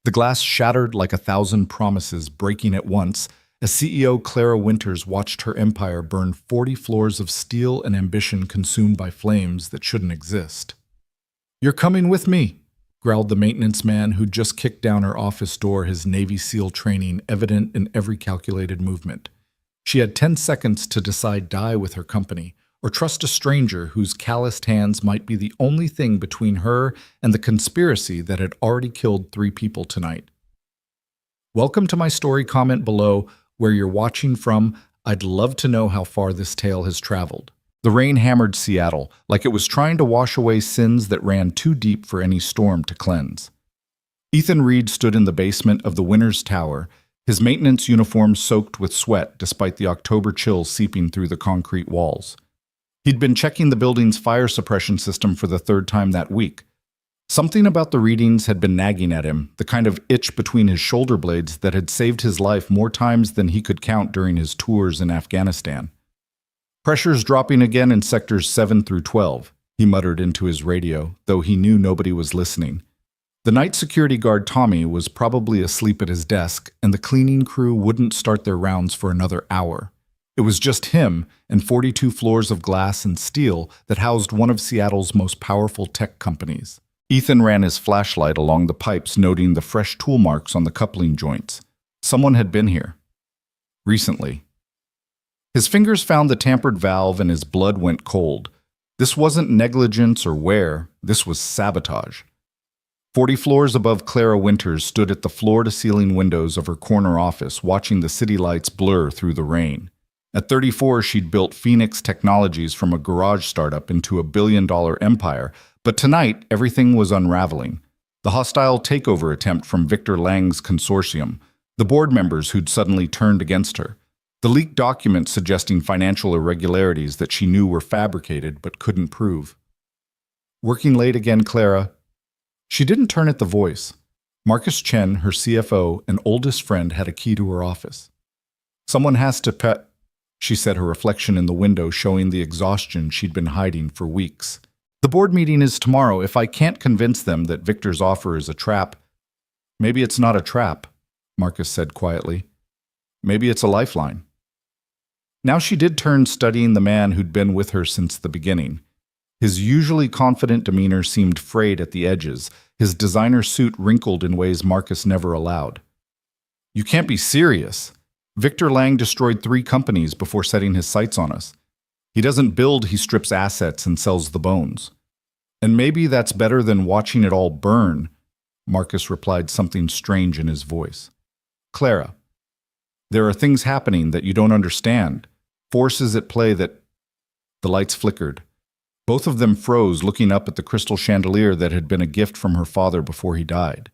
The glass shattered like 1,000 promises breaking at once as CEO Clara Winters watched her empire burn 40 floors of steel and ambition consumed by flames that shouldn't exist. "You're coming with me," growled the maintenance man who'd just kicked down her office door, his Navy SEAL training evident in every calculated movement. She had 10 seconds to decide die with her company, or trust a stranger whose calloused hands might be the only thing between her and the conspiracy that had already killed 3 people tonight. Welcome to my story. Comment below where you're watching from. I'd love to know how far this tale has traveled. The rain hammered Seattle like it was trying to wash away sins that ran too deep for any storm to cleanse. Ethan Reed stood in the basement of the Winters Tower, his maintenance uniform soaked with sweat despite the October chill seeping through the concrete walls. He'd been checking the building's fire suppression system for the 3rd time that week. Something about the readings had been nagging at him, the kind of itch between his shoulder blades that had saved his life more times than he could count during his tours in Afghanistan. "Pressure's dropping again in sectors 7 through 12, he muttered into his radio, though he knew nobody was listening. The night security guard Tommy was probably asleep at his desk, and the cleaning crew wouldn't start their rounds for another hour. It was just him and 42 floors of glass and steel that housed one of Seattle's most powerful tech companies. Ethan ran his flashlight along the pipes, noting the fresh tool marks on the coupling joints. Someone had been here. Recently. His fingers found the tampered valve and his blood went cold. This wasn't negligence or wear, this was sabotage. 40 floors above Clara Winters stood at the floor-to-ceiling windows of her corner office, watching the city lights blur through the rain. At 34, she'd built Phoenix Technologies from a garage startup into a billion-dollar empire, but tonight everything was unraveling. The hostile takeover attempt from Victor Lang's consortium, the board members who'd suddenly turned against her, the leaked documents suggesting financial irregularities that she knew were fabricated but couldn't prove. "Working late again, Clara?" She didn't turn at the voice. Marcus Chen, her CFO and oldest friend, had a key to her office. "Someone has to pet," she said, her reflection in the window showing the exhaustion she'd been hiding for weeks. "The board meeting is tomorrow. If I can't convince them that Victor's offer is a trap—" "Maybe it's not a trap," Marcus said quietly. "Maybe it's a lifeline." Now she did turn, studying the man who'd been with her since the beginning. His usually confident demeanor seemed frayed at the edges, his designer suit wrinkled in ways Marcus never allowed. "You can't be serious. Victor Lang destroyed 3 companies before setting his sights on us. He doesn't build, he strips assets and sells the bones. And maybe that's better than watching it all burn," Marcus replied, something strange in his voice. "Clara, there are things happening that you don't understand, forces at play that—" The lights flickered. Both of them froze, looking up at the crystal chandelier that had been a gift from her father before he died.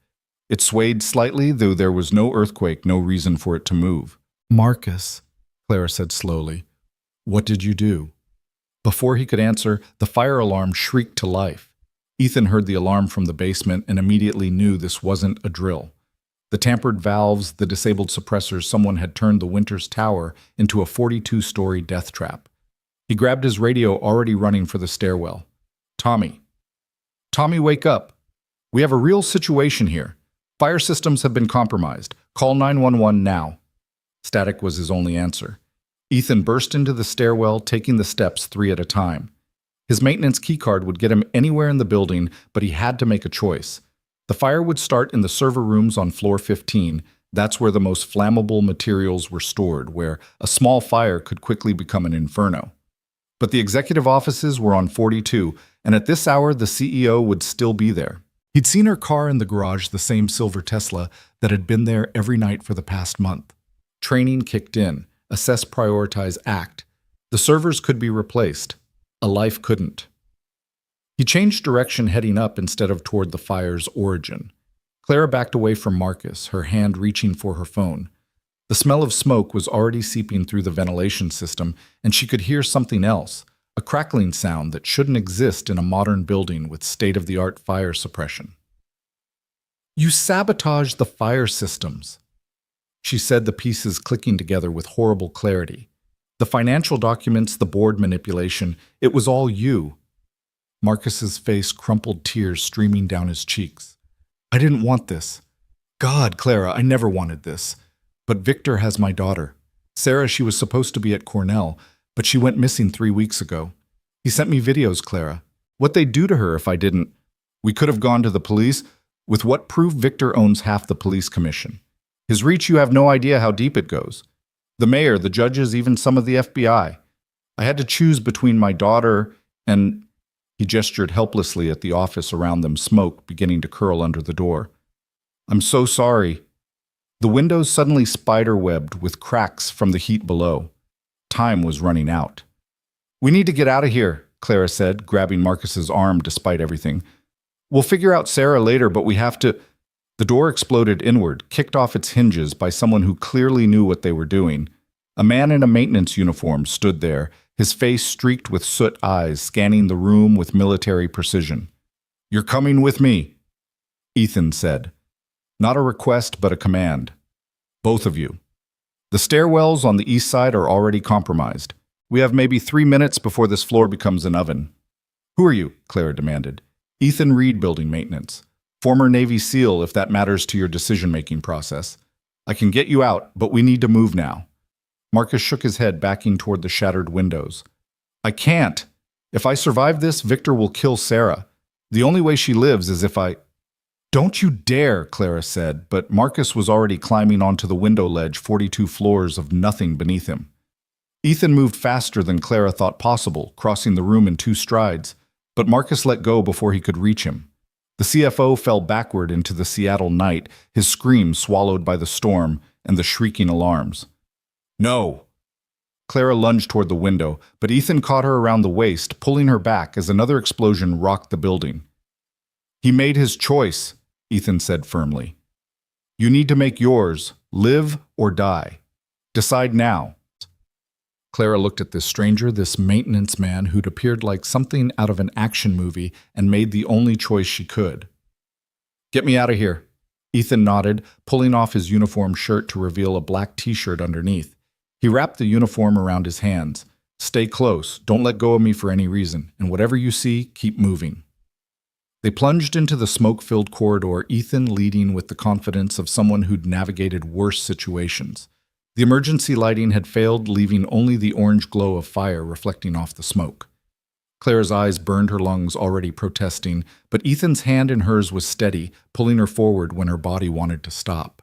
It swayed slightly, though there was no earthquake, no reason for it to move. "Marcus," Clara said slowly, "what did you do?" Before he could answer, the fire alarm shrieked to life. Ethan heard the alarm from the basement and immediately knew this wasn't a drill. The tampered valves, the disabled suppressors, someone had turned the Winters Tower into a 42-story death trap. He grabbed his radio, already running for the stairwell. "Tommy. Tommy, wake up. We have a real situation here. Fire systems have been compromised. Call 911 now." Static was his only answer. Ethan burst into the stairwell, taking the steps 3 at a time. His maintenance keycard would get him anywhere in the building, but he had to make a choice. The fire would start in the server rooms on floor 15. That's where the most flammable materials were stored, where a small fire could quickly become an inferno. But the executive offices were on 42, and at this hour the CEO would still be there. He'd seen her car in the garage, the same silver Tesla that had been there every night for the past month. Training kicked in. Assess, prioritize, act. The servers could be replaced. A life couldn't. He changed direction, heading up instead of toward the fire's origin. Clara backed away from Marcus, her hand reaching for her phone. The smell of smoke was already seeping through the ventilation system, and she could hear something else, a crackling sound that shouldn't exist in a modern building with state-of-the-art fire suppression. "You sabotaged the fire systems," she said, the pieces clicking together with horrible clarity. "The financial documents, the board manipulation, it was all you." Marcus's face crumpled, tears streaming down his cheeks. "I didn't want this. God, Clara, I never wanted this. But Victor has my daughter. Sarah, she was supposed to be at Cornell, but she went missing 3 weeks ago. He sent me videos, Clara. What they'd do to her if I didn't. We could have gone to the police. With what proof Victor owns half the police commission. His reach, you have no idea how deep it goes. The mayor, the judges, even some of the FBI. I had to choose between my daughter and... He gestured helplessly at the office around them, smoke beginning to curl under the door. I'm so sorry. The windows suddenly spider-webbed with cracks from the heat below. Time was running out. We need to get out of here, Clara said, grabbing Marcus's arm despite everything. We'll figure out Sarah later, but we have to... The door exploded inward, kicked off its hinges by someone who clearly knew what they were doing. A man in a maintenance uniform stood there, his face streaked with soot eyes, scanning the room with military precision. You're coming with me, Ethan said. Not a request, but a command. Both of you. The stairwells on the east side are already compromised. We have maybe 3 minutes before this floor becomes an oven. Who are you? Clara demanded. Ethan Reed, building maintenance. Former Navy SEAL, if that matters to your decision-making process. I can get you out, but we need to move now. Marcus shook his head, backing toward the shattered windows. I can't. If I survive this, Victor will kill Sarah. The only way she lives is if I... Don't you dare, Clara said, but Marcus was already climbing onto the window ledge, 42 floors of nothing beneath him. Ethan moved faster than Clara thought possible, crossing the room in 2 strides, but Marcus let go before he could reach him. The CFO fell backward into the Seattle night, his scream swallowed by the storm and the shrieking alarms. No! Clara lunged toward the window, but Ethan caught her around the waist, pulling her back as another explosion rocked the building. He made his choice, Ethan said firmly. You need to make yours, live or die. Decide now. Clara looked at this stranger, this maintenance man who'd appeared like something out of an action movie and made the only choice she could. Get me out of here. Ethan nodded, pulling off his uniform shirt to reveal a black t-shirt underneath. He wrapped the uniform around his hands. Stay close, don't let go of me for any reason, and whatever you see, keep moving. They plunged into the smoke-filled corridor, Ethan leading with the confidence of someone who'd navigated worse situations. The emergency lighting had failed, leaving only the orange glow of fire reflecting off the smoke. Clara's eyes burned her lungs, already protesting, but Ethan's hand in hers was steady, pulling her forward when her body wanted to stop.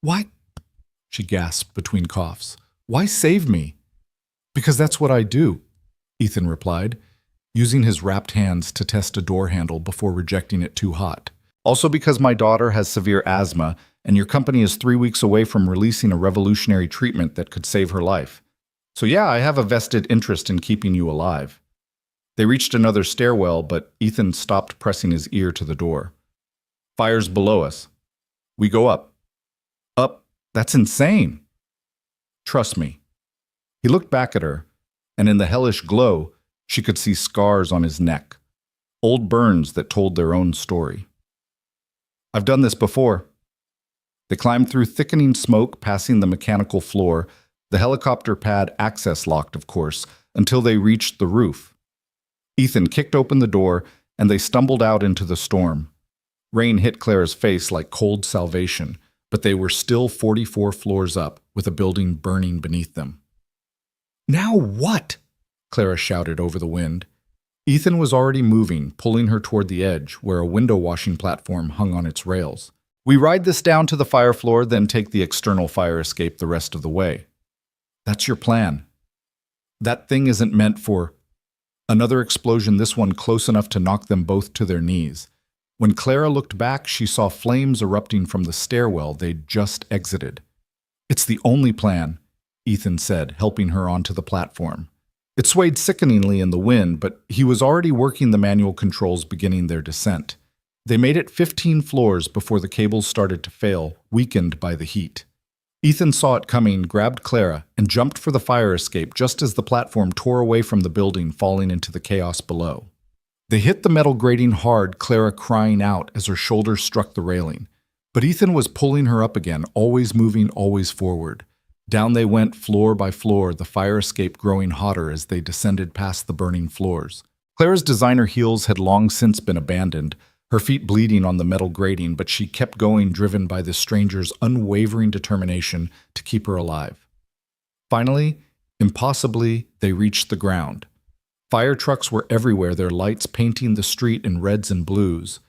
Why? She gasped between coughs. Why save me? Because that's what I do, Ethan replied, using his wrapped hands to test a door handle before rejecting it too hot. Also because my daughter has severe asthma, and your company is 3 weeks away from releasing a revolutionary treatment that could save her life. So yeah, I have a vested interest in keeping you alive. They reached another stairwell, but Ethan stopped, pressing his ear to the door. Fire's below us. We go up. Up? That's insane. Trust me. He looked back at her, and in the hellish glow, she could see scars on his neck, old burns that told their own story. I've done this before. They climbed through thickening smoke, passing the mechanical floor, the helicopter pad access locked, of course, until they reached the roof. Ethan kicked open the door, and they stumbled out into the storm. Rain hit Clara's face like cold salvation, but they were still 44 floors up, with a building burning beneath them. Now what? Clara shouted over the wind. Ethan was already moving, pulling her toward the edge, where a window washing platform hung on its rails. We ride this down to the fire floor, then take the external fire escape the rest of the way. That's your plan. That thing isn't meant for... Another explosion, this one close enough to knock them both to their knees. When Clara looked back, she saw flames erupting from the stairwell they'd just exited. It's the only plan, Ethan said, helping her onto the platform. It swayed sickeningly in the wind, but he was already working the manual controls, beginning their descent. They made it 15 floors before the cables started to fail, weakened by the heat. Ethan saw it coming, grabbed Clara, and jumped for the fire escape just as the platform tore away from the building, falling into the chaos below. They hit the metal grating hard, Clara crying out as her shoulders struck the railing. But Ethan was pulling her up again, always moving, always forward. Down they went, floor by floor, the fire escape growing hotter as they descended past the burning floors. Clara's designer heels had long since been abandoned, her feet bleeding on the metal grating, but she kept going, driven by the stranger's unwavering determination to keep her alive. Finally, impossibly, they reached the ground. Fire trucks were everywhere, their lights painting the street in reds and blues.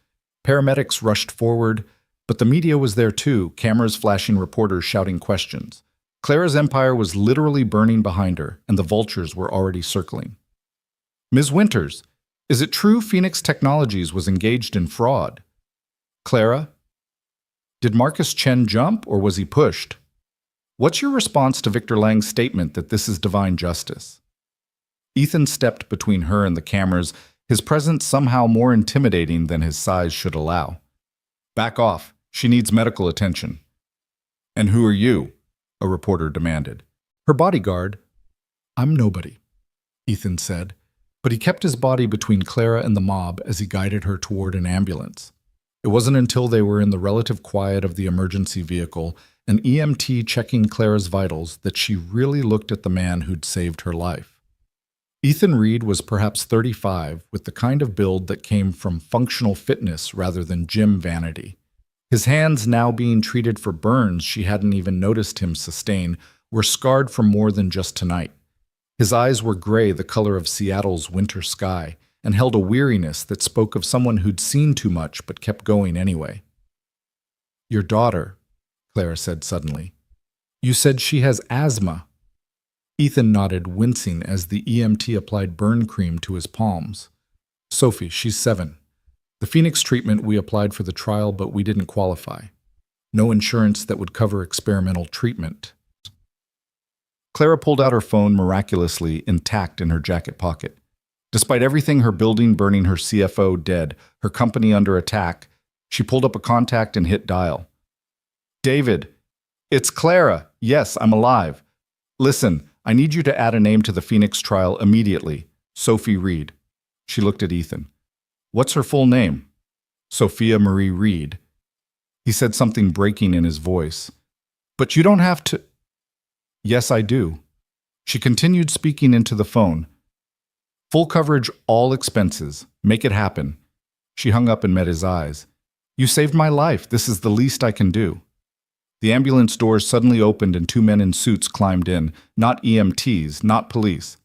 Paramedics rushed forward, but the media was there too, cameras flashing, reporters shouting questions. Clara's empire was literally burning behind her, and the vultures were already circling. "Ms. Winters, is it true Phoenix Technologies was engaged in fraud?" "Clara? Did Marcus Chen jump, or was he pushed? What's your response to Victor Lang's statement that this is divine justice?" Ethan stepped between her and the cameras, his presence somehow more intimidating than his size should allow. "Back off. She needs medical attention." "And who are you?" a reporter demanded. "Her bodyguard." "I'm nobody," Ethan said, but he kept his body between Clara and the mob as he guided her toward an ambulance. It wasn't until they were in the relative quiet of the emergency vehicle, an EMT checking Clara's vitals, that she really looked at the man who'd saved her life. Ethan Reed was perhaps 35, with the kind of build that came from functional fitness rather than gym vanity. His hands, now being treated for burns she hadn't even noticed him sustain, were scarred from more than just tonight. His eyes were gray, the color of Seattle's winter sky, and held a weariness that spoke of someone who'd seen too much but kept going anyway. "Your daughter," Clara said suddenly. "You said she has asthma." Ethan nodded, wincing as the EMT applied burn cream to his palms. "Sophie, she's 7. The Phoenix treatment we applied for the trial, but we didn't qualify. No insurance that would cover experimental treatment." Clara pulled out her phone, miraculously intact in her jacket pocket. Despite everything, her building burning, her CFO dead, her company under attack, she pulled up a contact and hit dial. "David, it's Clara. Yes, I'm alive. Listen, I need you to add a name to the Phoenix trial immediately. Sophie Reed." She looked at Ethan. "What's her full name?" "Sophia Marie Reed." He said, something breaking in his voice. "But you don't have to—" "Yes, I do." She continued, speaking into the phone. "Full coverage, all expenses. Make it happen." She hung up and met his eyes. "You saved my life. This is the least I can do." The ambulance doors suddenly opened and 2 men in suits climbed in, not EMTs, not police.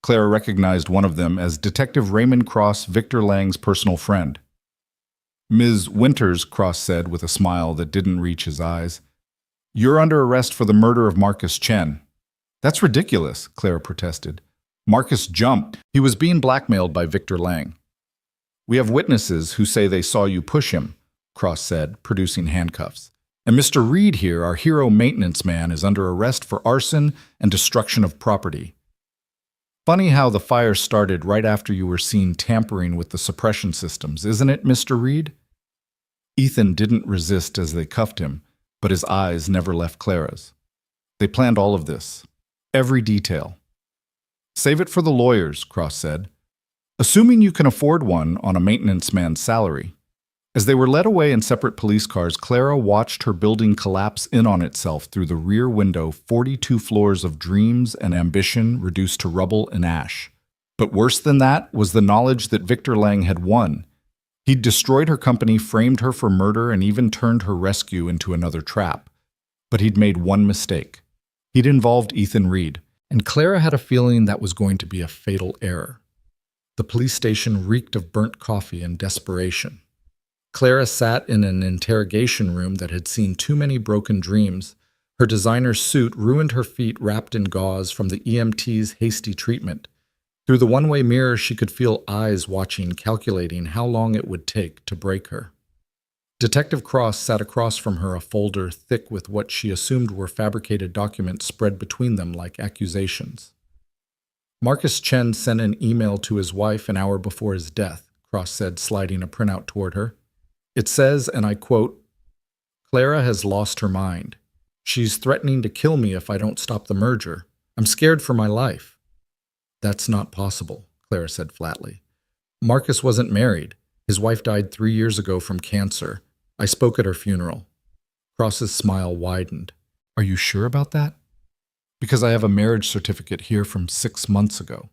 Clara recognized one of them as Detective Raymond Cross, Victor Lang's personal friend. "Ms. Winters," Cross said with a smile that didn't reach his eyes, "you're under arrest for the murder of Marcus Chen." "That's ridiculous," Clara protested. "Marcus jumped. He was being blackmailed by Victor Lang." "We have witnesses who say they saw you push him," Cross said, producing handcuffs. "And Mr. Reed here, our hero maintenance man, is under arrest for arson and destruction of property." "Funny how the fire started right after you were seen tampering with the suppression systems, isn't it, Mr. Reed?" Ethan didn't resist as they cuffed him, but his eyes never left Clara's. "They planned all of this. Every detail." "Save it for the lawyers," Cross said. "Assuming you can afford one on a maintenance man's salary." As they were led away in separate police cars, Clara watched her building collapse in on itself through the rear window, 42 floors of dreams and ambition reduced to rubble and ash. But worse than that was the knowledge that Victor Lang had won. He'd destroyed her company, framed her for murder, and even turned her rescue into another trap. But he'd made one mistake. He'd involved Ethan Reed, and Clara had a feeling that was going to be a fatal error. The police station reeked of burnt coffee and desperation. Clara sat in an interrogation room that had seen too many broken dreams. Her designer suit ruined her feet wrapped in gauze from the EMT's hasty treatment. Through the one-way mirror, she could feel eyes watching, calculating how long it would take to break her. Detective Cross sat across from her, a folder thick with what she assumed were fabricated documents spread between them like accusations. "Marcus Chen sent an email to his wife an hour before his death," Cross said, sliding a printout toward her. "It says, and I quote, 'Clara has lost her mind. She's threatening to kill me if I don't stop the merger. I'm scared for my life.'" "That's not possible," Clara said flatly. "Marcus wasn't married. His wife died 3 years ago from cancer. I spoke at her funeral." Cross's smile widened. "Are you sure about that?" "Because I have a marriage certificate here from 6 months ago.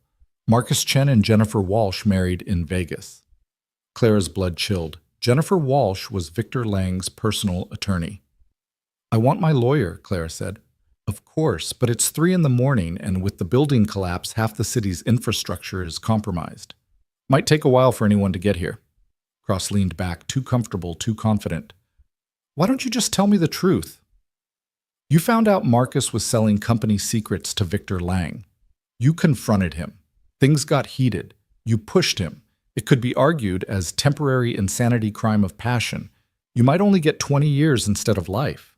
Marcus Chen and Jennifer Walsh married in Vegas." Clara's blood chilled. Jennifer Walsh was Victor Lang's personal attorney. "I want my lawyer," Clara said. "Of course, but it's 3 in the morning, and with the building collapse, half the city's infrastructure is compromised. Might take a while for anyone to get here." Cross leaned back, too comfortable, too confident. "Why don't you just tell me the truth? You found out Marcus was selling company secrets to Victor Lang. You confronted him. Things got heated. You pushed him. It could be argued as temporary insanity crime of passion. You might only get 20 years instead of life."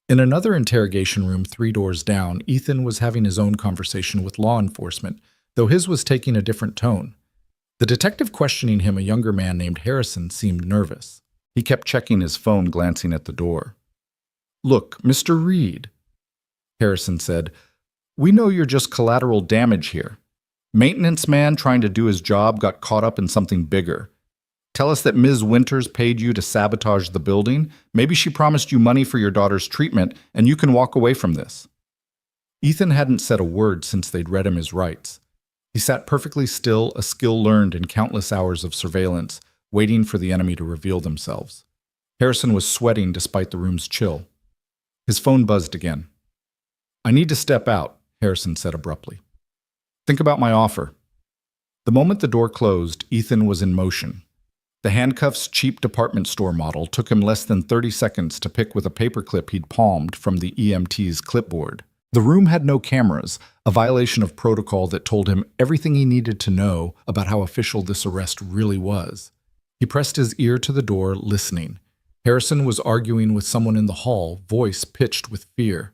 In another interrogation room 3 doors down, Ethan was having his own conversation with law enforcement, though his was taking a different tone. The detective questioning him, a younger man named Harrison, seemed nervous. He kept checking his phone, glancing at the door. "Look, Mr. Reed," Harrison said, "we know you're just collateral damage here. Maintenance man trying to do his job got caught up in something bigger. Tell us that Ms. Winters paid you to sabotage the building. Maybe she promised you money for your daughter's treatment, and you can walk away from this." Ethan hadn't said a word since they'd read him his rights. He sat perfectly still, a skill learned in countless hours of surveillance, waiting for the enemy to reveal themselves. Harrison was sweating despite the room's chill. His phone buzzed again. "I need to step out," Harrison said abruptly. "Think about my offer." The moment the door closed, Ethan was in motion. The handcuffs cheap department store model took him less than 30 seconds to pick with a paperclip he'd palmed from the EMT's clipboard. The room had no cameras, a violation of protocol that told him everything he needed to know about how official this arrest really was. He pressed his ear to the door, listening. Harrison was arguing with someone in the hall, voice pitched with fear.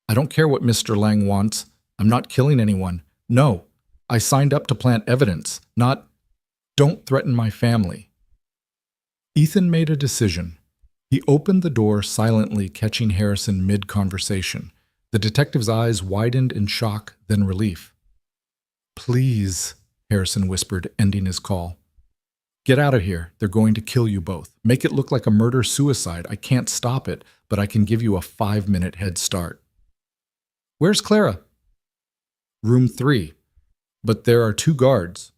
"I don't care what Mr. Lang wants. I'm not killing anyone. No, I signed up to plant evidence, not... Don't threaten my family." Ethan made a decision. He opened the door silently, catching Harrison mid-conversation. The detective's eyes widened in shock, then relief. "Please," Harrison whispered, ending his call. "Get out of here. They're going to kill you both. Make it look like a murder-suicide. I can't stop it, but I can give you a 5-minute head start." "Where's Clara?" "Room 3. But there are 2 guards."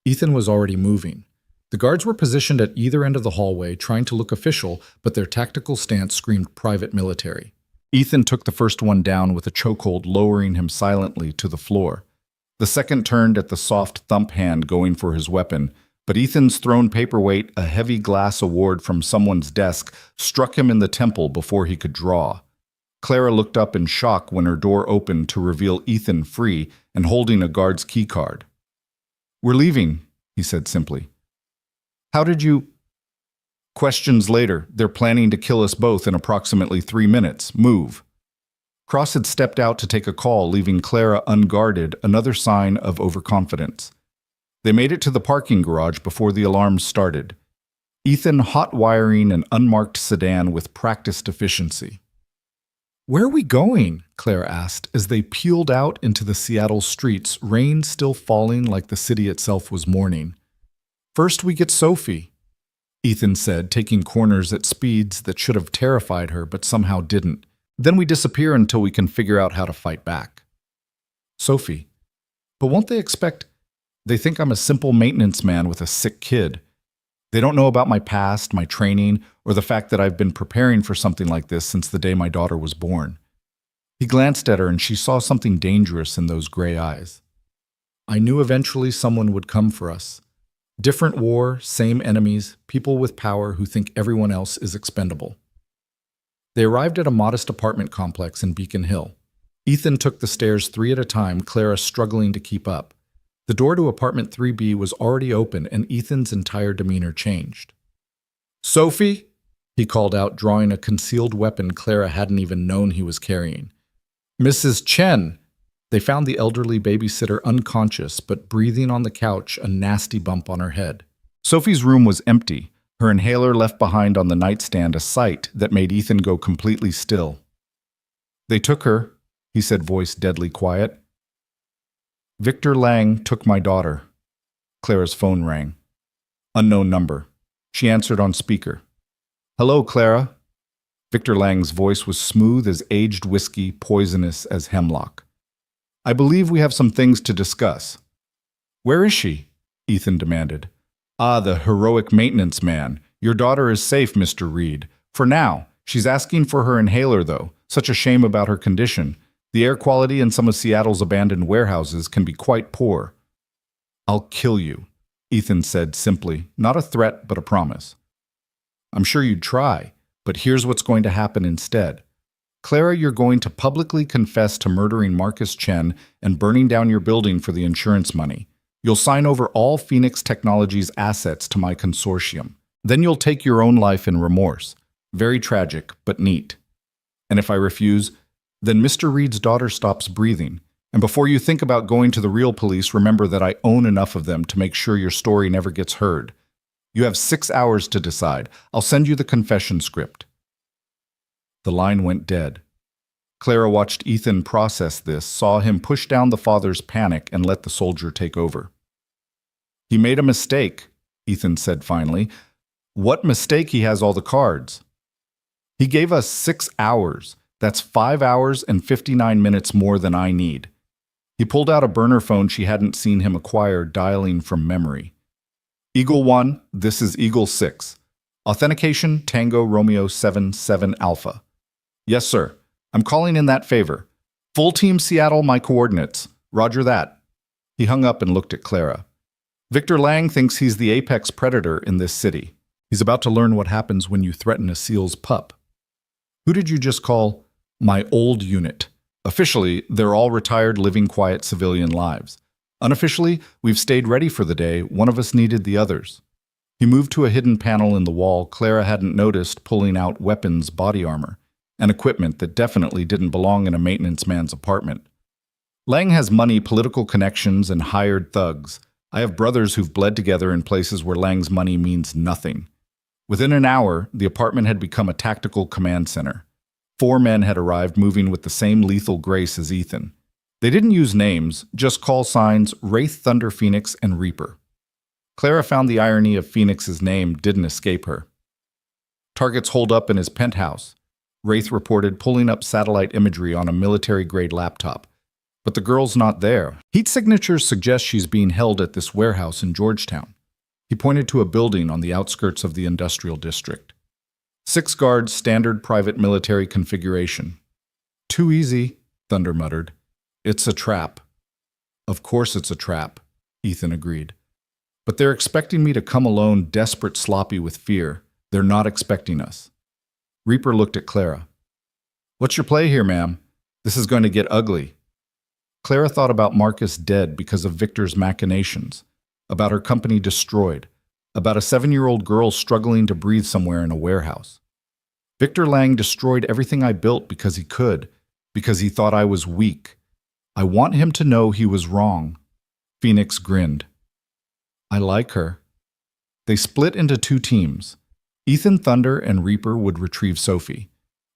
Ethan was already moving. The guards were positioned at either end of the hallway, trying to look official, but their tactical stance screamed private military. Ethan took the first one down with a chokehold, lowering him silently to the floor. The second turned at the soft thump hand, going for his weapon, but Ethan's thrown paperweight, a heavy glass award from someone's desk, struck him in the temple before he could draw. Clara looked up in shock when her door opened to reveal Ethan free and holding a guard's keycard. "We're leaving," he said simply. "How did you—" "Questions later. They're planning to kill us both in approximately 3 minutes. Move." Cross had stepped out to take a call, leaving Clara unguarded, another sign of overconfidence. They made it to the parking garage before the alarms started. Ethan hot-wiring an unmarked sedan with practiced efficiency. "Where are we going?" Clara asked as they peeled out into the Seattle streets, rain still falling like the city itself was mourning. "First we get Sophie," Ethan said, taking corners at speeds that should have terrified her but somehow didn't. "Then we disappear until we can figure out how to fight back." "Sophie. But won't they expect—" "They think I'm a simple maintenance man with a sick kid. They don't know about my past, my training, or the fact that I've been preparing for something like this since the day my daughter was born." He glanced at her and she saw something dangerous in those gray eyes. "I knew eventually someone would come for us. Different war, same enemies, people with power who think everyone else is expendable." They arrived at a modest apartment complex in Beacon Hill. Ethan took the stairs 3 at a time, Clara struggling to keep up. The door to apartment 3B was already open, and Ethan's entire demeanor changed. "Sophie?" he called out, drawing a concealed weapon Clara hadn't even known he was carrying. "Mrs. Chen!" They found the elderly babysitter unconscious, but breathing on the couch, a nasty bump on her head. Sophie's room was empty, her inhaler left behind on the nightstand, a sight that made Ethan go completely still. "They took her," he said, voice deadly quiet. "Victor Lang took my daughter." Clara's phone rang. Unknown number. She answered on speaker. "Hello, Clara." Victor Lang's voice was smooth as aged whiskey, poisonous as hemlock. "I believe we have some things to discuss." "Where is she?" Ethan demanded. Ah, the heroic maintenance man. Your daughter is safe, Mr. Reed. For now. She's asking for her inhaler, though. Such a shame about her condition. The air quality in some of Seattle's abandoned warehouses can be quite poor. I'll kill you, Ethan said simply, not a threat, but a promise. I'm sure you'd try, but here's what's going to happen instead. Clara, you're going to publicly confess to murdering Marcus Chen and burning down your building for the insurance money. You'll sign over all Phoenix Technologies' assets to my consortium. Then you'll take your own life in remorse. Very tragic, but neat. And if I refuse, then Mr. Reed's daughter stops breathing. And before you think about going to the real police, remember that I own enough of them to make sure your story never gets heard. You have 6 hours to decide. I'll send you the confession script. The line went dead. Clara watched Ethan process this, saw him push down the father's panic, and let the soldier take over. He made a mistake, Ethan said finally. What mistake? He has all the cards. He gave us 6 hours. That's 5 hours and 59 minutes more than I need. He pulled out a burner phone she hadn't seen him acquire, dialing from memory. Eagle 1, this is Eagle 6. Authentication, Tango Romeo 77 Alpha. Yes, sir. I'm calling in that favor. Full team Seattle, my coordinates. Roger that. He hung up and looked at Clara. Victor Lang thinks he's the apex predator in this city. He's about to learn what happens when you threaten a SEAL's pup. Who did you just call my old unit? Officially, they're all retired, living quiet civilian lives. Unofficially, we've stayed ready for the day. One of us needed the others. He moved to a hidden panel in the wall Clara hadn't noticed, pulling out weapons, body armor, and equipment that definitely didn't belong in a maintenance man's apartment. Lang has money, political connections, and hired thugs. I have brothers who've bled together in places where Lang's money means nothing. Within an hour, the apartment had become a tactical command center. 4 men had arrived, moving with the same lethal grace as Ethan. They didn't use names, just call signs Wraith, Thunder, Phoenix, and Reaper. Clara found the irony of Phoenix's name didn't escape her. Targets holed up in his penthouse. Wraith reported, pulling up satellite imagery on a military-grade laptop. But the girl's not there. Heat signatures suggest she's being held at this warehouse in Georgetown. He pointed to a building on the outskirts of the industrial district. 6 guards, standard private military configuration. Too easy, Thunder muttered. It's a trap. Of course it's a trap, Ethan agreed. But they're expecting me to come alone, desperate, sloppy with fear. They're not expecting us. Reaper looked at Clara. What's your play here, ma'am? This is going to get ugly. Clara thought about Marcus dead because of Victor's machinations, about her company destroyed, about a 7-year-old girl struggling to breathe somewhere in a warehouse. Victor Lang destroyed everything I built because he could, because he thought I was weak. I want him to know he was wrong. Phoenix grinned. I like her. They split into 2 teams. Ethan, Thunder, and Reaper would retrieve Sophie.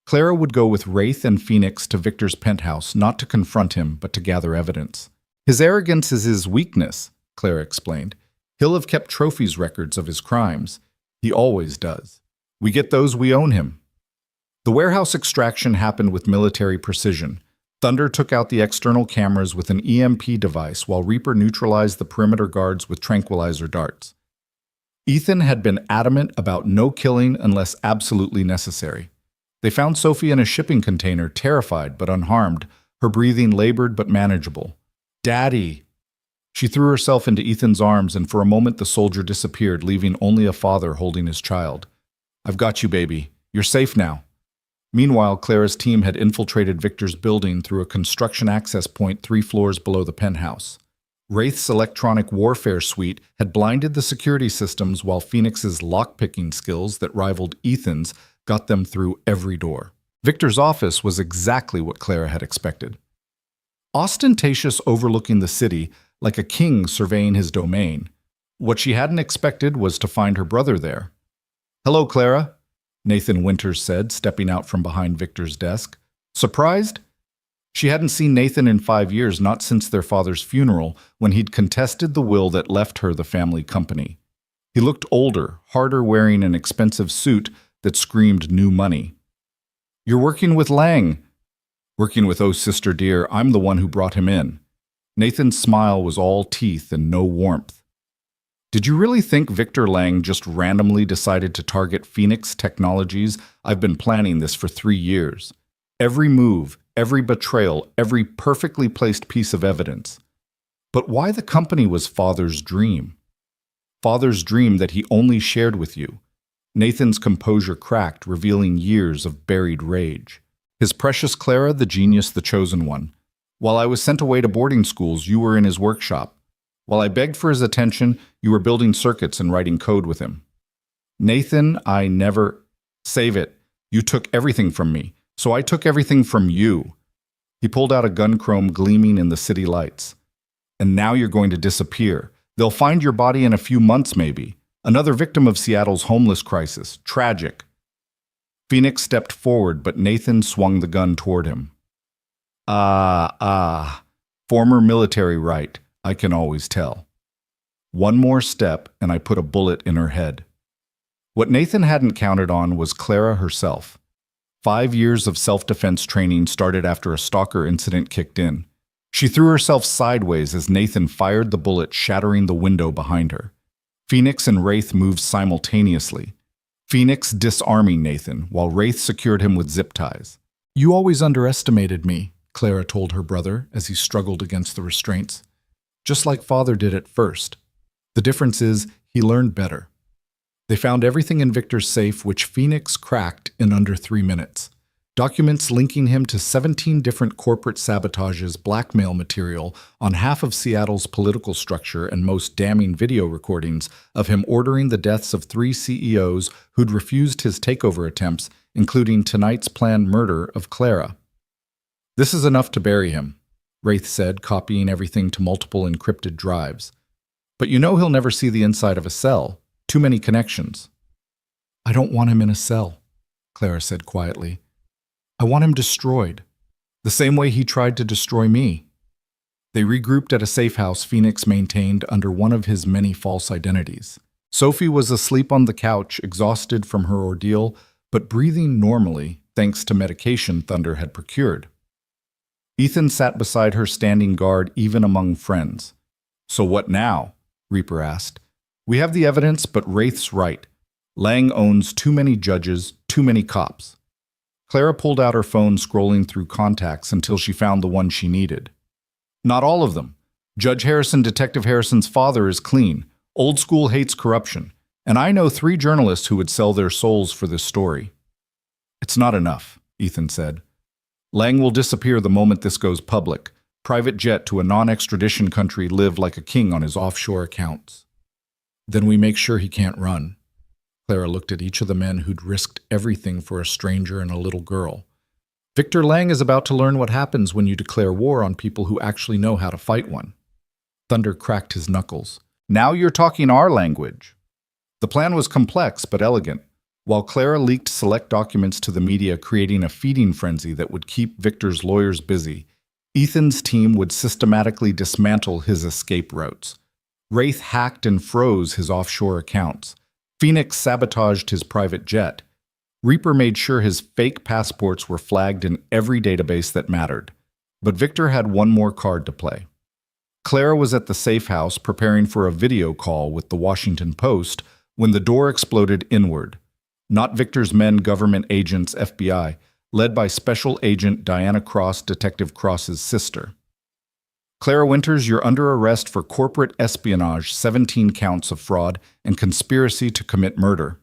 Clara would go with Wraith and Phoenix to Victor's penthouse, not to confront him, but to gather evidence. His arrogance is his weakness, Clara explained. He'll have kept trophies records of his crimes. He always does. We get those, we own him. The warehouse extraction happened with military precision. Thunder took out the external cameras with an EMP device, while Reaper neutralized the perimeter guards with tranquilizer darts. Ethan had been adamant about no killing unless absolutely necessary. They found Sophie in a shipping container, terrified but unharmed, her breathing labored but manageable. Daddy! She threw herself into Ethan's arms, and for a moment the soldier disappeared, leaving only a father holding his child. I've got you, baby. You're safe now. Meanwhile, Clara's team had infiltrated Victor's building through a construction access point 3 floors below the penthouse. Wraith's electronic warfare suite had blinded the security systems, while Phoenix's lockpicking skills that rivaled Ethan's got them through every door. Victor's office was exactly what Clara had expected. Ostentatious, overlooking the city, like a king surveying his domain. What she hadn't expected was to find her brother there. Hello, Clara, Nathan Winters said, stepping out from behind Victor's desk. Surprised? She hadn't seen Nathan in 5 years, not since their father's funeral, when he'd contested the will that left her the family company. He looked older, harder, wearing an expensive suit that screamed new money. You're working with Lang. Working with Oh Sister Dear, I'm the one who brought him in. Nathan's smile was all teeth and no warmth. Did you really think Victor Lang just randomly decided to target Phoenix Technologies? I've been planning this for 3 years. Every move, every betrayal, every perfectly placed piece of evidence. But why the company was Father's dream? Father's dream that he only shared with you. Nathan's composure cracked, revealing years of buried rage. His precious Clara, the genius, the chosen one. While I was sent away to boarding schools, you were in his workshop. While I begged for his attention, you were building circuits and writing code with him. Nathan, I never... Save it. You took everything from me, so I took everything from you. He pulled out a gun chrome gleaming in the city lights. And now you're going to disappear. They'll find your body in a few months, maybe. Another victim of Seattle's homeless crisis. Tragic. Phoenix stepped forward, but Nathan swung the gun toward him. Former military right. I can always tell. One more step, and I put a bullet in her head. What Nathan hadn't counted on was Clara herself. 5 years of self-defense training started after a stalker incident kicked in. She threw herself sideways as Nathan fired the bullet, shattering the window behind her. Phoenix and Wraith moved simultaneously. Phoenix disarming Nathan, while Wraith secured him with zip ties. You always underestimated me, Clara told her brother as he struggled against the restraints. Just like Father did at first. The difference is, he learned better. They found everything in Victor's safe, which Phoenix cracked in under 3 minutes. Documents linking him to 17 different corporate sabotages, blackmail material on half of Seattle's political structure, and most damning video recordings of him ordering the deaths of 3 CEOs who'd refused his takeover attempts, including tonight's planned murder of Clara. This is enough to bury him, Wraith said, copying everything to multiple encrypted drives. But you know he'll never see the inside of a cell. Too many connections. I don't want him in a cell, Clara said quietly. I want him destroyed, the same way he tried to destroy me. They regrouped at a safe house Phoenix maintained under one of his many false identities. Sophie was asleep on the couch, exhausted from her ordeal, but breathing normally thanks to medication Thunder had procured. Ethan sat beside her, standing guard even among friends. So what now? Reaper asked. We have the evidence, but Wraith's right. Lang owns too many judges, too many cops. Clara pulled out her phone, scrolling through contacts until she found the one she needed. Not all of them. Judge Harrison, Detective Harrison's father, is clean. Old school hates corruption. And I know 3 journalists who would sell their souls for this story. It's not enough, Ethan said. Lang will disappear the moment this goes public. Private jet to a non-extradition country, live like a king on his offshore accounts. Then we make sure he can't run. Clara looked at each of the men who'd risked everything for a stranger and a little girl. Victor Lang is about to learn what happens when you declare war on people who actually know how to fight one. Thunder cracked his knuckles. Now you're talking our language. The plan was complex but elegant. While Clara leaked select documents to the media, creating a feeding frenzy that would keep Victor's lawyers busy, Ethan's team would systematically dismantle his escape routes. Wraith hacked and froze his offshore accounts. Phoenix sabotaged his private jet. Reaper made sure his fake passports were flagged in every database that mattered. But Victor had one more card to play. Clara was at the safe house preparing for a video call with the Washington Post when the door exploded inward. Not Victor's men, government agents, FBI, led by Special Agent Diana Cross, Detective Cross's sister. Clara Winters, you're under arrest for corporate espionage, 17 counts of fraud, and conspiracy to commit murder.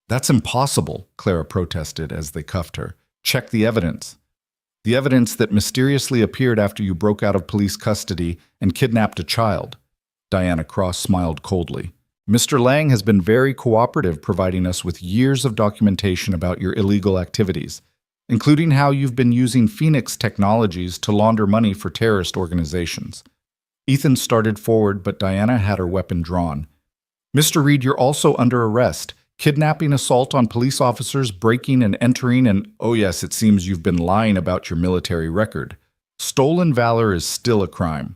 That's impossible, Clara protested as they cuffed her. Check the evidence. The evidence that mysteriously appeared after you broke out of police custody and kidnapped a child. Diana Cross smiled coldly. Mr. Lang has been very cooperative, providing us with years of documentation about your illegal activities, including how you've been using Phoenix Technologies to launder money for terrorist organizations. Ethan started forward, but Diana had her weapon drawn. Mr. Reed, you're also under arrest. Kidnapping, assault on police officers, breaking and entering, and oh yes, it seems you've been lying about your military record. Stolen valor is still a crime.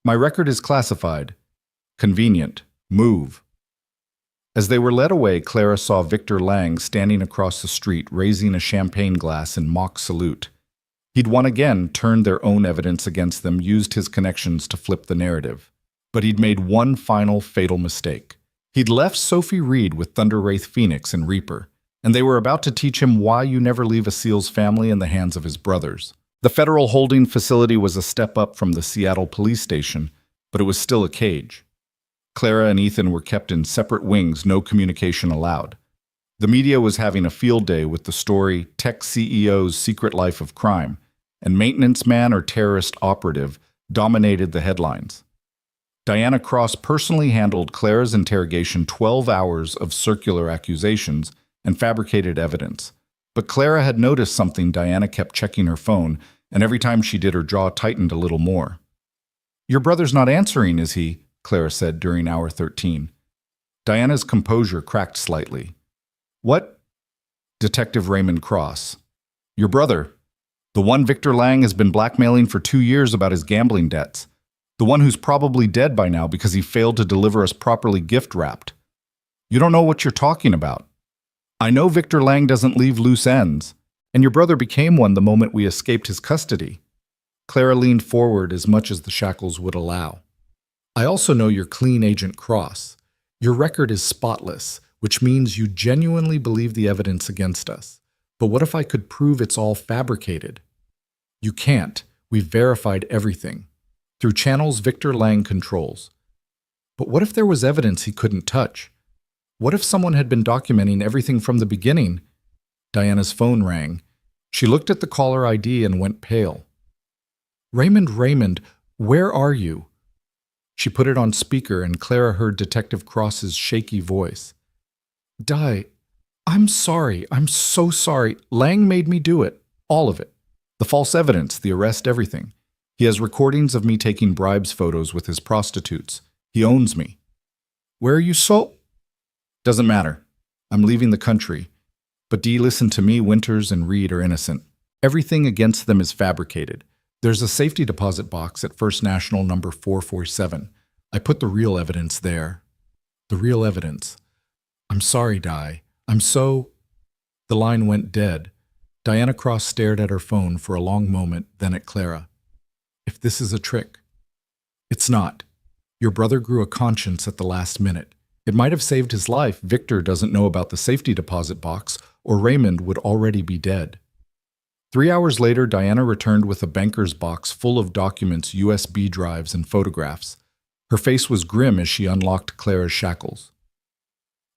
My record is classified. Convenient. Move. As they were led away, Clara saw Victor Lang standing across the street, raising a champagne glass in mock salute. He'd once again turned their own evidence against them, used his connections to flip the narrative. But he'd made one final fatal mistake. He'd left Sophie Reed with Thunderwraith Phoenix and Reaper, and they were about to teach him why you never leave a SEAL's family in the hands of his brothers. The federal holding facility was a step up from the Seattle police station, but it was still a cage. Clara and Ethan were kept in separate wings, no communication allowed. The media was having a field day with the story Tech CEO's Secret Life of Crime, and Maintenance Man or Terrorist Operative dominated the headlines. Diana Cross personally handled Clara's interrogation, 12 hours of circular accusations and fabricated evidence. But Clara had noticed something. Diana kept checking her phone, and every time she did, her jaw tightened a little more. "Your brother's not answering, is he?" Clara said during hour 13. Diana's composure cracked slightly. "What?" Detective Raymond Cross. "Your brother. The one Victor Lang has been blackmailing for 2 years about his gambling debts. The one who's probably dead by now because he failed to deliver us properly gift-wrapped. You don't know what you're talking about. I know Victor Lang doesn't leave loose ends, and your brother became one the moment we escaped his custody." Clara leaned forward as much as the shackles would allow. "I also know you're clean, Agent Cross. Your record is spotless, which means you genuinely believe the evidence against us. But what if I could prove it's all fabricated?" "You can't. We've verified everything. Through channels Victor Lang controls. But what if there was evidence he couldn't touch? What if someone had been documenting everything from the beginning?" Diana's phone rang. She looked at the caller ID and went pale. Raymond, where are you?" She put it on speaker, and Clara heard Detective Cross's shaky voice. I'm sorry. I'm so sorry. Lang made me do it. All of it. The false evidence, the arrest, everything. He has recordings of me taking bribes photos with his prostitutes. He owns me." "Where are you so—" "Doesn't matter. I'm leaving the country. But Dee, listen to me. Winters and Reed are innocent. Everything against them is fabricated. There's a safety deposit box at First National number 447. I put the real evidence there." "The real evidence. I'm sorry, Di. I'm so—" The line went dead. Diana Cross stared at her phone for a long moment, then at Clara. "If this is a trick—" "It's not. Your brother grew a conscience at the last minute. It might have saved his life. Victor doesn't know about the safety deposit box, or Raymond would already be dead." 3 hours later, Diana returned with a banker's box full of documents, USB drives, and photographs. Her face was grim as she unlocked Clara's shackles.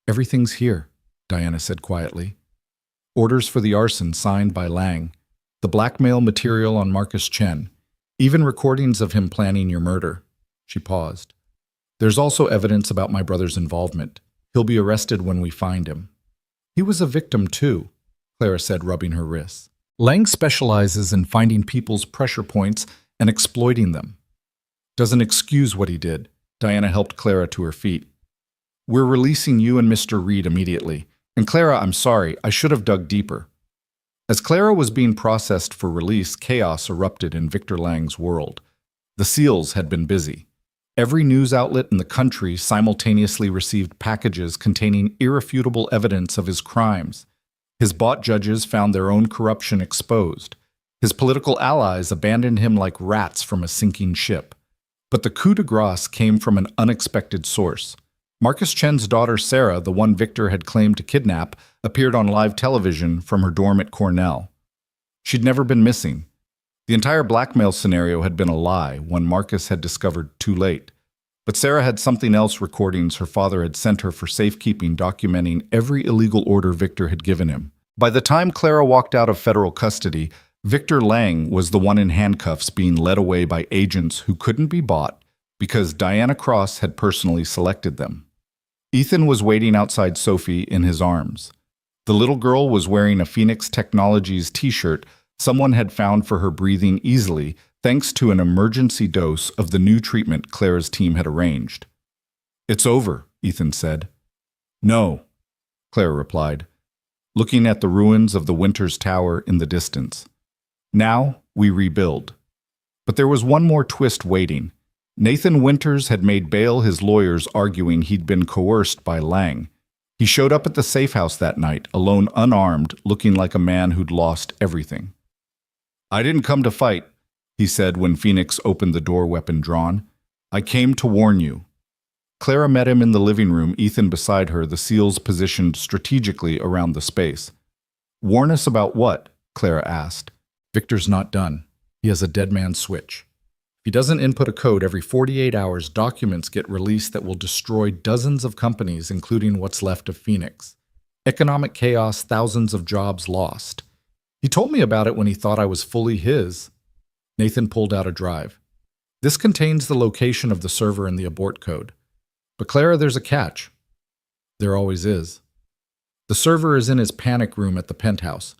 "Everything's here," Diana said quietly. "Orders for the arson signed by Lang. The blackmail material on Marcus Chen. Even recordings of him planning your murder." She paused. "There's also evidence about my brother's involvement. He'll be arrested when we find him." "He was a victim too," Clara said, rubbing her wrists. "Lang specializes in finding people's pressure points and exploiting them." "Doesn't excuse what he did." Diana helped Clara to her feet. "We're releasing you and Mr. Reed immediately. And Clara, I'm sorry, I should have dug deeper." As Clara was being processed for release, chaos erupted in Victor Lang's world. The SEALs had been busy. Every news outlet in the country simultaneously received packages containing irrefutable evidence of his crimes. His bought judges found their own corruption exposed. His political allies abandoned him like rats from a sinking ship. But the coup de grace came from an unexpected source. Marcus Chen's daughter Sarah, the one Victor had claimed to kidnap, appeared on live television from her dorm at Cornell. She'd never been missing. The entire blackmail scenario had been a lie, one Marcus had discovered too late. But Sarah had something else, recordings her father had sent her for safekeeping, documenting every illegal order Victor had given him. By the time Clara walked out of federal custody, Victor Lang was the one in handcuffs being led away by agents who couldn't be bought because Diana Cross had personally selected them. Ethan was waiting outside Sophie in his arms. The little girl was wearing a Phoenix Technologies t-shirt someone had found for her breathing easily thanks to an emergency dose of the new treatment Clara's team had arranged. "It's over," Ethan said. "No," Clara replied, looking at the ruins of the Winters Tower in the distance. "Now we rebuild." But there was one more twist waiting. Nathan Winters had made bail his lawyers, arguing he'd been coerced by Lang. He showed up at the safe house that night, alone, unarmed, looking like a man who'd lost everything. "I didn't come to fight," he said when Phoenix opened the door, weapon drawn. I came to warn you. Clara met him in the living room, Ethan beside her, the seals positioned strategically around the space. Warn us about what? Clara asked. Victor's not done. He has a dead man's switch. If he doesn't input a code every 48 hours, documents get released that will destroy dozens of companies, including what's left of Phoenix. Economic chaos, thousands of jobs lost. He told me about it when he thought I was fully his. Nathan pulled out a drive. This contains the location of the server and the abort code. But Clara, there's a catch. There always is. The server is in his panic room at the penthouse.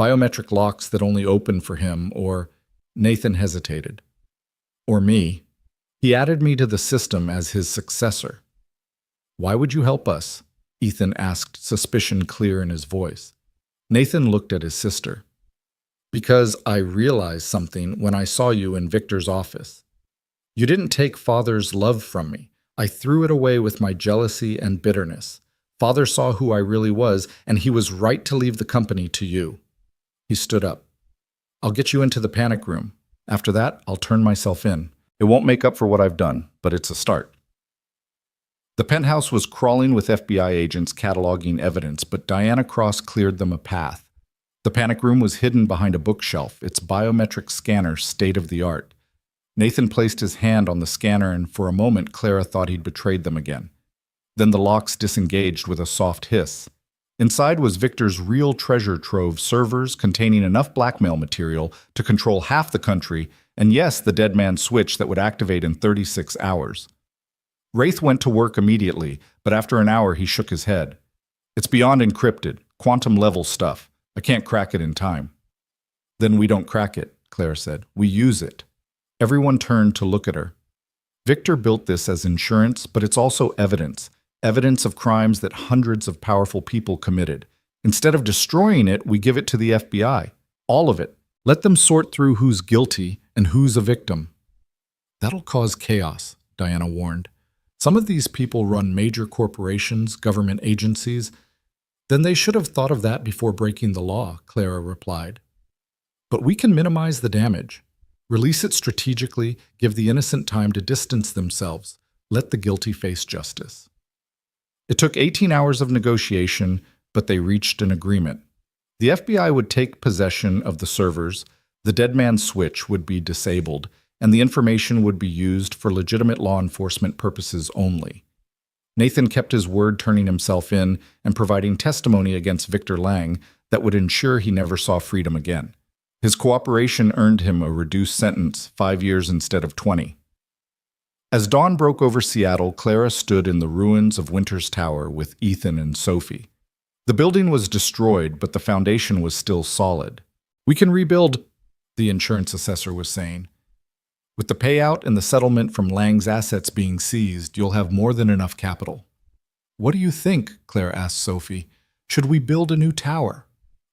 Biometric locks that only open for him, or Nathan hesitated. Or me. He added me to the system as his successor. Why would you help us? Ethan asked, suspicion clear in his voice. Nathan looked at his sister. Because I realized something when I saw you in Victor's office. You didn't take Father's love from me. I threw it away with my jealousy and bitterness. Father saw who I really was, and he was right to leave the company to you. He stood up. I'll get you into the panic room. After that, I'll turn myself in. It won't make up for what I've done, but it's a start. The penthouse was crawling with FBI agents cataloging evidence, but Diana Cross cleared them a path. The panic room was hidden behind a bookshelf, its biometric scanner state-of-the-art. Nathan placed his hand on the scanner, and for a moment Clara thought he'd betrayed them again. Then the locks disengaged with a soft hiss. Inside was Victor's real treasure trove, servers containing enough blackmail material to control half the country, and yes, the dead man's switch that would activate in 36 hours. Wraith went to work immediately, but after an hour he shook his head. It's beyond encrypted, quantum-level stuff. I can't crack it in time. Then we don't crack it, Clara said. We use it. Everyone turned to look at her. Victor built this as insurance, but it's also evidence. Evidence of crimes that hundreds of powerful people committed. Instead of destroying it, we give it to the FBI. All of it. Let them sort through who's guilty and who's a victim. That'll cause chaos, Diana warned. Some of these people run major corporations, government agencies. Then they should have thought of that before breaking the law, Clara replied. But we can minimize the damage. Release it strategically, give the innocent time to distance themselves. Let the guilty face justice. It took 18 hours of negotiation, but they reached an agreement. The FBI would take possession of the servers, the dead man's switch would be disabled, and the information would be used for legitimate law enforcement purposes only. Nathan kept his word, turning himself in and providing testimony against Victor Lang that would ensure he never saw freedom again. His cooperation earned him a reduced sentence, 5 years instead of 20. As dawn broke over Seattle, Clara stood in the ruins of Winters Tower with Ethan and Sophie. The building was destroyed, but the foundation was still solid. We can rebuild, the insurance assessor was saying. With the payout and the settlement from Lang's assets being seized, you'll have more than enough capital. What do you think? Claire asked Sophie. Should we build a new tower?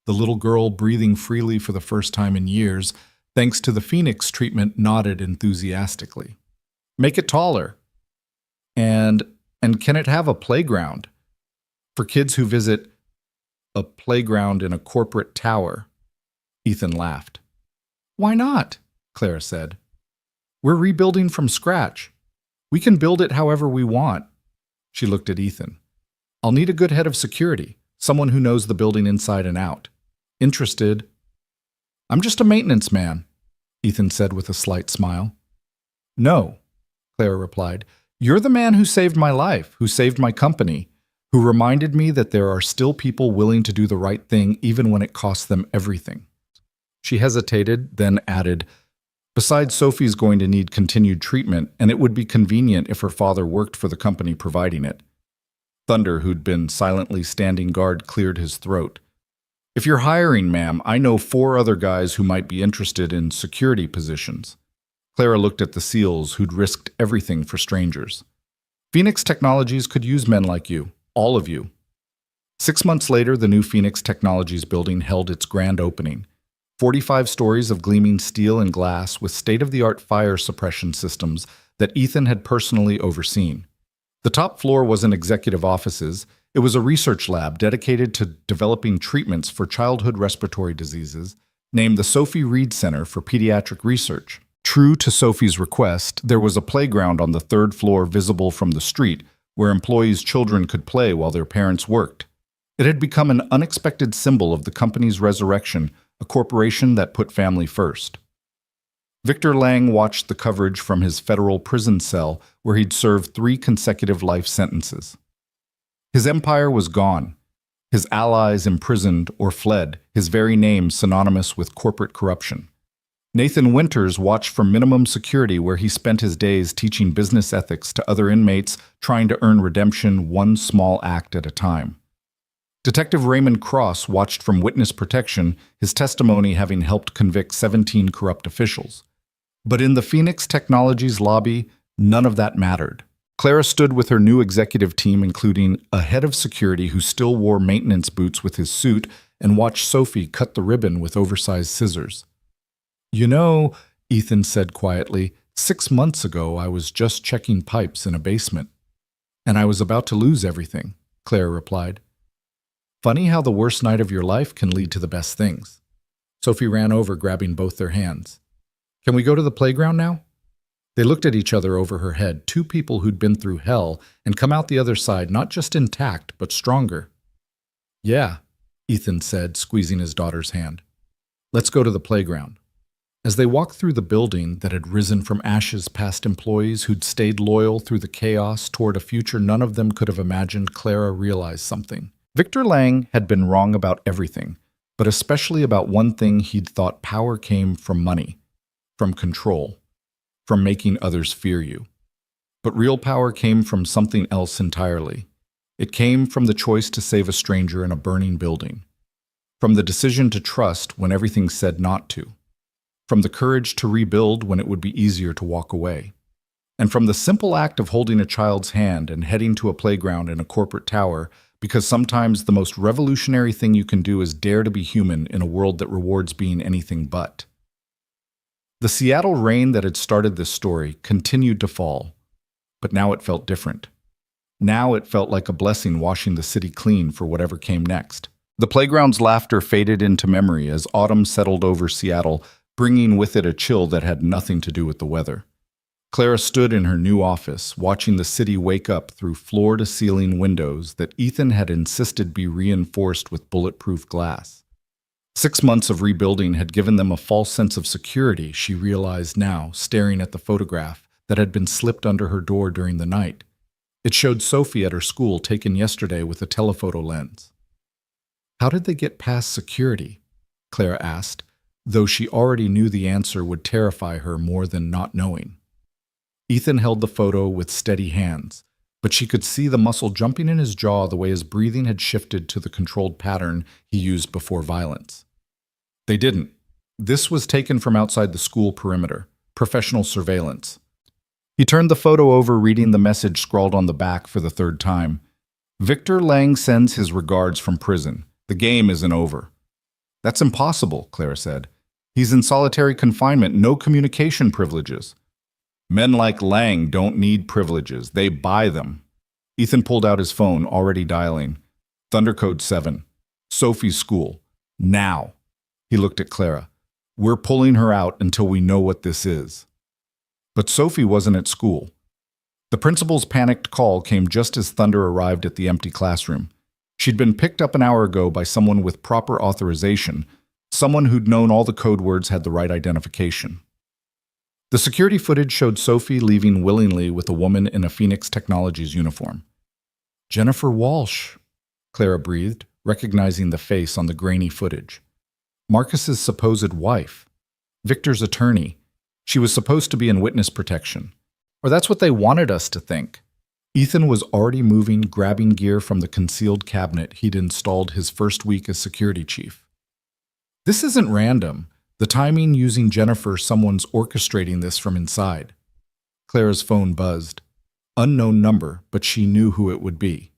The little girl, breathing freely for the first time in years, thanks to the Phoenix treatment, nodded enthusiastically. Make it taller. And can it have a playground? For kids who visit a playground in a corporate tower. Ethan laughed. Why not? Clara said. We're rebuilding from scratch. We can build it however we want. She looked at Ethan. I'll need a good head of security, someone who knows the building inside and out. Interested? I'm just a maintenance man, Ethan said with a slight smile. No, Clara replied. You're the man who saved my life, who saved my company, who reminded me that there are still people willing to do the right thing even when it costs them everything. She hesitated, then added, besides, Sophie's going to need continued treatment, and it would be convenient if her father worked for the company providing it. Thunder, who'd been silently standing guard, cleared his throat. If you're hiring, ma'am, I know 4 other guys who might be interested in security positions. Clara looked at the SEALs who'd risked everything for strangers. Phoenix Technologies could use men like you, all of you. 6 months later, the new Phoenix Technologies building held its grand opening. 45 stories of gleaming steel and glass with state-of-the-art fire suppression systems that Ethan had personally overseen. The top floor wasn't executive offices. It was a research lab dedicated to developing treatments for childhood respiratory diseases, named the Sophie Reed Center for Pediatric Research. True to Sophie's request, there was a playground on the third floor visible from the street where employees' children could play while their parents worked. It had become an unexpected symbol of the company's resurrection, a corporation that put family first. Victor Lang watched the coverage from his federal prison cell where he'd served 3 consecutive life sentences. His empire was gone, his allies imprisoned or fled, his very name synonymous with corporate corruption. Nathan Winters watched from minimum security where he spent his days teaching business ethics to other inmates trying to earn redemption one small act at a time. Detective Raymond Cross watched from witness protection, his testimony having helped convict 17 corrupt officials. But in the Phoenix Technologies lobby, none of that mattered. Clara stood with her new executive team, including a head of security who still wore maintenance boots with his suit, and watched Sophie cut the ribbon with oversized scissors. "You know," Ethan said quietly, 6 months ago I was just checking pipes in a basement. "And I was about to lose everything," Clara replied. "Funny how the worst night of your life can lead to the best things." Sophie ran over, grabbing both their hands. "Can we go to the playground now?" They looked at each other over her head, 2 people who'd been through hell and come out the other side not just intact, but stronger. "Yeah," Ethan said, squeezing his daughter's hand. "Let's go to the playground." As they walked through the building that had risen from ashes past employees who'd stayed loyal through the chaos toward a future none of them could have imagined, Clara realized something. Victor Lang had been wrong about everything, but especially about one thing. He'd thought power came from money, from control, from making others fear you. But real power came from something else entirely. It came from the choice to save a stranger in a burning building, from the decision to trust when everything said not to, from the courage to rebuild when it would be easier to walk away, and from the simple act of holding a child's hand and heading to a playground in a corporate tower, because sometimes the most revolutionary thing you can do is dare to be human in a world that rewards being anything but. The Seattle rain that had started this story continued to fall, but now it felt different. Now it felt like a blessing washing the city clean for whatever came next. The playground's laughter faded into memory as autumn settled over Seattle, bringing with it a chill that had nothing to do with the weather. Clara stood in her new office, watching the city wake up through floor-to-ceiling windows that Ethan had insisted be reinforced with bulletproof glass. 6 months of rebuilding had given them a false sense of security, she realized now, staring at the photograph that had been slipped under her door during the night. It showed Sophie at her school, taken yesterday with a telephoto lens. "How did they get past security?" Clara asked, though she already knew the answer would terrify her more than not knowing. Ethan held the photo with steady hands, but she could see the muscle jumping in his jaw the way his breathing had shifted to the controlled pattern he used before violence. They didn't. This was taken from outside the school perimeter, professional surveillance. He turned the photo over, reading the message scrawled on the back for the 3rd time. "Victor Lang sends his regards from prison. The game isn't over." "That's impossible," Clara said. "He's in solitary confinement, no communication privileges." "Men like Lang don't need privileges. They buy them." Ethan pulled out his phone, already dialing. "Thundercode 7. Sophie's school. Now." He looked at Clara. "We're pulling her out until we know what this is." But Sophie wasn't at school. The principal's panicked call came just as Thunder arrived at the empty classroom. She'd been picked up an hour ago by someone with proper authorization, someone who'd known all the code words, had the right identification. The security footage showed Sophie leaving willingly with a woman in a Phoenix Technologies uniform. "Jennifer Walsh," Clara breathed, recognizing the face on the grainy footage. Marcus's supposed wife. Victor's attorney. She was supposed to be in witness protection. Or that's what they wanted us to think. Ethan was already moving, grabbing gear from the concealed cabinet he'd installed his first week as security chief. "This isn't random. The timing, using Jennifer, someone's orchestrating this from inside." Clara's phone buzzed. Unknown number, but she knew who it would be.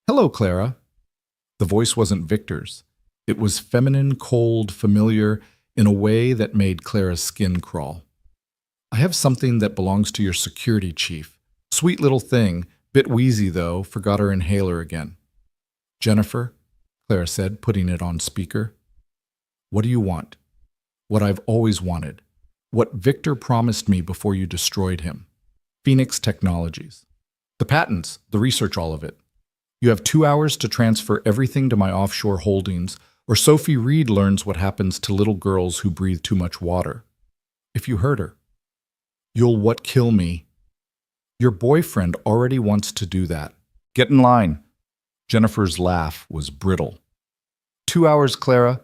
"Hello, Clara." The voice wasn't Victor's. It was feminine, cold, familiar, in a way that made Clara's skin crawl. "I have something that belongs to your security chief. Sweet little thing, bit wheezy though, forgot her inhaler again." "Jennifer," Clara said, putting it on speaker. "What do you want?" "What I've always wanted. What Victor promised me before you destroyed him. Phoenix Technologies. The patents, the research, all of it. You have 2 hours to transfer everything to my offshore holdings, or Sophie Reed learns what happens to little girls who breathe too much water. If you hurt her. You'll what kill me? Your boyfriend already wants to do that. Get in line. Jennifer's laugh was brittle. 2 hours, Clara.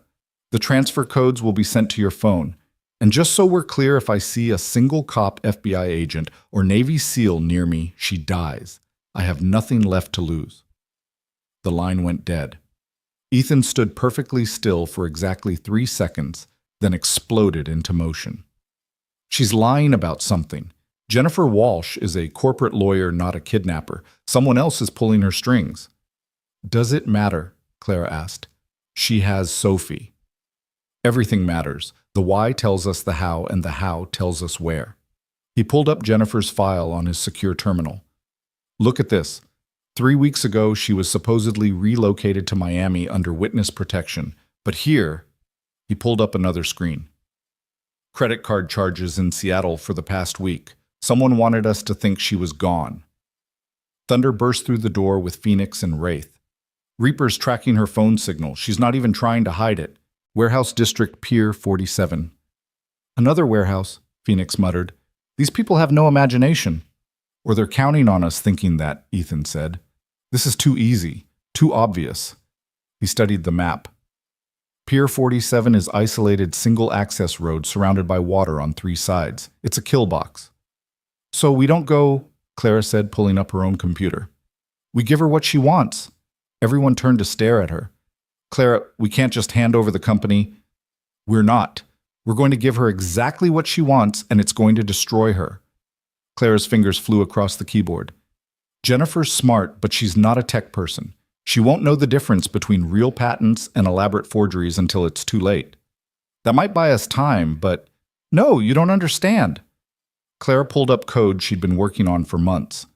The transfer codes will be sent to your phone. And just so we're clear, if I see a single cop FBI agent or Navy SEAL near me, she dies. I have nothing left to lose. The line went dead. Ethan stood perfectly still for exactly 3 seconds, then exploded into motion. She's lying about something. Jennifer Walsh is a corporate lawyer, not a kidnapper. Someone else is pulling her strings. Does it matter? Clara asked. She has Sophie. Everything matters. The why tells us the how, and the how tells us where. He pulled up Jennifer's file on his secure terminal. Look at this. 3 weeks ago, she was supposedly relocated to Miami under witness protection. But here, he pulled up another screen. Credit card charges in Seattle for the past week. Someone wanted us to think she was gone. Thunder burst through the door with Phoenix and Wraith. Reaper's tracking her phone signal. She's not even trying to hide it. Warehouse District, Pier 47. Another warehouse, Phoenix muttered. These people have no imagination. Or they're counting on us thinking that, Ethan said. This is too easy, too obvious. He studied the map. Pier 47 is isolated single-access road surrounded by water on 3 sides. It's a kill box. So we don't go, Clara said, pulling up her own computer. We give her what she wants. Everyone turned to stare at her. Clara, we can't just hand over the company. We're not. We're going to give her exactly what she wants, and it's going to destroy her. Clara's fingers flew across the keyboard. Jennifer's smart, but she's not a tech person. She won't know the difference between real patents and elaborate forgeries until it's too late. That might buy us time, but no, you don't understand. Clara pulled up code she'd been working on for months.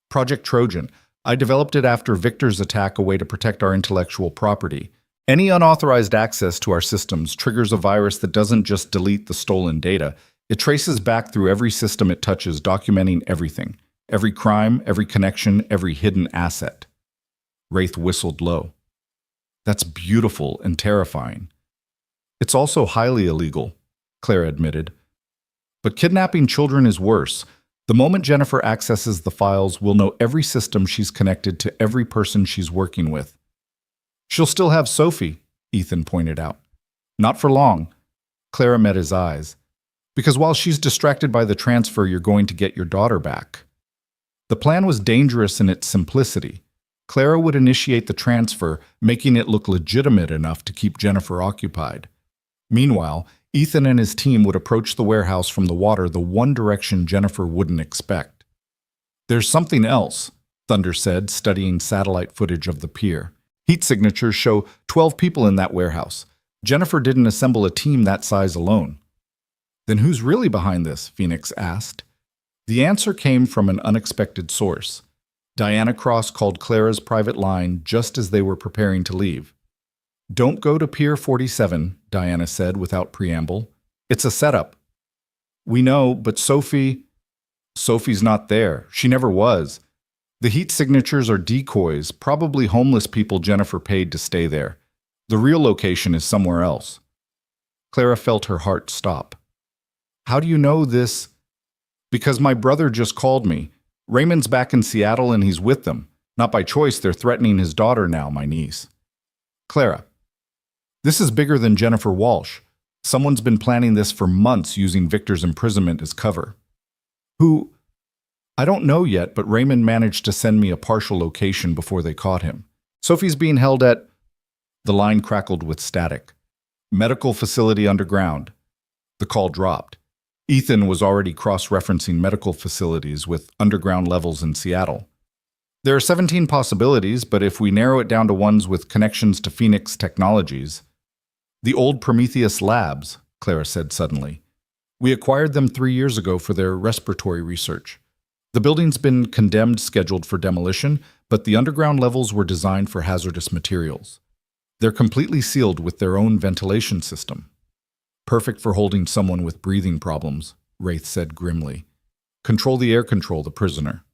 Project Trojan. I developed it after Victor's attack, a way to protect our intellectual property. Any unauthorized access to our systems triggers a virus that doesn't just delete the stolen data. It traces back through every system it touches, documenting everything. Every crime, every connection, every hidden asset. Wraith whistled low. That's beautiful and terrifying. It's also highly illegal, Clara admitted. But kidnapping children is worse. The moment Jennifer accesses the files, we'll know every system she's connected to, every person she's working with. She'll still have Sophie, Ethan pointed out. Not for long. Clara met his eyes. Because while she's distracted by the transfer, you're going to get your daughter back. The plan was dangerous in its simplicity. Clara would initiate the transfer, making it look legitimate enough to keep Jennifer occupied. Meanwhile, Ethan and his team would approach the warehouse from the water, the one direction Jennifer wouldn't expect. There's something else, Thunder said, studying satellite footage of the pier. Heat signatures show 12 people in that warehouse. Jennifer didn't assemble a team that size alone. Then who's really behind this? Phoenix asked. The answer came from an unexpected source. Diana Cross called Clara's private line just as they were preparing to leave. Don't go to Pier 47, Diana said without preamble. It's a setup. We know, but Sophie's not there. She never was. The heat signatures are decoys, probably homeless people Jennifer paid to stay there. The real location is somewhere else. Clara felt her heart stop. How do you know this? Because my brother just called me. Raymond's back in Seattle and he's with them. Not by choice, they're threatening his daughter now, my niece. Clara, this is bigger than Jennifer Walsh. Someone's been planning this for months using Victor's imprisonment as cover. Who? I don't know yet, but Raymond managed to send me a partial location before they caught him. Sophie's being held at... The line crackled with static. Medical facility underground. The call dropped. Ethan was already cross-referencing medical facilities with underground levels in Seattle. There are 17 possibilities, but if we narrow it down to ones with connections to Phoenix Technologies... The old Prometheus Labs, Clara said suddenly. We acquired them 3 years ago for their respiratory research. The building's been condemned, scheduled for demolition, but the underground levels were designed for hazardous materials. They're completely sealed with their own ventilation system. Perfect for holding someone with breathing problems, Wraith said grimly. Control the air control, the prisoner.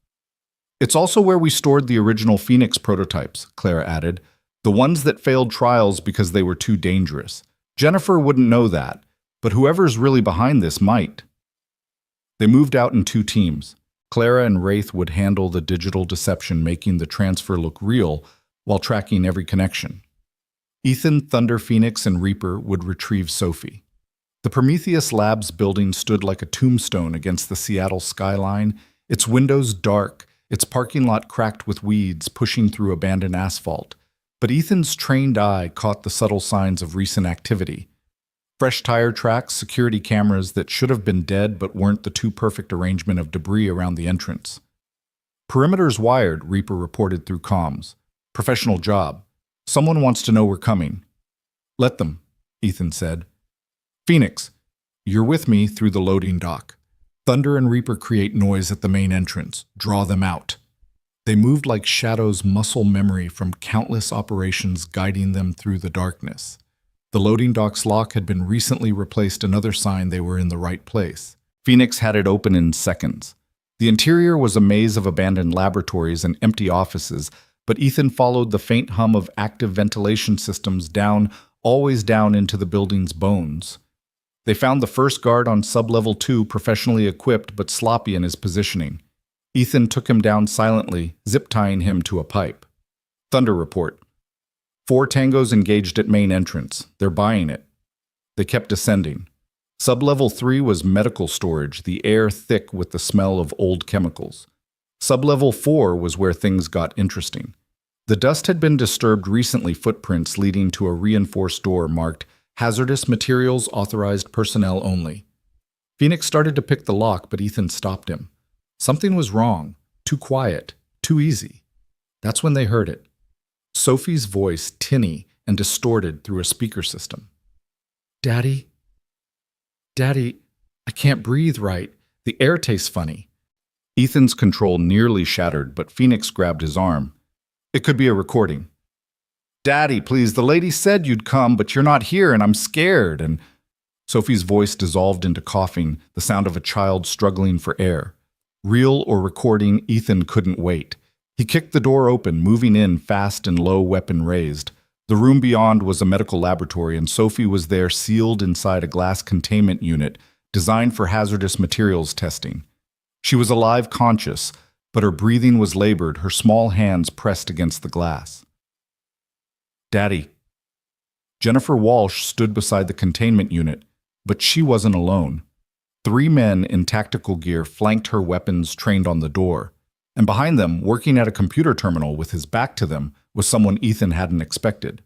It's also where we stored the original Phoenix prototypes, Clara added. The ones that failed trials because they were too dangerous. Jennifer wouldn't know that, but whoever's really behind this might. They moved out in 2 teams. Clara and Wraith would handle the digital deception, making the transfer look real while tracking every connection. Ethan, Thunder, Phoenix, and Reaper would retrieve Sophie. The Prometheus Labs building stood like a tombstone against the Seattle skyline, its windows dark, its parking lot cracked with weeds pushing through abandoned asphalt. But Ethan's trained eye caught the subtle signs of recent activity. Fresh tire tracks, security cameras that should have been dead but weren't, the too perfect arrangement of debris around the entrance. Perimeter's wired, Reaper reported through comms. Professional job. Someone wants to know we're coming. Let them, Ethan said. Phoenix, you're with me through the loading dock. Thunder and Reaper create noise at the main entrance. Draw them out. They moved like shadows, muscle memory from countless operations guiding them through the darkness. The loading dock's lock had been recently replaced, another sign they were in the right place. Phoenix had it open in seconds. The interior was a maze of abandoned laboratories and empty offices, but Ethan followed the faint hum of active ventilation systems down, always down into the building's bones. They found the first guard on sub-level 2, professionally equipped but sloppy in his positioning. Ethan took him down silently, zip-tying him to a pipe. Thunder report. 4 tangos engaged at main entrance. They're buying it. They kept descending. Sub-level 3 was medical storage, the air thick with the smell of old chemicals. Sub-level 4 was where things got interesting. The dust had been disturbed recently, footprints leading to a reinforced door marked Hazardous Materials Authorized Personnel Only. Phoenix started to pick the lock, but Ethan stopped him. Something was wrong. Too quiet. Too easy. That's when they heard it. Sophie's voice, tinny and distorted through a speaker system. Daddy? Daddy, I can't breathe right. The air tastes funny. Ethan's control nearly shattered, but Phoenix grabbed his arm. It could be a recording. Daddy, please, the lady said you'd come, but you're not here and I'm scared. And Sophie's voice dissolved into coughing, the sound of a child struggling for air. Real or recording, Ethan couldn't wait. He kicked the door open, moving in fast and low, weapon raised. The room beyond was a medical laboratory, and Sophie was there, sealed inside a glass containment unit designed for hazardous materials testing. She was alive, conscious, but her breathing was labored, her small hands pressed against the glass. Daddy. Jennifer Walsh stood beside the containment unit, but she wasn't alone. 3 men in tactical gear flanked her, weapons trained on the door. And behind them, working at a computer terminal with his back to them, was someone Ethan hadn't expected.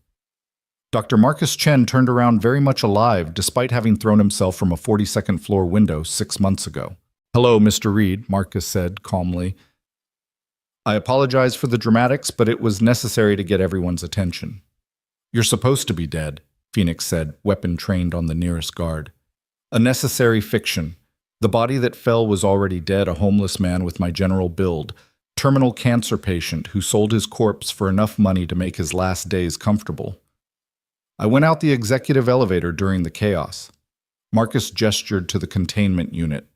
Dr. Marcus Chen turned around very much alive, despite having thrown himself from a 42nd floor window 6 months ago. Hello, Mr. Reed, Marcus said calmly. I apologize for the dramatics, but it was necessary to get everyone's attention. You're supposed to be dead, Phoenix said, weapon trained on the nearest guard. A necessary fiction. The body that fell was already dead, a homeless man with my general build, terminal cancer patient who sold his corpse for enough money to make his last days comfortable. I went out the executive elevator during the chaos. Marcus gestured to the containment unit.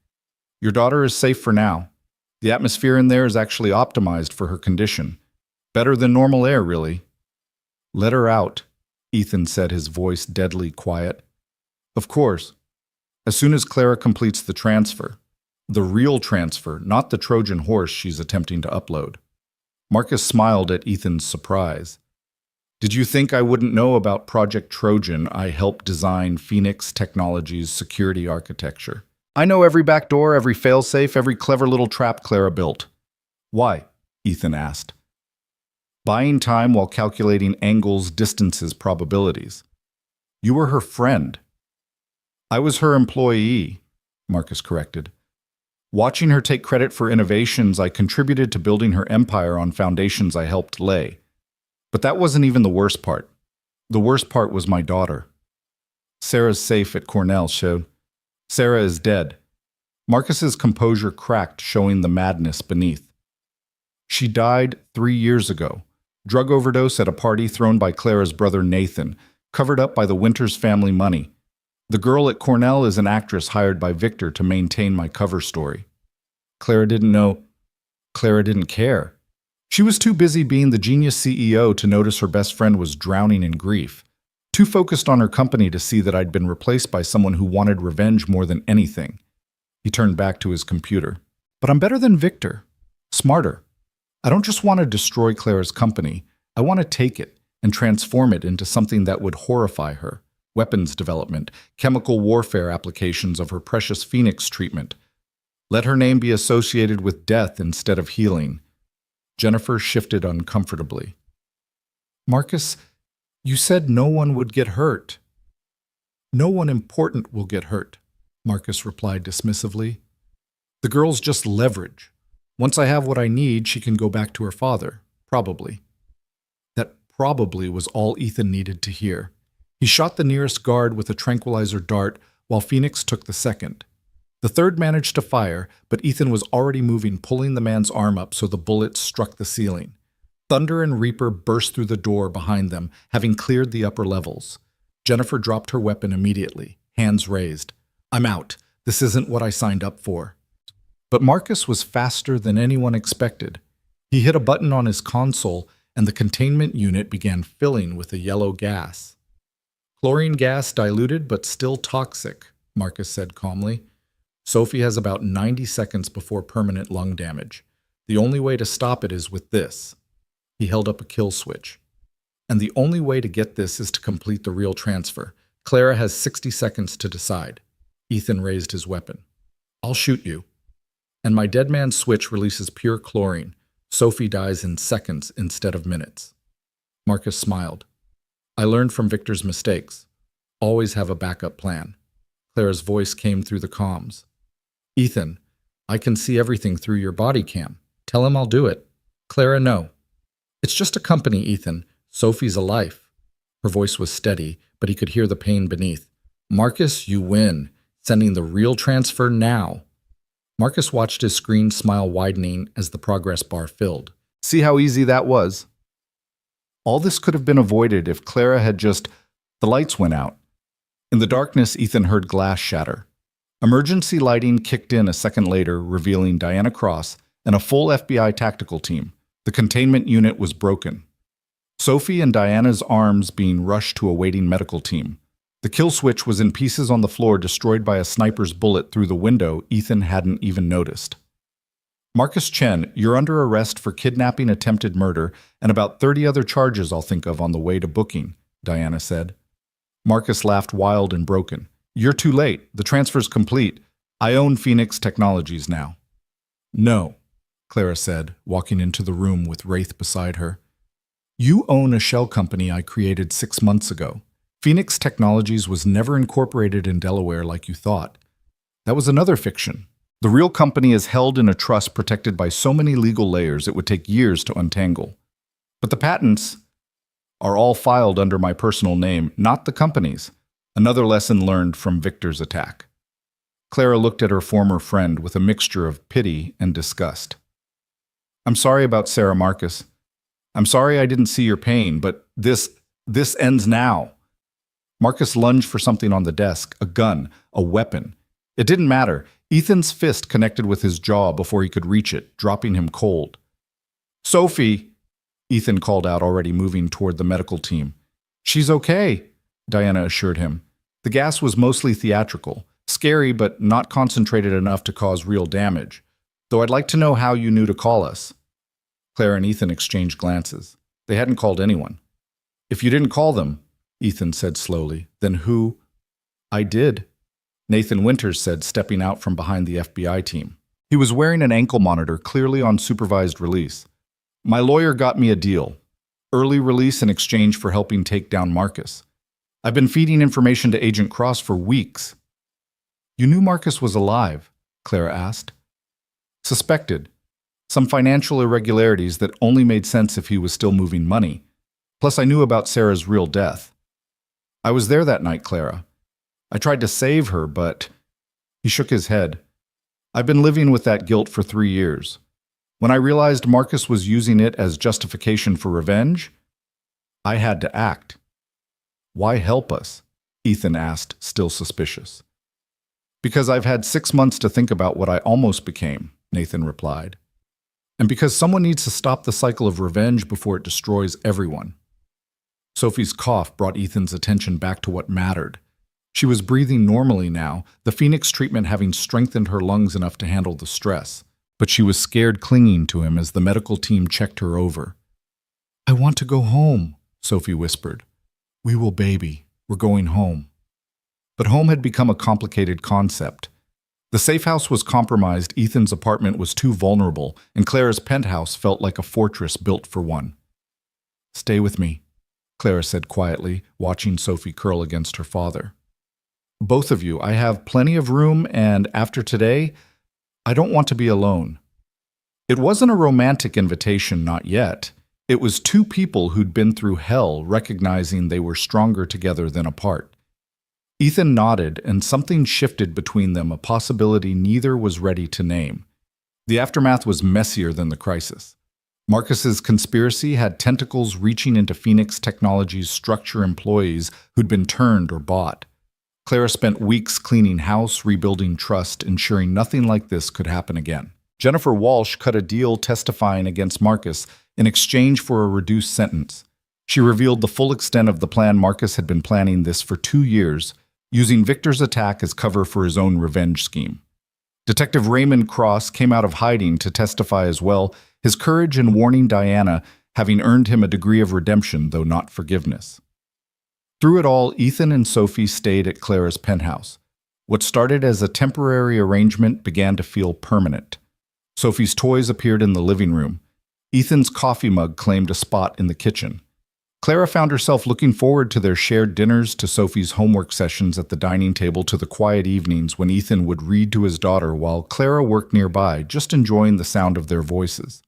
Your daughter is safe for now. The atmosphere in there is actually optimized for her condition. Better than normal air, really. Let her out, Ethan said, his voice deadly quiet. Of course. As soon as Clara completes the transfer. The real transfer, not the Trojan horse she's attempting to upload. Marcus smiled at Ethan's surprise. Did you think I wouldn't know about Project Trojan? I helped design Phoenix Technologies' security architecture. I know every backdoor, every failsafe, every clever little trap Clara built. Why? Ethan asked. Buying time while calculating angles, distances, probabilities. You were her friend. I was her employee, Marcus corrected. Watching her take credit for innovations, I contributed to building her empire on foundations I helped lay. But that wasn't even the worst part. The worst part was my daughter. Sarah's safe at Cornell showed. Sarah is dead. Marcus's composure cracked, showing the madness beneath. She died 3 years ago. Drug overdose at a party thrown by Clara's brother Nathan, covered up by the Winters family money. The girl at Cornell is an actress hired by Victor to maintain my cover story. Clara didn't know. Clara didn't care. She was too busy being the genius CEO to notice her best friend was drowning in grief, too focused on her company to see that I'd been replaced by someone who wanted revenge more than anything. He turned back to his computer. But I'm better than Victor. Smarter. I don't just want to destroy Clara's company. I want to take it and transform it into something that would horrify her. Weapons development, chemical warfare applications of her precious Phoenix treatment. Let her name be associated with death instead of healing. Jennifer shifted uncomfortably. Marcus, you said no one would get hurt. No one important will get hurt, Marcus replied dismissively. The girl's just leverage. Once I have what I need, she can go back to her father, probably. That probably was all Ethan needed to hear. He shot the nearest guard with a tranquilizer dart, while Phoenix took the second. The third managed to fire, but Ethan was already moving, pulling the man's arm up so the bullet struck the ceiling. Thunder and Reaper burst through the door behind them, having cleared the upper levels. Jennifer dropped her weapon immediately, hands raised. I'm out. This isn't what I signed up for. But Marcus was faster than anyone expected. He hit a button on his console, and the containment unit began filling with a yellow gas. Chlorine gas diluted but still toxic, Marcus said calmly. Sophie has about 90 seconds before permanent lung damage. The only way to stop it is with this. He held up a kill switch. And the only way to get this is to complete the real transfer. Clara has 60 seconds to decide. Ethan raised his weapon. I'll shoot you. And my dead man's switch releases pure chlorine. Sophie dies in seconds instead of minutes. Marcus smiled. I learned from Victor's mistakes. Always have a backup plan. Clara's voice came through the comms. Ethan, I can see everything through your body cam. Tell him I'll do it. Clara, no. It's just a company, Ethan. Sophie's a life. Her voice was steady, but he could hear the pain beneath. Marcus, you win. Sending the real transfer now. Marcus watched his screen smile widening as the progress bar filled. See how easy that was? All this could have been avoided if Clara had just... The lights went out. In the darkness, Ethan heard glass shatter. Emergency lighting kicked in a second later, revealing Diana Cross and a full FBI tactical team. The containment unit was broken. Sophie and Diana's arms being rushed to a waiting medical team. The kill switch was in pieces on the floor, destroyed by a sniper's bullet through the window Ethan hadn't even noticed. Marcus Chen, you're under arrest for kidnapping, attempted murder, and about 30 other charges I'll think of on the way to booking, Diana said. Marcus laughed wild and broken. You're too late. The transfer's complete. I own Phoenix Technologies now. No, Clara said, walking into the room with Wraith beside her. You own a shell company I created 6 months ago. Phoenix Technologies was never incorporated in Delaware like you thought. That was another fiction. The real company is held in a trust protected by so many legal layers it would take years to untangle. But the patents are all filed under my personal name, not the company's. Another lesson learned from Victor's attack. Clara looked at her former friend with a mixture of pity and disgust. I'm sorry about Sarah, Marcus. I'm sorry I didn't see your pain, but this ends now. Marcus lunged for something on the desk, a gun, a weapon. It didn't matter. Ethan's fist connected with his jaw before he could reach it, dropping him cold. Sophie, Ethan called out, already moving toward the medical team. She's okay, Diana assured him. The gas was mostly theatrical, scary but not concentrated enough to cause real damage, though I'd like to know how you knew to call us. Clara and Ethan exchanged glances. They hadn't called anyone. If you didn't call them, Ethan said slowly, then who? I did, Nathan Winters said, stepping out from behind the FBI team. He was wearing an ankle monitor, clearly on supervised release. My lawyer got me a deal. Early release in exchange for helping take down Marcus. I've been feeding information to Agent Cross for weeks. You knew Marcus was alive? Clara asked. Suspected. Some financial irregularities that only made sense if he was still moving money. Plus, I knew about Sarah's real death. I was there that night, Clara. I tried to save her, but... He shook his head. I've been living with that guilt for 3 years. When I realized Marcus was using it as justification for revenge, I had to act. Why help us? Ethan asked, still suspicious. Because I've had 6 months to think about what I almost became, Nathan replied. And because someone needs to stop the cycle of revenge before it destroys everyone. Sophie's cough brought Ethan's attention back to what mattered. She was breathing normally now, the Phoenix treatment having strengthened her lungs enough to handle the stress. But she was scared, clinging to him as the medical team checked her over. I want to go home, Sophie whispered. We will baby. We're going home. But home had become a complicated concept. The safe house was compromised, Ethan's apartment was too vulnerable, and Clara's penthouse felt like a fortress built for one. Stay with me, Clara said quietly, watching Sophie curl against her father. Both of you, I have plenty of room, and after today, I don't want to be alone. It wasn't a romantic invitation, not yet. It was two people who'd been through hell recognizing they were stronger together than apart. Ethan nodded, and something shifted between them, a possibility neither was ready to name. The aftermath was messier than the crisis. Marcus's conspiracy had tentacles reaching into Phoenix Technologies' structure employees who'd been turned or bought. Clara spent weeks cleaning house, rebuilding trust, ensuring nothing like this could happen again. Jennifer Walsh cut a deal testifying against Marcus in exchange for a reduced sentence. She revealed the full extent of the plan. Marcus had been planning this for 2 years, using Victor's attack as cover for his own revenge scheme. Detective Raymond Cross came out of hiding to testify as well, his courage in warning Diana having earned him a degree of redemption, though not forgiveness. Through it all, Ethan and Sophie stayed at Clara's penthouse. What started as a temporary arrangement began to feel permanent. Sophie's toys appeared in the living room. Ethan's coffee mug claimed a spot in the kitchen. Clara found herself looking forward to their shared dinners, to Sophie's homework sessions at the dining table, to the quiet evenings when Ethan would read to his daughter while Clara worked nearby, just enjoying the sound of their voices.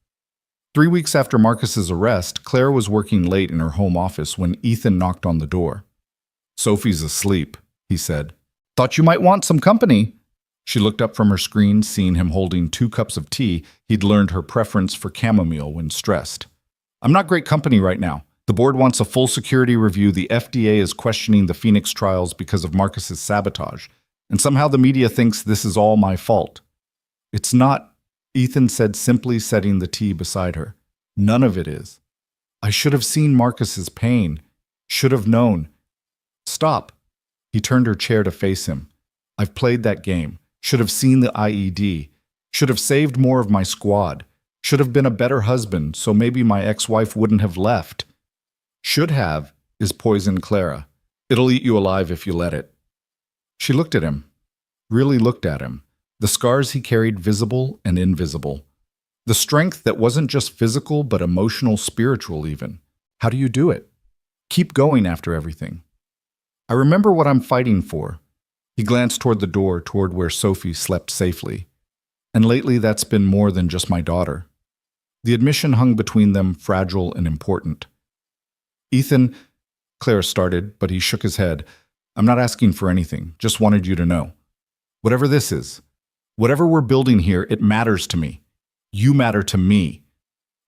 3 weeks after Marcus's arrest, Clara was working late in her home office when Ethan knocked on the door. Sophie's asleep, he said. Thought you might want some company. She looked up from her screen, seeing him holding 2 cups of tea. He'd learned her preference for chamomile when stressed. I'm not great company right now. The board wants a full security review. The FDA is questioning the Phoenix trials because of Marcus's sabotage. And somehow the media thinks this is all my fault. It's not, Ethan said, simply setting the tea beside her. None of it is. I should have seen Marcus's pain. Should have known. Stop. He turned her chair to face him. I've played that game. Should have seen the IED. Should have saved more of my squad. Should have been a better husband, so maybe my ex-wife wouldn't have left. Should have is poison, Clara. It'll eat you alive if you let it. She looked at him, really looked at him, the scars he carried visible and invisible. The strength that wasn't just physical but emotional, spiritual even. How do you do it? Keep going after everything. I remember what I'm fighting for. He glanced toward the door, toward where Sophie slept safely. And lately that's been more than just my daughter. The admission hung between them, fragile and important. Ethan, Clara started, but he shook his head. I'm not asking for anything, just wanted you to know. Whatever this is, whatever we're building here, it matters to me. You matter to me.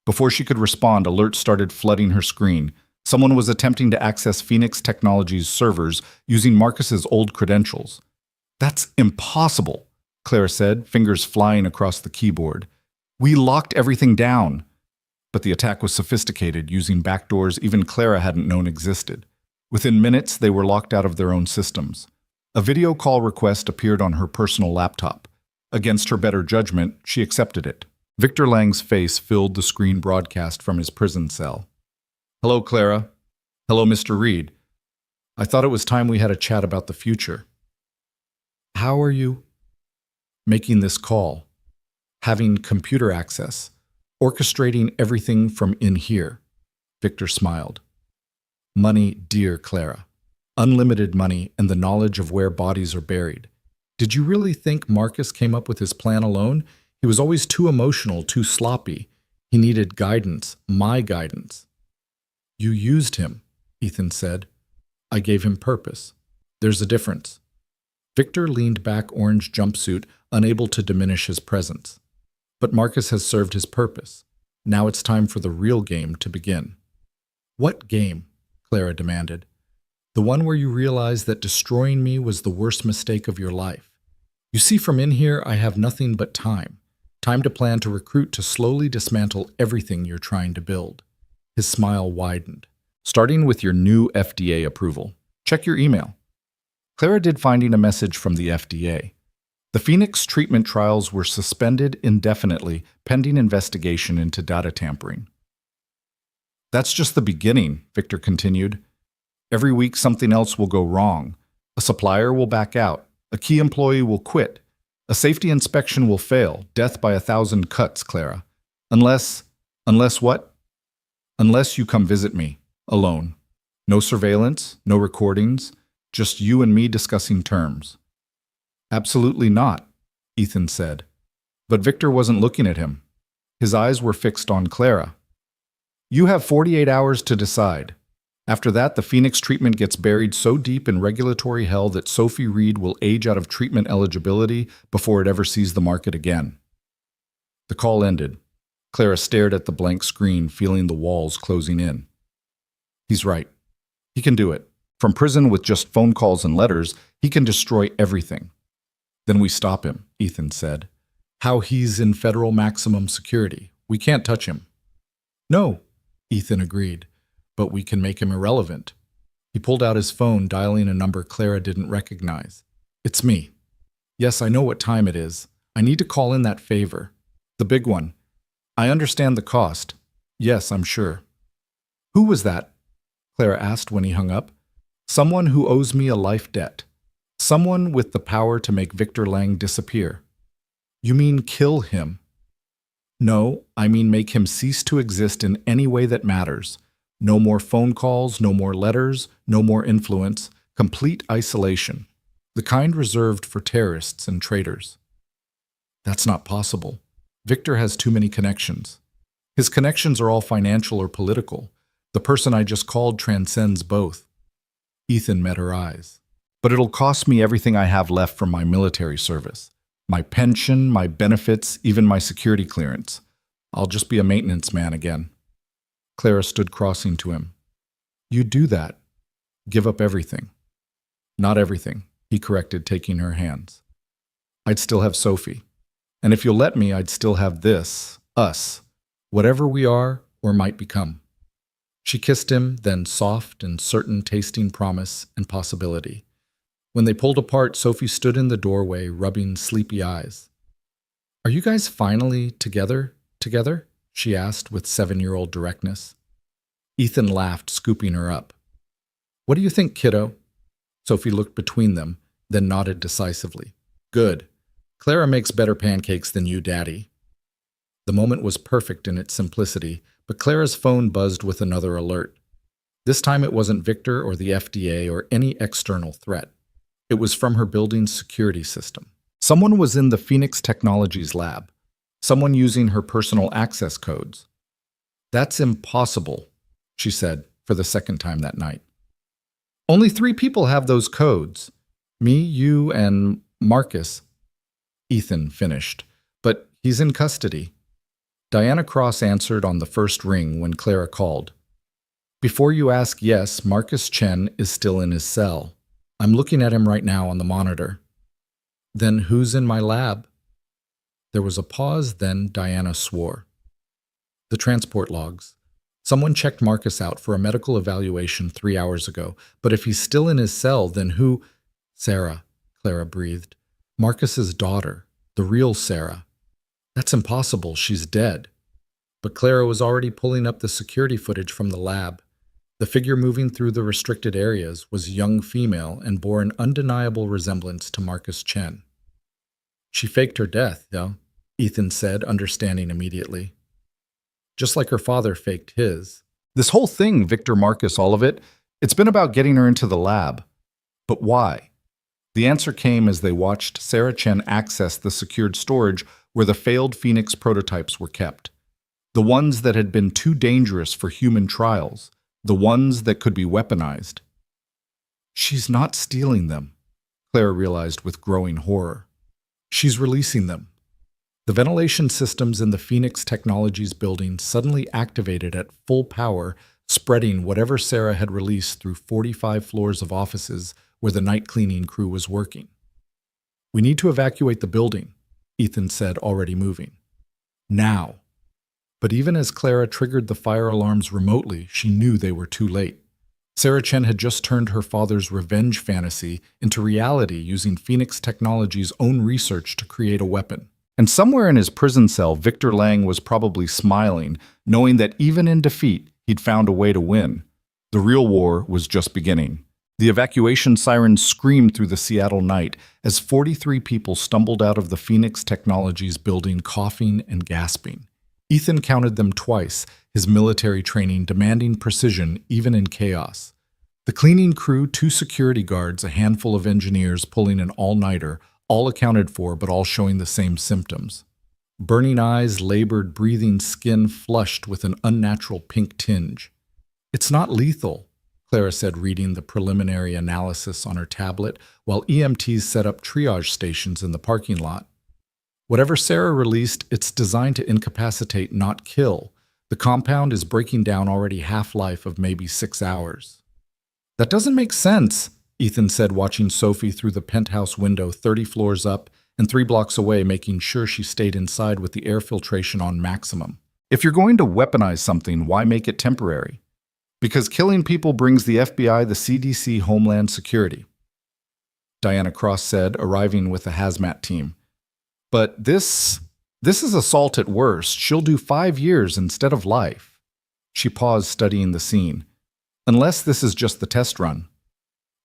Before she could respond, alerts started flooding her screen. Someone was attempting to access Phoenix Technologies' servers using Marcus's old credentials. That's impossible, Clara said, fingers flying across the keyboard. We locked everything down. But the attack was sophisticated, using backdoors even Clara hadn't known existed. Within minutes, they were locked out of their own systems. A video call request appeared on her personal laptop. Against her better judgment, she accepted it. Victor Lang's face filled the screen broadcast from his prison cell. Hello, Clara. Hello, Mr. Reed. I thought it was time we had a chat about the future. How are you? Making this call. Having computer access. Orchestrating everything from in here. Victor smiled. Money, dear Clara. Unlimited money and the knowledge of where bodies are buried. Did you really think Marcus came up with his plan alone? He was always too emotional, too sloppy. He needed guidance, my guidance. You used him, Ethan said. I gave him purpose. There's a difference. Victor leaned back, orange jumpsuit, unable to diminish his presence. But Marcus has served his purpose. Now it's time for the real game to begin. What game? Clara demanded. The one where you realize that destroying me was the worst mistake of your life. You see, from in here, I have nothing but time. Time to plan to recruit to slowly dismantle everything you're trying to build. His smile widened. Starting with your new FDA approval. Check your email. Clara did, finding a message from the FDA. The Phoenix treatment trials were suspended indefinitely pending investigation into data tampering. That's just the beginning, Victor continued. Every week something else will go wrong. A supplier will back out. A key employee will quit. A safety inspection will fail. Death by 1,000 cuts, Clara. Unless what? Unless you come visit me, alone. No surveillance, no recordings, just you and me discussing terms. Absolutely not, Ethan said. But Victor wasn't looking at him. His eyes were fixed on Clara. You have 48 hours to decide. After that, the Phoenix treatment gets buried so deep in regulatory hell that Sophie Reed will age out of treatment eligibility before it ever sees the market again. The call ended. Clara stared at the blank screen, feeling the walls closing in. He's right. He can do it. From prison with just phone calls and letters, he can destroy everything. Then we stop him, Ethan said. How? He's in federal maximum security. We can't touch him. No, Ethan agreed. But we can make him irrelevant. He pulled out his phone, dialing a number Clara didn't recognize. It's me. Yes, I know what time it is. I need to call in that favor. The big one. I understand the cost. Yes, I'm sure. Who was that? Clara asked when he hung up. Someone who owes me a life debt. Someone with the power to make Victor Lang disappear. You mean kill him? No, I mean make him cease to exist in any way that matters. No more phone calls, no more letters, no more influence, complete isolation, the kind reserved for terrorists and traitors. That's not possible. Victor has too many connections. His connections are all financial or political. The person I just called transcends both. Ethan met her eyes. But it'll cost me everything I have left from my military service. My pension, my benefits, even my security clearance. I'll just be a maintenance man again. Clara stood crossing to him. You do that. Give up everything. Not everything, he corrected, taking her hands. I'd still have Sophie. And if you'll let me, I'd still have this, us, whatever we are or might become. She kissed him, then soft and certain tasting promise and possibility. When they pulled apart, Sophie stood in the doorway, rubbing sleepy eyes. Are you guys finally together? She asked with 7-year-old directness. Ethan laughed, scooping her up. What do you think, kiddo? Sophie looked between them, then nodded decisively. Good. Clara makes better pancakes than you, Daddy. The moment was perfect in its simplicity, but Clara's phone buzzed with another alert. This time it wasn't Victor or the FDA or any external threat. It was from her building's security system. Someone was in the Phoenix Technologies lab. Someone using her personal access codes. That's impossible, she said for the second time that night. Only 3 people have those codes. Me, you, and Marcus. Ethan finished, but he's in custody. Diana Cross answered on the first ring when Clara called. Before you ask, yes, Marcus Chen is still in his cell. I'm looking at him right now on the monitor. Then who's in my lab? There was a pause, then Diana swore. The transport logs. Someone checked Marcus out for a medical evaluation 3 hours ago, but if he's still in his cell, then who? Sarah, Clara breathed. Marcus's daughter, the real Sarah. That's impossible, she's dead. But Clara was already pulling up the security footage from the lab. The figure moving through the restricted areas was young female and bore an undeniable resemblance to Marcus Chen. She faked her death, though, Ethan said, understanding immediately. Just like her father faked his. This whole thing, Victor, Marcus, all of it, it's been about getting her into the lab. But why? The answer came as they watched Sarah Chen access the secured storage where the failed Phoenix prototypes were kept. The ones that had been too dangerous for human trials. The ones that could be weaponized. She's not stealing them, Clara realized with growing horror. She's releasing them. The ventilation systems in the Phoenix Technologies building suddenly activated at full power spreading whatever Sarah had released through 45 floors of offices where the night cleaning crew was working. "We need to evacuate the building," Ethan said, already moving. "Now." But even as Clara triggered the fire alarms remotely, she knew they were too late. Sarah Chen had just turned her father's revenge fantasy into reality using Phoenix Technologies' own research to create a weapon. And somewhere in his prison cell, Victor Lang was probably smiling, knowing that even in defeat, he'd found a way to win. The real war was just beginning. The evacuation sirens screamed through the Seattle night as 43 people stumbled out of the Phoenix Technologies building coughing and gasping. Ethan counted them twice, his military training demanding precision even in chaos. The cleaning crew, 2 security guards, a handful of engineers pulling an all-nighter, all accounted for but all showing the same symptoms. Burning eyes, labored breathing, skin flushed with an unnatural pink tinge. "It's not lethal," Clara said, reading the preliminary analysis on her tablet, while EMTs set up triage stations in the parking lot. "Whatever Sarah released, it's designed to incapacitate, not kill. The compound is breaking down already half-life of maybe 6 hours." "That doesn't make sense," Ethan said, watching Sophie through the penthouse window 30 floors up and 3 blocks away, making sure she stayed inside with the air filtration on maximum. "If you're going to weaponize something, why make it temporary?" "Because killing people brings the FBI, the CDC, Homeland Security," Diana Cross said, arriving with a hazmat team. "But this is assault at worst. She'll do 5 years instead of life." She paused, studying the scene. "Unless this is just the test run."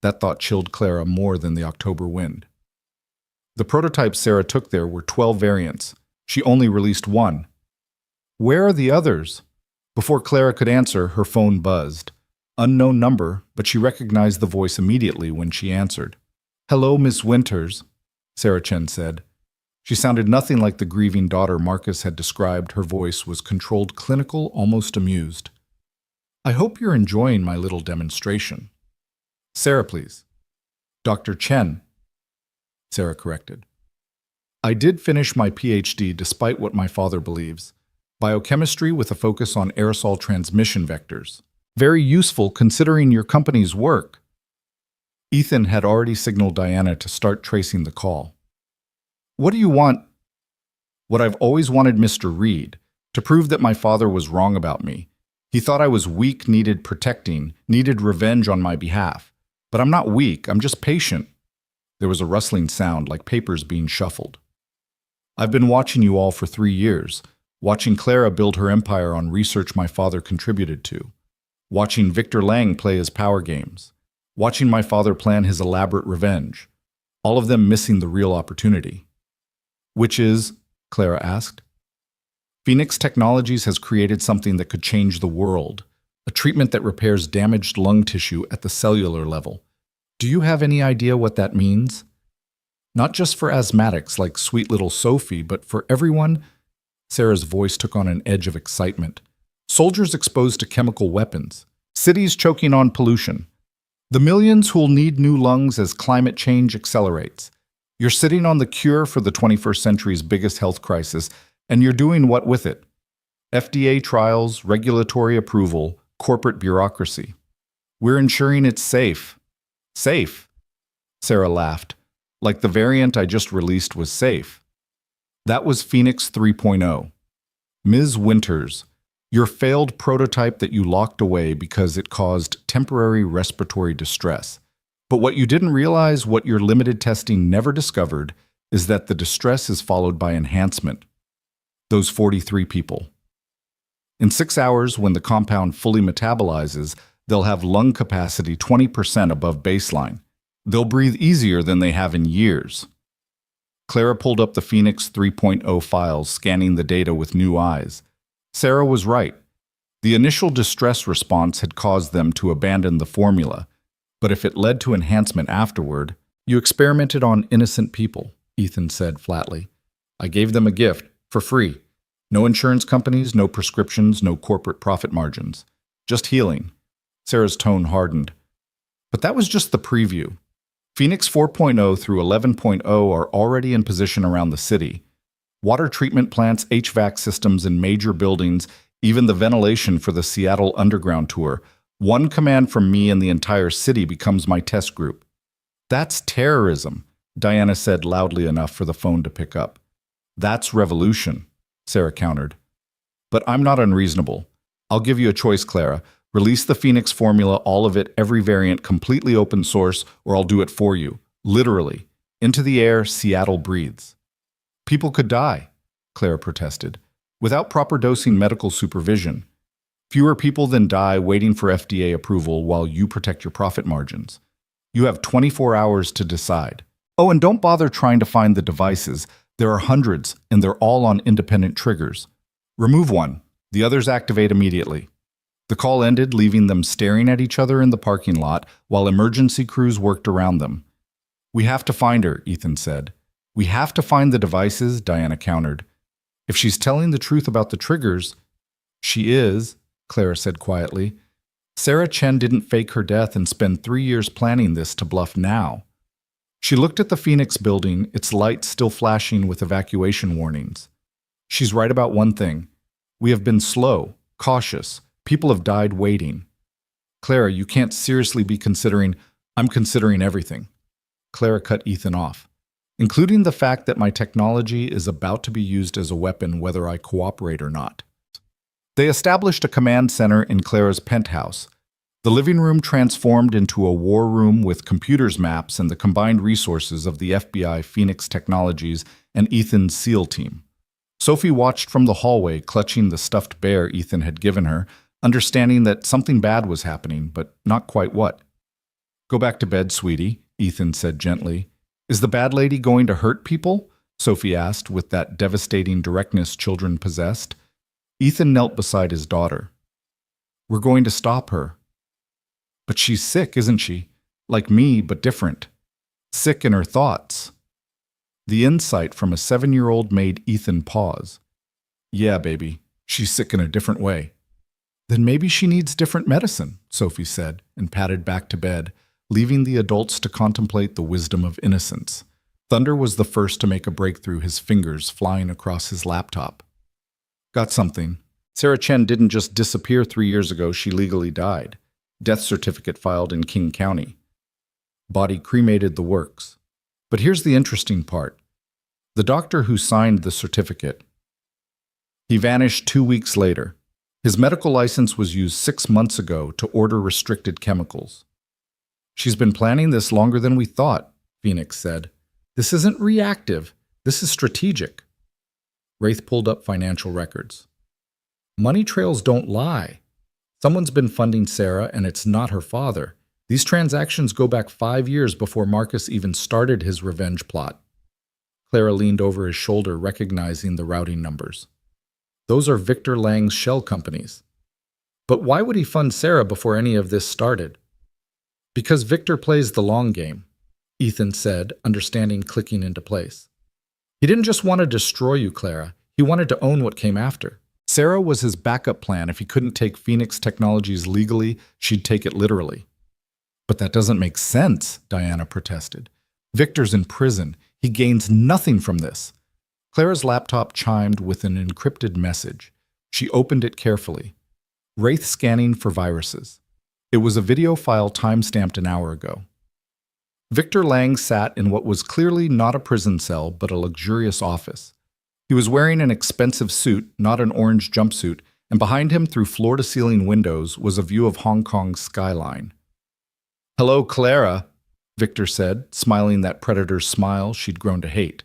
That thought chilled Clara more than the October wind. The prototypes Sarah took there were 12 variants. She only released 1. "Where are the others?" Before Clara could answer, her phone buzzed. Unknown number, but she recognized the voice immediately when she answered. "Hello, Miss Winters," Sarah Chen said. She sounded nothing like the grieving daughter Marcus had described. Her voice was controlled, clinical, almost amused. "I hope you're enjoying my little demonstration." "Sarah, please." "Dr. Chen," Sarah corrected. "I did finish my PhD despite what my father believes. Biochemistry with a focus on aerosol transmission vectors. Very useful considering your company's work." Ethan had already signaled Diana to start tracing the call. "What do you want?" "What I've always wanted, Mr. Reed, to prove that my father was wrong about me. He thought I was weak, needed protecting, needed revenge on my behalf. But I'm not weak, I'm just patient." There was a rustling sound like papers being shuffled. "I've been watching you all for 3 years, watching Clara build her empire on research my father contributed to, watching Victor Lang play his power games, watching my father plan his elaborate revenge, all of them missing the real opportunity." "Which is?" Clara asked. "Phoenix Technologies has created something that could change the world, a treatment that repairs damaged lung tissue at the cellular level. Do you have any idea what that means? Not just for asthmatics like sweet little Sophie, but for everyone." Sarah's voice took on an edge of excitement. "Soldiers exposed to chemical weapons, cities choking on pollution, the millions who'll need new lungs as climate change accelerates. You're sitting on the cure for the 21st century's biggest health crisis, and you're doing what with it? FDA trials, regulatory approval, corporate bureaucracy. We're ensuring it's safe." "Safe?" Sarah laughed. "Like the variant I just released was safe." "That was Phoenix 3.0. Ms. Winters, your failed prototype that you locked away because it caused temporary respiratory distress. But what you didn't realize, what your limited testing never discovered, is that the distress is followed by enhancement. Those 43 people. In 6 hours, when the compound fully metabolizes, they'll have lung capacity 20% above baseline. They'll breathe easier than they have in years." Clara pulled up the Phoenix 3.0 files, scanning the data with new eyes. Sarah was right. The initial distress response had caused them to abandon the formula. But if it led to enhancement afterward, "You experimented on innocent people," Ethan said flatly. "I gave them a gift, for free. No insurance companies, no prescriptions, no corporate profit margins. Just healing." Sarah's tone hardened. "But that was just the preview. Phoenix 4.0 through 11.0 are already in position around the city. Water treatment plants, HVAC systems in major buildings, Even the ventilation for the Seattle Underground tour. One command from me and the entire city becomes my test group. That's terrorism, Diana said loudly enough for the phone to pick up. That's revolution, Sarah countered. But I'm not unreasonable. I'll give you a choice, Clara. Release the Phoenix formula, all of it, every variant, completely open source, or I'll do it for you. Literally. Into the air, Seattle breathes. People could die, Clara protested, without proper dosing medical supervision. Fewer people than die waiting for FDA approval while you protect your profit margins. You have 24 hours to decide. Oh, and don't bother trying to find the devices. There are hundreds, and they're all on independent triggers. Remove one. The others activate immediately. The call ended, leaving them staring at each other in the parking lot while emergency crews worked around them. We have to find her, Ethan said. We have to find the devices, Diana countered. If she's telling the truth about the triggers, she is, Clara said quietly. Sarah Chen didn't fake her death and spend 3 years planning this to bluff now. She looked at the Phoenix building, its lights still flashing with evacuation warnings. She's right about one thing. We have been slow, cautious. People have died waiting. Clara, you can't seriously be considering, I'm considering everything. Clara cut Ethan off, including the fact that my technology is about to be used as a weapon whether I cooperate or not. They established a command center in Clara's penthouse. The living room transformed into a war room with computers, maps, and the combined resources of the FBI, Phoenix Technologies, and Ethan's SEAL team. Sophie watched from the hallway, clutching the stuffed bear Ethan had given her, understanding that something bad was happening, but not quite what. Go back to bed, sweetie, Ethan said gently. Is the bad lady going to hurt people? Sophie asked with that devastating directness children possessed. Ethan knelt beside his daughter. We're going to stop her. But she's sick, isn't she? Like me, but different. Sick in her thoughts. The insight from a 7-year-old made Ethan pause. Yeah, baby, she's sick in a different way. Then maybe she needs different medicine, Sophie said, and patted back to bed, leaving the adults to contemplate the wisdom of innocence. Thunder was the first to make a breakthrough, his fingers flying across his laptop. Got something. Sarah Chen didn't just disappear 3 years ago, she legally died. Death certificate filed in King County. Body cremated, the works. But here's the interesting part. The doctor who signed the certificate, he vanished 2 weeks later. His medical license was used 6 months ago to order restricted chemicals. She's been planning this longer than we thought, Phoenix said. This isn't reactive. This is strategic. Wraith pulled up financial records. Money trails don't lie. Someone's been funding Sarah, and it's not her father. These transactions go back 5 years before Marcus even started his revenge plot. Clara leaned over his shoulder, recognizing the routing numbers. Those are Victor Lang's shell companies. But why would he fund Sarah before any of this started? Because Victor plays the long game, Ethan said, understanding clicking into place. He didn't just want to destroy you, Clara. He wanted to own what came after. Sarah was his backup plan. If he couldn't take Phoenix Technologies legally, she'd take it literally. But that doesn't make sense, Diana protested. Victor's in prison. He gains nothing from this. Clara's laptop chimed with an encrypted message. She opened it carefully. Wraith scanning for viruses. It was a video file time-stamped an hour ago. Victor Lang sat in what was clearly not a prison cell, but a luxurious office. He was wearing an expensive suit, not an orange jumpsuit, and behind him, through floor-to-ceiling windows, was a view of Hong Kong's skyline. Hello, Clara, Victor said, smiling that predator's smile she'd grown to hate.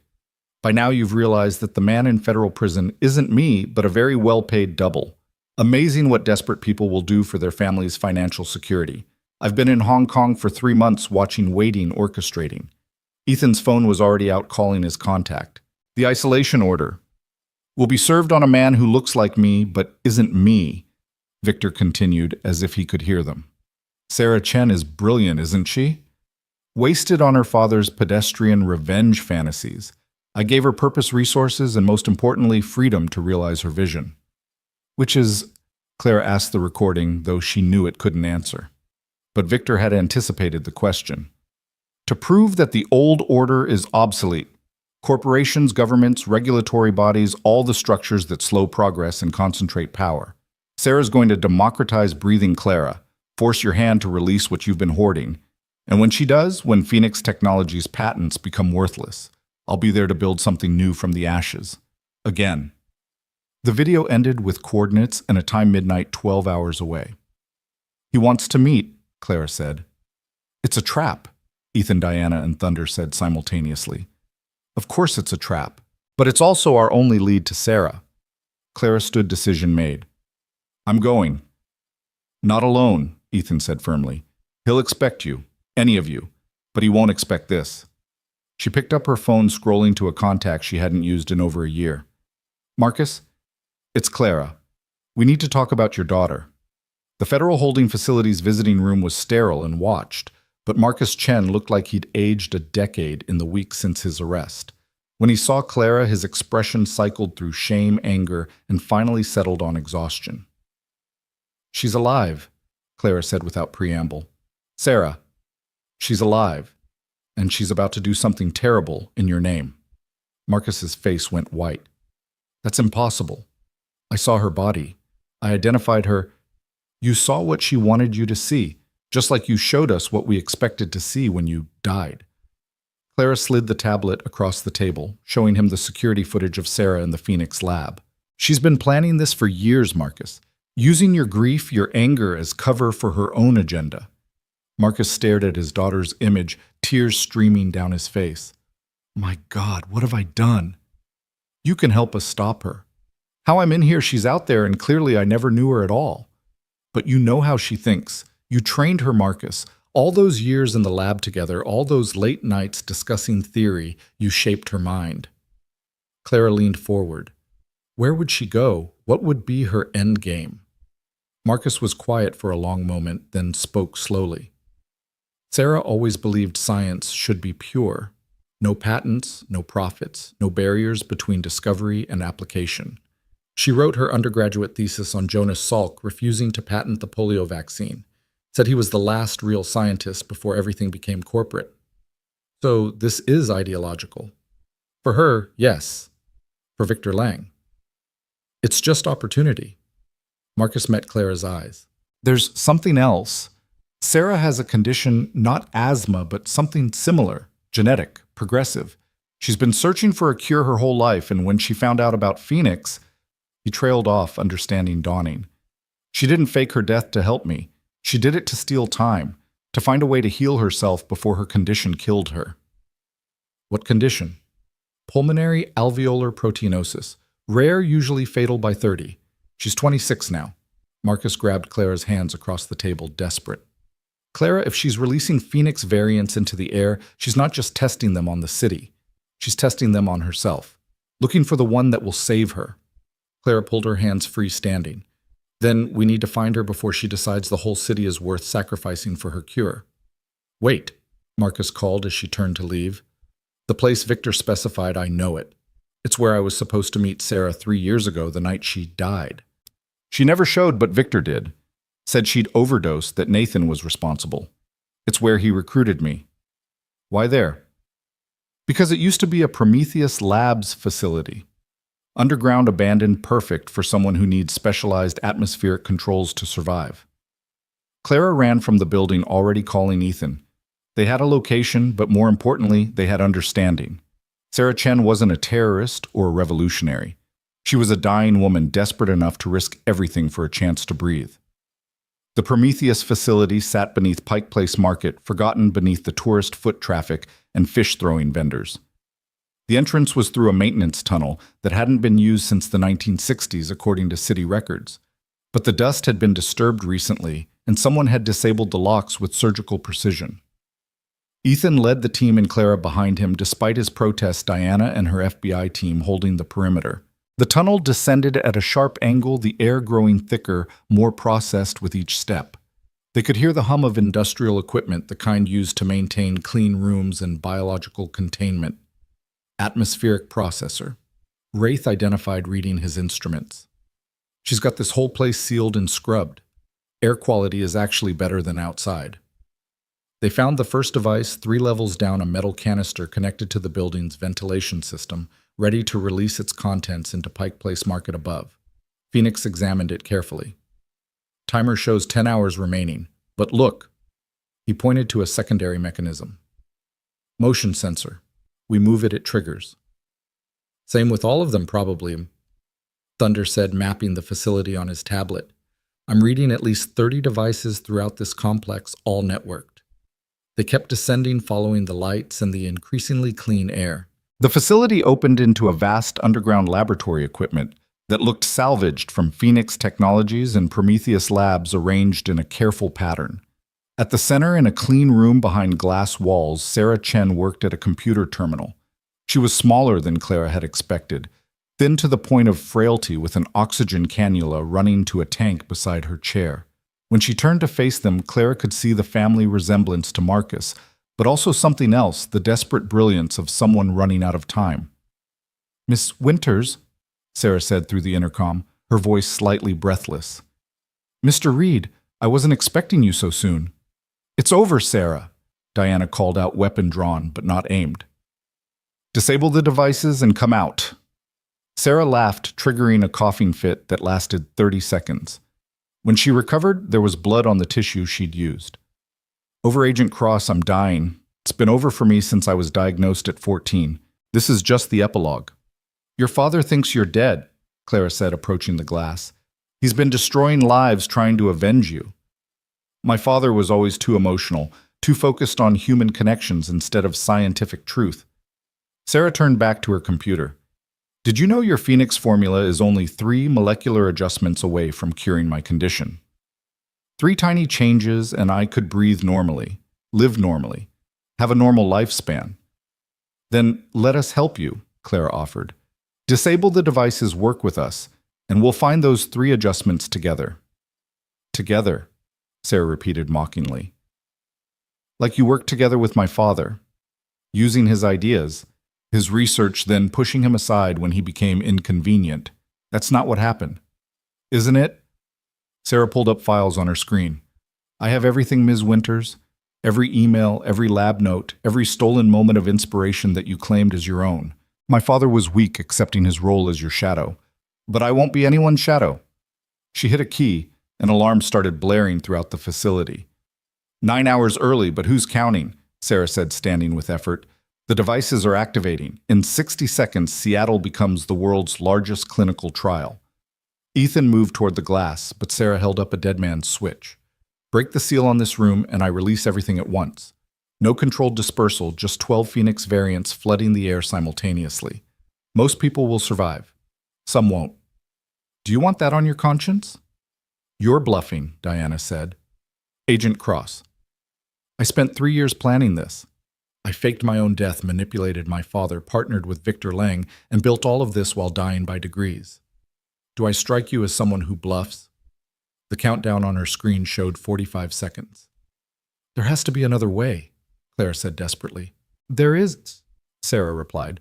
By now you've realized that the man in federal prison isn't me, but a very well-paid double. Amazing what desperate people will do for their family's financial security. I've been in Hong Kong for 3 months watching waiting orchestrating. Ethan's phone was already out calling his contact. The isolation order will be served on a man who looks like me but isn't me, Victor continued as if he could hear them. Sarah Chen is brilliant, isn't she? Wasted on her father's pedestrian revenge fantasies. I gave her purpose, resources, and most importantly, freedom to realize her vision. Which is, Clara asked the recording, though she knew it couldn't answer. But Victor had anticipated the question. To prove that the old order is obsolete. Corporations, governments, regulatory bodies, all the structures that slow progress and concentrate power. Sarah's going to democratize breathing, Clara. Force your hand to release what you've been hoarding. And when she does, when Phoenix Technologies' patents become worthless, I'll be there to build something new from the ashes. Again. The video ended with coordinates and a time midnight 12 hours away. He wants to meet, Clara said. It's a trap, Ethan, Diana, and Thunder said simultaneously. Of course it's a trap, but it's also our only lead to Sarah. Clara stood, decision made. I'm going. Not alone, Ethan said firmly. He'll expect you, any of you, but he won't expect this. She picked up her phone, scrolling to a contact she hadn't used in over a year. Marcus, it's Clara. We need to talk about your daughter. The Federal Holding Facility's visiting room was sterile and watched, but Marcus Chen looked like he'd aged a decade in the weeks since his arrest. When he saw Clara, his expression cycled through shame, anger, and finally settled on exhaustion. She's alive, Clara said without preamble. Sarah, she's alive, and she's about to do something terrible in your name. Marcus's face went white. That's impossible. I saw her body. I identified her. You saw what she wanted you to see, just like you showed us what we expected to see when you died. Clara slid the tablet across the table, showing him the security footage of Sarah in the Phoenix lab. She's been planning this for years, Marcus, using your grief, your anger as cover for her own agenda. Marcus stared at his daughter's image, tears streaming down his face. My God, what have I done? You can help us stop her. How I'm in here, she's out there, and clearly I never knew her at all. But you know how she thinks. You trained her, Marcus. All those years in the lab together, all those late nights discussing theory, you shaped her mind. Clara leaned forward. Where would she go? What would be her end game? Marcus was quiet for a long moment, then spoke slowly. Sarah always believed science should be pure. No patents, no profits, no barriers between discovery and application. She wrote her undergraduate thesis on Jonas Salk refusing to patent the polio vaccine, said he was the last real scientist before everything became corporate. So this is ideological. For her, yes. For Victor Lang. It's just opportunity. Marcus met Clara's eyes. There's something else. Sarah has a condition, not asthma, but something similar, genetic, progressive. She's been searching for a cure her whole life, and when she found out about Phoenix, he trailed off, understanding dawning. She didn't fake her death to help me. She did it to steal time, to find a way to heal herself before her condition killed her. What condition? Pulmonary alveolar proteinosis. Rare, usually fatal by 30. She's 26 now. Marcus grabbed Clara's hands across the table, desperate. Clara, if she's releasing Phoenix variants into the air, she's not just testing them on the city. She's testing them on herself, looking for the one that will save her. Clara pulled her hands free, standing. Then we need to find her before she decides the whole city is worth sacrificing for her cure. Wait, Marcus called as she turned to leave. The place Victor specified, I know it. It's where I was supposed to meet Sarah 3 years ago, the night she died. She never showed, but Victor did. Said she'd overdosed, that Nathan was responsible. It's where he recruited me. Why there? Because it used to be a Prometheus Labs facility. Underground, abandoned, perfect for someone who needs specialized atmospheric controls to survive. Clara ran from the building, already calling Ethan. They had a location, but more importantly, they had understanding. Sarah Chen wasn't a terrorist or a revolutionary. She was a dying woman desperate enough to risk everything for a chance to breathe. The Prometheus facility sat beneath Pike Place Market, forgotten beneath the tourist foot traffic and fish-throwing vendors. The entrance was through a maintenance tunnel that hadn't been used since the 1960s, according to city records. But the dust had been disturbed recently, and someone had disabled the locks with surgical precision. Ethan led the team and Clara behind him, despite his protest, Diana and her FBI team holding the perimeter. The tunnel descended at a sharp angle, the air growing thicker, more processed with each step. They could hear the hum of industrial equipment, the kind used to maintain clean rooms and biological containment. Atmospheric processor. Wraith identified reading his instruments. She's got this whole place sealed and scrubbed. Air quality is actually better than outside. They found the first device 3 levels down, a metal canister connected to the building's ventilation system, ready to release its contents into Pike Place Market above. Phoenix examined it carefully. Timer shows 10 hours remaining. But look, he pointed to a secondary mechanism. Motion sensor. We move it, it triggers. Same with all of them, probably, Thunder said, mapping the facility on his tablet. I'm reading at least 30 devices throughout this complex, all networked. They kept descending, following the lights and the increasingly clean air. The facility opened into a vast underground laboratory equipment that looked salvaged from Phoenix Technologies and Prometheus Labs, arranged in a careful pattern. At the center, in a clean room behind glass walls, Sarah Chen worked at a computer terminal. She was smaller than Clara had expected, thin to the point of frailty, with an oxygen cannula running to a tank beside her chair. When she turned to face them, Clara could see the family resemblance to Marcus, but also something else, the desperate brilliance of someone running out of time. "Miss Winters," Sarah said through the intercom, her voice slightly breathless. "Mr. Reed, I wasn't expecting you so soon." "It's over, Sarah," Diana called out, weapon drawn but not aimed. "Disable the devices and come out." Sarah laughed, triggering a coughing fit that lasted 30 seconds. When she recovered, there was blood on the tissue she'd used. "Over, Agent Cross, I'm dying. It's been over for me since I was diagnosed at 14. This is just the epilogue." "Your father thinks you're dead," Clara said, approaching the glass. "He's been destroying lives trying to avenge you." "My father was always too emotional, too focused on human connections instead of scientific truth." Sarah turned back to her computer. "Did you know your Phoenix formula is only 3 molecular adjustments away from curing my condition? 3 tiny changes and I could breathe normally, live normally, have a normal lifespan." "Then let us help you," Clara offered. "Disable the devices, work with us, and we'll find those 3 adjustments together." "Together," Sarah repeated mockingly. "Like you worked together with my father, using his ideas, his research, then pushing him aside when he became inconvenient. That's not what happened. Isn't it?" Sarah pulled up files on her screen. "I have everything, Ms. Winters. Every email, every lab note, every stolen moment of inspiration that you claimed as your own. My father was weak accepting his role as your shadow. But I won't be anyone's shadow." She hit a key. An alarm started blaring throughout the facility. 9 hours early, but who's counting?" Sarah said, standing with effort. "The devices are activating. In 60 seconds, Seattle becomes the world's largest clinical trial." Ethan moved toward the glass, but Sarah held up a dead man's switch. "Break the seal on this room and I release everything at once. No controlled dispersal, just 12 Phoenix variants flooding the air simultaneously. Most people will survive. Some won't. Do you want that on your conscience?" "You're bluffing," Diana said. "Agent Cross. I spent 3 years planning this. I faked my own death, manipulated my father, partnered with Victor Lang, and built all of this while dying by degrees. Do I strike you as someone who bluffs?" The countdown on her screen showed 45 seconds. "There has to be another way," Clara said desperately. "There is," Sarah replied.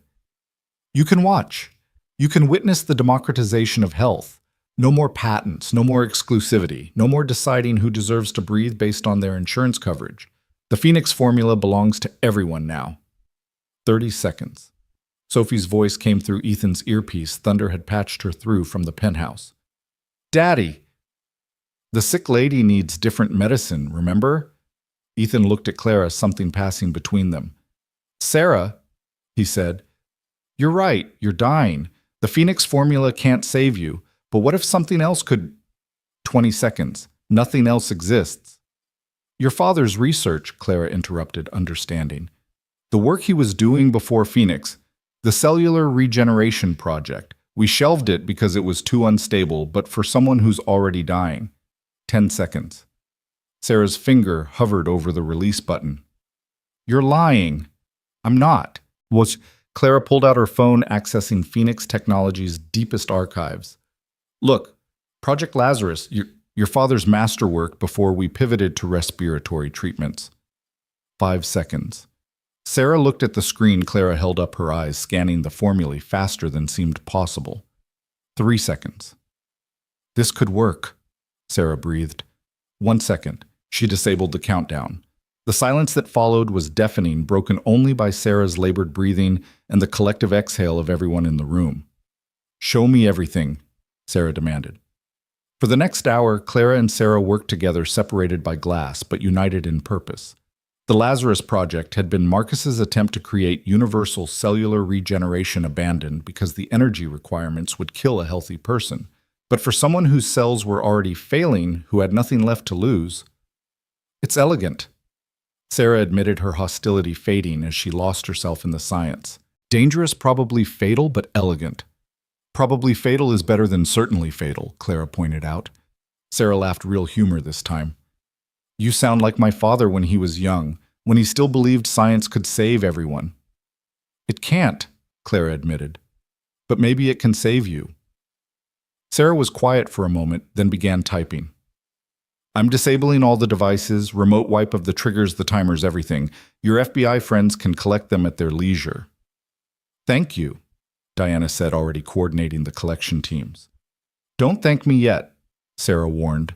"You can watch. You can witness the democratization of health. No more patents, no more exclusivity, no more deciding who deserves to breathe based on their insurance coverage. The Phoenix formula belongs to everyone now." 30 seconds. Sophie's voice came through Ethan's earpiece. Thunder had patched her through from the penthouse. "Daddy! The sick lady needs different medicine, remember?" Ethan looked at Clara, something passing between them. "Sarah," he said, "you're right, you're dying. The Phoenix formula can't save you, but what if something else could—" 20 seconds. "Nothing else exists." "Your father's research," Clara interrupted, understanding. "The work he was doing before Phoenix, the cellular regeneration project. We shelved it because it was too unstable, but for someone who's already dying." 10 seconds. Sarah's finger hovered over the release button. "You're lying." "I'm not." Clara pulled out her phone, accessing Phoenix Technologies' deepest archives. "Look, Project Lazarus, your father's masterwork before we pivoted to respiratory treatments." 5 seconds. Sarah looked at the screen. Clara held up her eyes, scanning the formulae faster than seemed possible. 3 seconds. "This could work," Sarah breathed. 1 second. She disabled the countdown. The silence that followed was deafening, broken only by Sarah's labored breathing and the collective exhale of everyone in the room. "Show me everything," Sarah demanded. For the next hour, Clara and Sarah worked together, separated by glass, but united in purpose. The Lazarus Project had been Marcus's attempt to create universal cellular regeneration, abandoned because the energy requirements would kill a healthy person. But for someone whose cells were already failing, who had nothing left to lose, it's elegant. Sarah admitted, her hostility fading as she lost herself in the science. Dangerous, probably fatal, but elegant. Probably fatal is better than certainly fatal, Clara pointed out. Sarah laughed, real humor this time. You sound like my father when he was young, when he still believed science could save everyone. It can't, Clara admitted. But maybe it can save you. Sarah was quiet for a moment, then began typing. I'm disabling all the devices, remote wipe of the triggers, the timers, everything. Your FBI friends can collect them at their leisure. Thank you, Diana said, already coordinating the collection teams. Don't thank me yet, Sarah warned.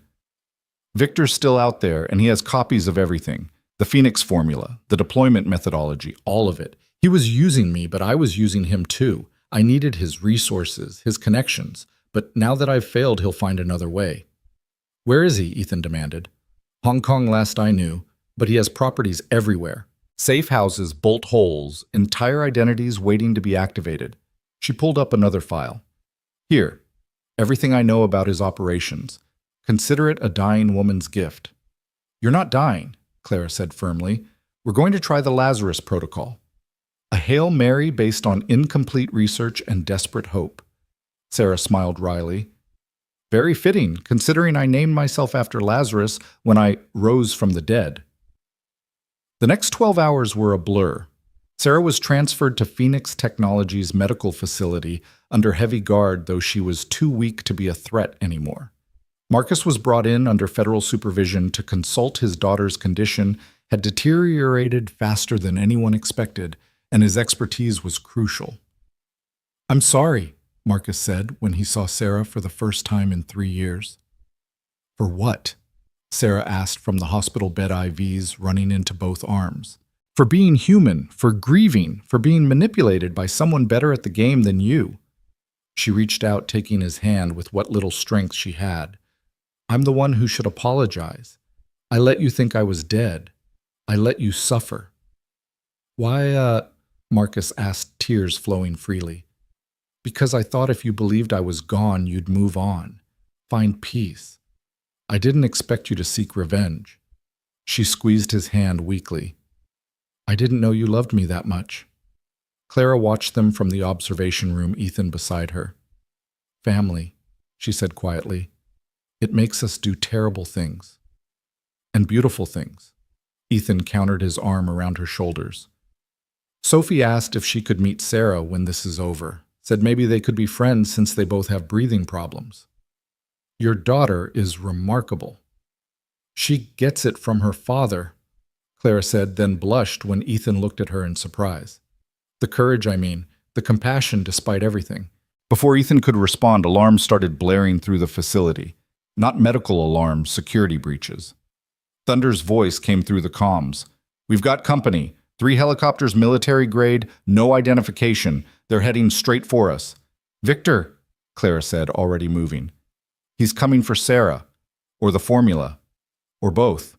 Victor's still out there, and he has copies of everything. The Phoenix formula, the deployment methodology, all of it. He was using me, but I was using him too. I needed his resources, his connections. But now that I've failed, he'll find another way. Where is he? Ethan demanded. Hong Kong last I knew, but he has properties everywhere. Safe houses, bolt holes, entire identities waiting to be activated. She pulled up another file. Here, everything I know about his operations. Consider it a dying woman's gift. You're not dying, Clara said firmly. We're going to try the Lazarus Protocol. A Hail Mary based on incomplete research and desperate hope. Sarah smiled wryly. Very fitting, considering I named myself after Lazarus when I rose from the dead. The next 12 hours were a blur. Sarah was transferred to Phoenix Technologies' medical facility under heavy guard, though she was too weak to be a threat anymore. Marcus was brought in under federal supervision to consult. His daughter's condition had deteriorated faster than anyone expected, and his expertise was crucial. I'm sorry, Marcus said when he saw Sarah for the first time in 3 years. For what? Sarah asked from the hospital bed, IVs running into both arms. For being human, for grieving, for being manipulated by someone better at the game than you. She reached out, taking his hand with what little strength she had. I'm the one who should apologize. I let you think I was dead. I let you suffer. Why, Marcus asked, tears flowing freely. Because I thought if you believed I was gone, you'd move on, find peace. I didn't expect you to seek revenge. She squeezed his hand weakly. I didn't know you loved me that much. Clara watched them from the observation room, Ethan beside her. Family, she said quietly. It makes us do terrible things. And beautiful things. Ethan countered, his arm around her shoulders. Sophie asked if she could meet Sarah when this is over. Said maybe they could be friends since they both have breathing problems. Your daughter is remarkable. She gets it from her father, Clara said, then blushed when Ethan looked at her in surprise. The courage, the compassion despite everything. Before Ethan could respond, alarms started blaring through the facility. Not medical alarms, security breaches. Thunder's voice came through the comms. We've got company. 3 helicopters, military grade, no identification. They're heading straight for us. Victor, Clara said, already moving. He's coming for Sarah, or the formula, or both.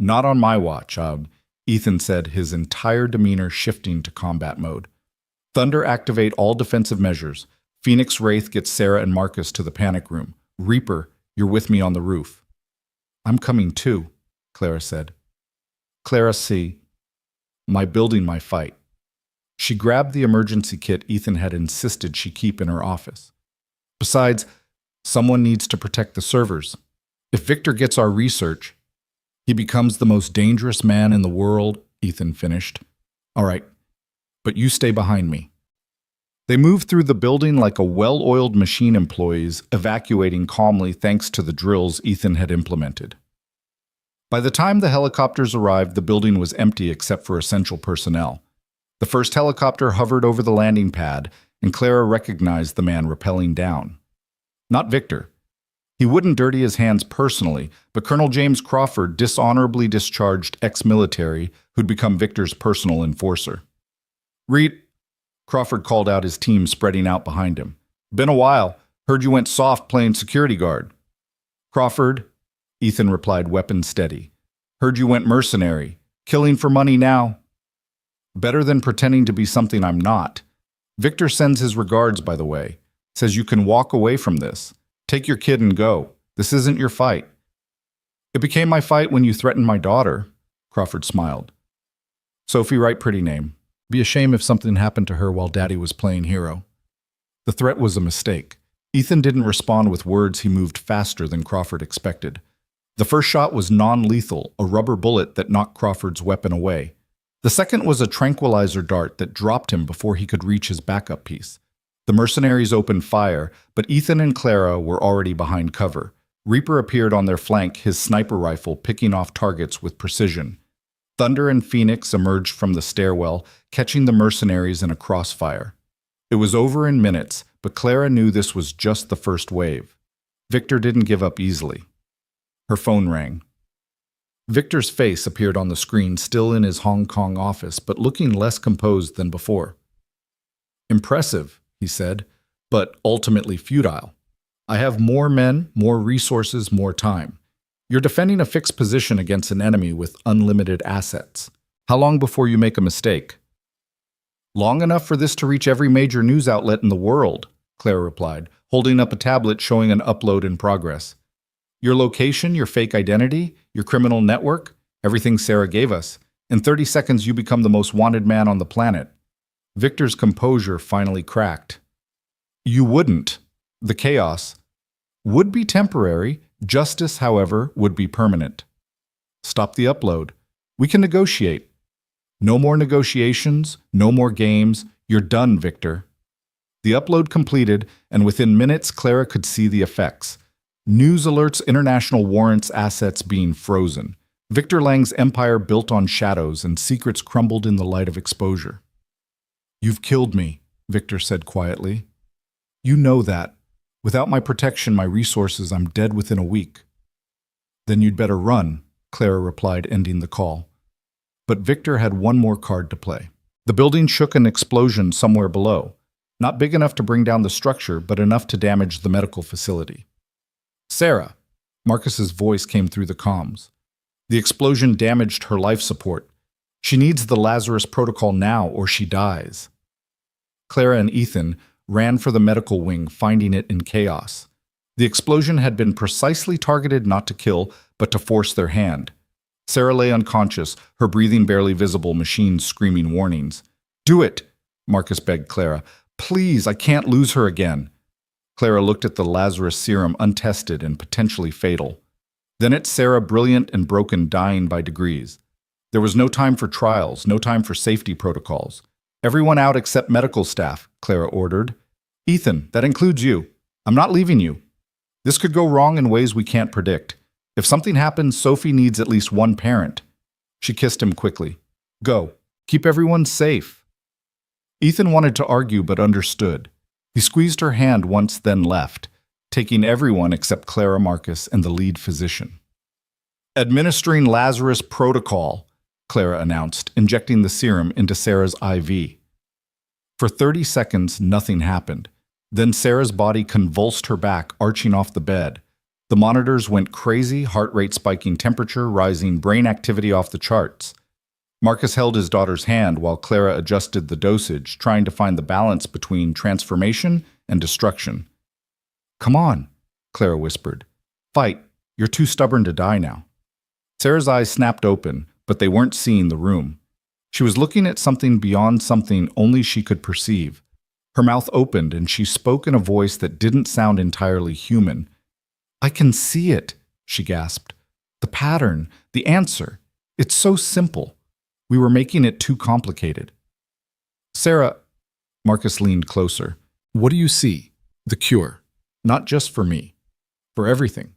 Not on my watch, Ethan said, his entire demeanor shifting to combat mode. Thunder, activate all defensive measures. Phoenix Wraith gets Sarah and Marcus to the panic room. Reaper, you're with me on the roof. I'm coming too, Clara said. Clara, see. My building, my fight. She grabbed the emergency kit Ethan had insisted she keep in her office. Besides, someone needs to protect the servers. If Victor gets our research, he becomes the most dangerous man in the world, Ethan finished. All right, but you stay behind me. They moved through the building like a well-oiled machine, employees evacuating calmly thanks to the drills Ethan had implemented. By the time the helicopters arrived, the building was empty except for essential personnel. The first helicopter hovered over the landing pad, and Clara recognized the man rappelling down. Not Victor. He wouldn't dirty his hands personally, but Colonel James Crawford, dishonorably discharged ex-military who'd become Victor's personal enforcer. Reed, Crawford called out, his team spreading out behind him. Been a while. Heard you went soft playing security guard. Crawford, Ethan replied, weapon steady. Heard you went mercenary. Killing for money now? Better than pretending to be something I'm not. Victor sends his regards, by the way. Says you can walk away from this. Take your kid and go. This isn't your fight. It became my fight when you threatened my daughter, Crawford smiled. Sophie, right pretty name. Be a shame if something happened to her while Daddy was playing hero. The threat was a mistake. Ethan didn't respond with words. He moved faster than Crawford expected. The first shot was non-lethal, a rubber bullet that knocked Crawford's weapon away. The second was a tranquilizer dart that dropped him before he could reach his backup piece. The mercenaries opened fire, but Ethan and Clara were already behind cover. Reaper appeared on their flank, his sniper rifle picking off targets with precision. Thunder and Phoenix emerged from the stairwell, catching the mercenaries in a crossfire. It was over in minutes, but Clara knew this was just the first wave. Victor didn't give up easily. Her phone rang. Victor's face appeared on the screen, still in his Hong Kong office, but looking less composed than before. Impressive, he said, but ultimately futile. I have more men, more resources, more time. You're defending a fixed position against an enemy with unlimited assets. How long before you make a mistake? Long enough for this to reach every major news outlet in the world, Clara replied, holding up a tablet showing an upload in progress. Your location, your fake identity, your criminal network, everything Sarah gave us. In 30 seconds, you become the most wanted man on the planet. Victor's composure finally cracked. You wouldn't. The chaos would be temporary. Justice, however, would be permanent. Stop the upload. We can negotiate. No more negotiations, no more games. You're done, Victor. The upload completed, and within minutes, Clara could see the effects. News alerts, international warrants, assets being frozen. Victor Lang's empire built on shadows, and secrets crumbled in the light of exposure. You've killed me, Victor said quietly. You know that. Without my protection, my resources, I'm dead within a week. Then you'd better run, Clara replied, ending the call. But Victor had one more card to play. The building shook an explosion somewhere below. Not big enough to bring down the structure, but enough to damage the medical facility. Sarah, Marcus's voice came through the comms. The explosion damaged her life support. She needs the Lazarus protocol now or she dies. Clara and Ethan ran for the medical wing, finding it in chaos. The explosion had been precisely targeted not to kill, but to force their hand. Sarah lay unconscious, her breathing barely visible, machines screaming warnings. Do it, Marcus begged Clara. Please, I can't lose her again. Clara looked at the Lazarus serum, untested and potentially fatal. Then at Sarah, brilliant and broken, dying by degrees. There was no time for trials, no time for safety protocols. Everyone out except medical staff, Clara ordered. Ethan, that includes you. I'm not leaving you. This could go wrong in ways we can't predict. If something happens, Sophie needs at least one parent. She kissed him quickly. Go. Keep everyone safe. Ethan wanted to argue but understood. He squeezed her hand once, then left, taking everyone except Clara, Marcus, and the lead physician. Administering Lazarus protocol, Clara announced, injecting the serum into Sarah's IV. For 30 seconds, nothing happened. Then Sarah's body convulsed her back, arching off the bed. The monitors went crazy, heart rate spiking, temperature rising, brain activity off the charts. Marcus held his daughter's hand while Clara adjusted the dosage, trying to find the balance between transformation and destruction. Come on, Clara whispered. Fight. You're too stubborn to die now. Sarah's eyes snapped open, but they weren't seeing the room. She was looking at something beyond something only she could perceive. Her mouth opened and she spoke in a voice that didn't sound entirely human. I can see it, she gasped. The pattern, the answer. It's so simple. We were making it too complicated. Sarah, Marcus leaned closer. What do you see? The cure. Not just for me. For everything.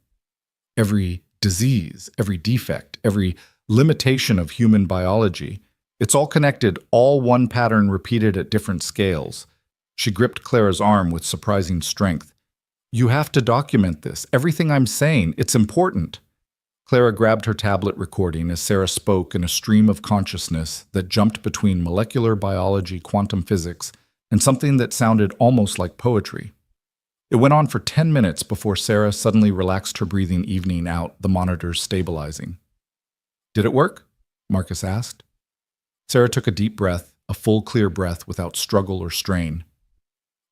Every disease, every defect, every limitation of human biology. It's all connected, all one pattern repeated at different scales. She gripped Clara's arm with surprising strength. You have to document this. Everything I'm saying, it's important. Clara grabbed her tablet recording as Sarah spoke in a stream of consciousness that jumped between molecular biology, quantum physics, and something that sounded almost like poetry. It went on for 10 minutes before Sarah suddenly relaxed her breathing, evening out, the monitors stabilizing. Did it work? Marcus asked. Sarah took a deep breath, a full, clear breath without struggle or strain.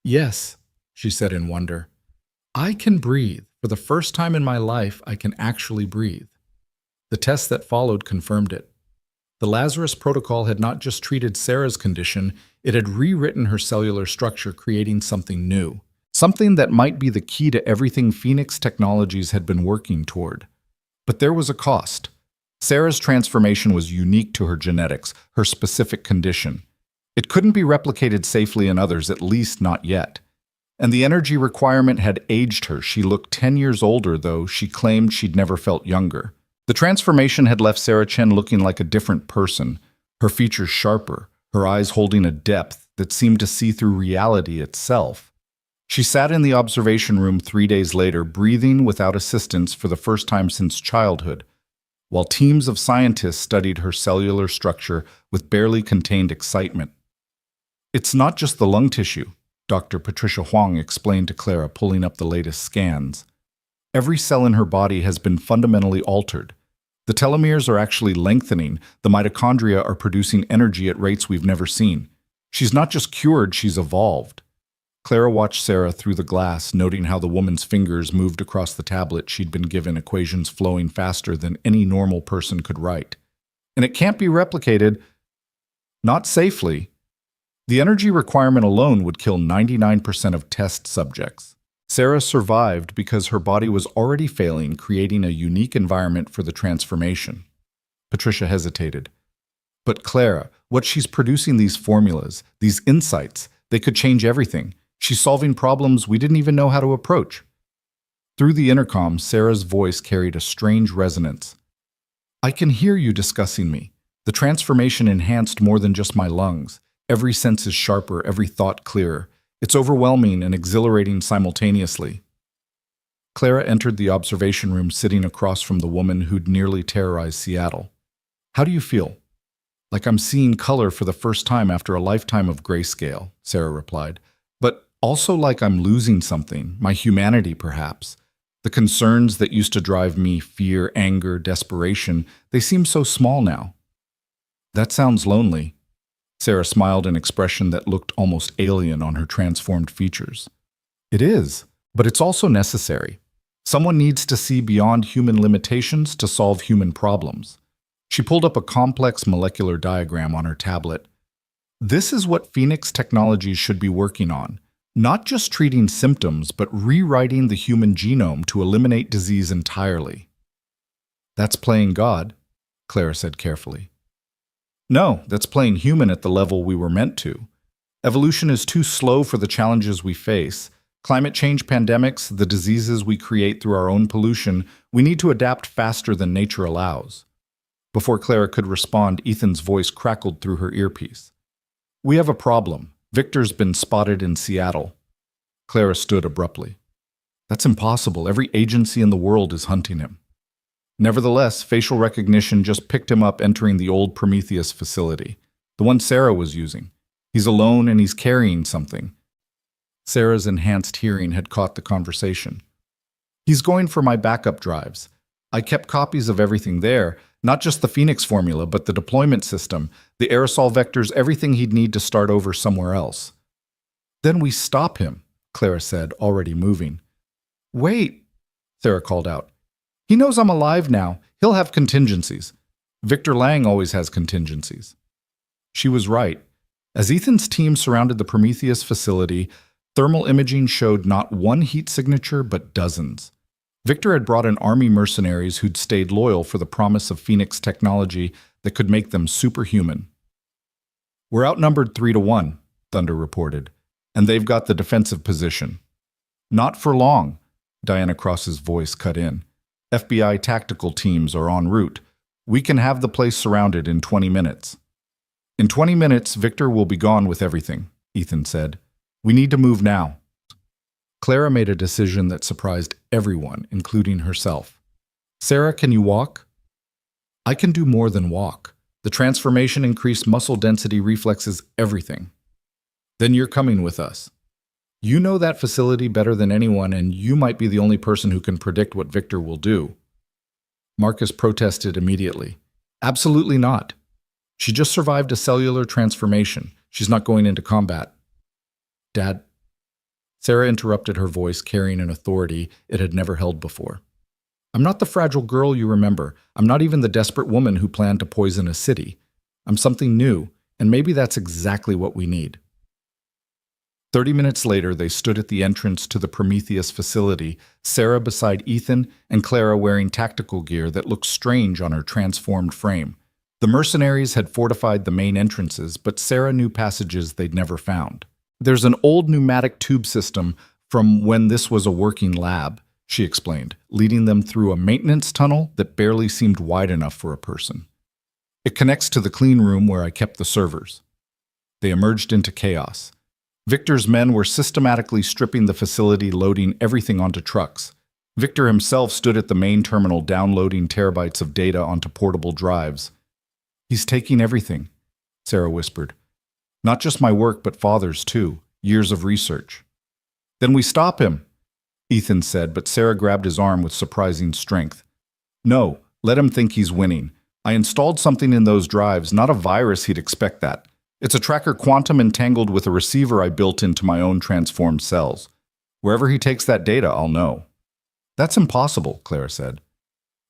Yes, she said in wonder. I can breathe. For the first time in my life, I can actually breathe. The test that followed confirmed it. The Lazarus protocol had not just treated Sarah's condition, it had rewritten her cellular structure, creating something new. Something that might be the key to everything Phoenix Technologies had been working toward. But there was a cost. Sarah's transformation was unique to her genetics, her specific condition. It couldn't be replicated safely in others, at least not yet. And the energy requirement had aged her. She looked 10 years older, though she claimed she'd never felt younger. The transformation had left Sarah Chen looking like a different person, her features sharper, her eyes holding a depth that seemed to see through reality itself. She sat in the observation room 3 days later, breathing without assistance for the first time since childhood, while teams of scientists studied her cellular structure with barely contained excitement. It's not just the lung tissue, Dr. Patricia Huang explained to Clara, pulling up the latest scans. Every cell in her body has been fundamentally altered. The telomeres are actually lengthening, the mitochondria are producing energy at rates we've never seen. She's not just cured, she's evolved. Clara watched Sarah through the glass, noting how the woman's fingers moved across the tablet she'd been given, equations flowing faster than any normal person could write. And it can't be replicated, not safely. The energy requirement alone would kill 99% of test subjects. Sarah survived because her body was already failing, creating a unique environment for the transformation. Patricia hesitated. But Clara, what she's producing, these formulas, these insights, they could change everything. She's solving problems we didn't even know how to approach. Through the intercom, Sarah's voice carried a strange resonance. I can hear you discussing me. The transformation enhanced more than just my lungs. Every sense is sharper, every thought clearer. It's overwhelming and exhilarating simultaneously. Clara entered the observation room, sitting across from the woman who'd nearly terrorized Seattle. How do you feel? Like I'm seeing color for the first time after a lifetime of grayscale, Sarah replied. But also like I'm losing something, my humanity perhaps. The concerns that used to drive me, fear, anger, desperation, they seem so small now. That sounds lonely. Sarah smiled, an expression that looked almost alien on her transformed features. It is, but it's also necessary. Someone needs to see beyond human limitations to solve human problems. She pulled up a complex molecular diagram on her tablet. This is what Phoenix Technologies should be working on. Not just treating symptoms, but rewriting the human genome to eliminate disease entirely. That's playing God, Clara said carefully. No, that's playing human at the level we were meant to. Evolution is too slow for the challenges we face. Climate change, pandemics, the diseases we create through our own pollution, we need to adapt faster than nature allows. Before Clara could respond, Ethan's voice crackled through her earpiece. We have a problem. Victor's been spotted in Seattle. Clara stood abruptly. That's impossible. Every agency in the world is hunting him. Nevertheless, facial recognition just picked him up entering the old Prometheus facility, the one Sarah was using. He's alone and he's carrying something. Sarah's enhanced hearing had caught the conversation. He's going for my backup drives. I kept copies of everything there, not just the Phoenix formula, but the deployment system, the aerosol vectors, everything he'd need to start over somewhere else. Then we stop him, Clara said, already moving. Wait, Sarah called out. He knows I'm alive now. He'll have contingencies. Victor Lang always has contingencies. She was right. As Ethan's team surrounded the Prometheus facility, thermal imaging showed not one heat signature, but dozens. Victor had brought in army mercenaries who'd stayed loyal for the promise of Phoenix technology that could make them superhuman. We're outnumbered 3-1, Thunder reported, and they've got the defensive position. Not for long, Diana Cross's voice cut in. FBI tactical teams are en route. We can have the place surrounded in 20 minutes. In 20 minutes, Victor will be gone with everything, Ethan said. We need to move now. Clara made a decision that surprised everyone, including herself. Sarah, can you walk? I can do more than walk. The transformation increased muscle density, reflexes, everything. Then you're coming with us. You know that facility better than anyone, and you might be the only person who can predict what Victor will do. Marcus protested immediately. Absolutely not. She just survived a cellular transformation. She's not going into combat. Dad. Sarah interrupted, her voice carrying an authority it had never held before. I'm not the fragile girl you remember. I'm not even the desperate woman who planned to poison a city. I'm something new, and maybe that's exactly what we need. 30 minutes later, they stood at the entrance to the Prometheus facility, Sarah beside Ethan and Clara wearing tactical gear that looked strange on her transformed frame. The mercenaries had fortified the main entrances, but Sarah knew passages they'd never found. There's an old pneumatic tube system from when this was a working lab, she explained, leading them through a maintenance tunnel that barely seemed wide enough for a person. It connects to the clean room where I kept the servers. They emerged into chaos. Victor's men were systematically stripping the facility, loading everything onto trucks. Victor himself stood at the main terminal downloading terabytes of data onto portable drives. He's taking everything, Sarah whispered. Not just my work, but Father's too. Years of research. Then we stop him, Ethan said, but Sarah grabbed his arm with surprising strength. No, let him think he's winning. I installed something in those drives, not a virus, he'd expect that. It's a tracker quantum entangled with a receiver I built into my own transformed cells. Wherever he takes that data, I'll know. That's impossible, Clara said.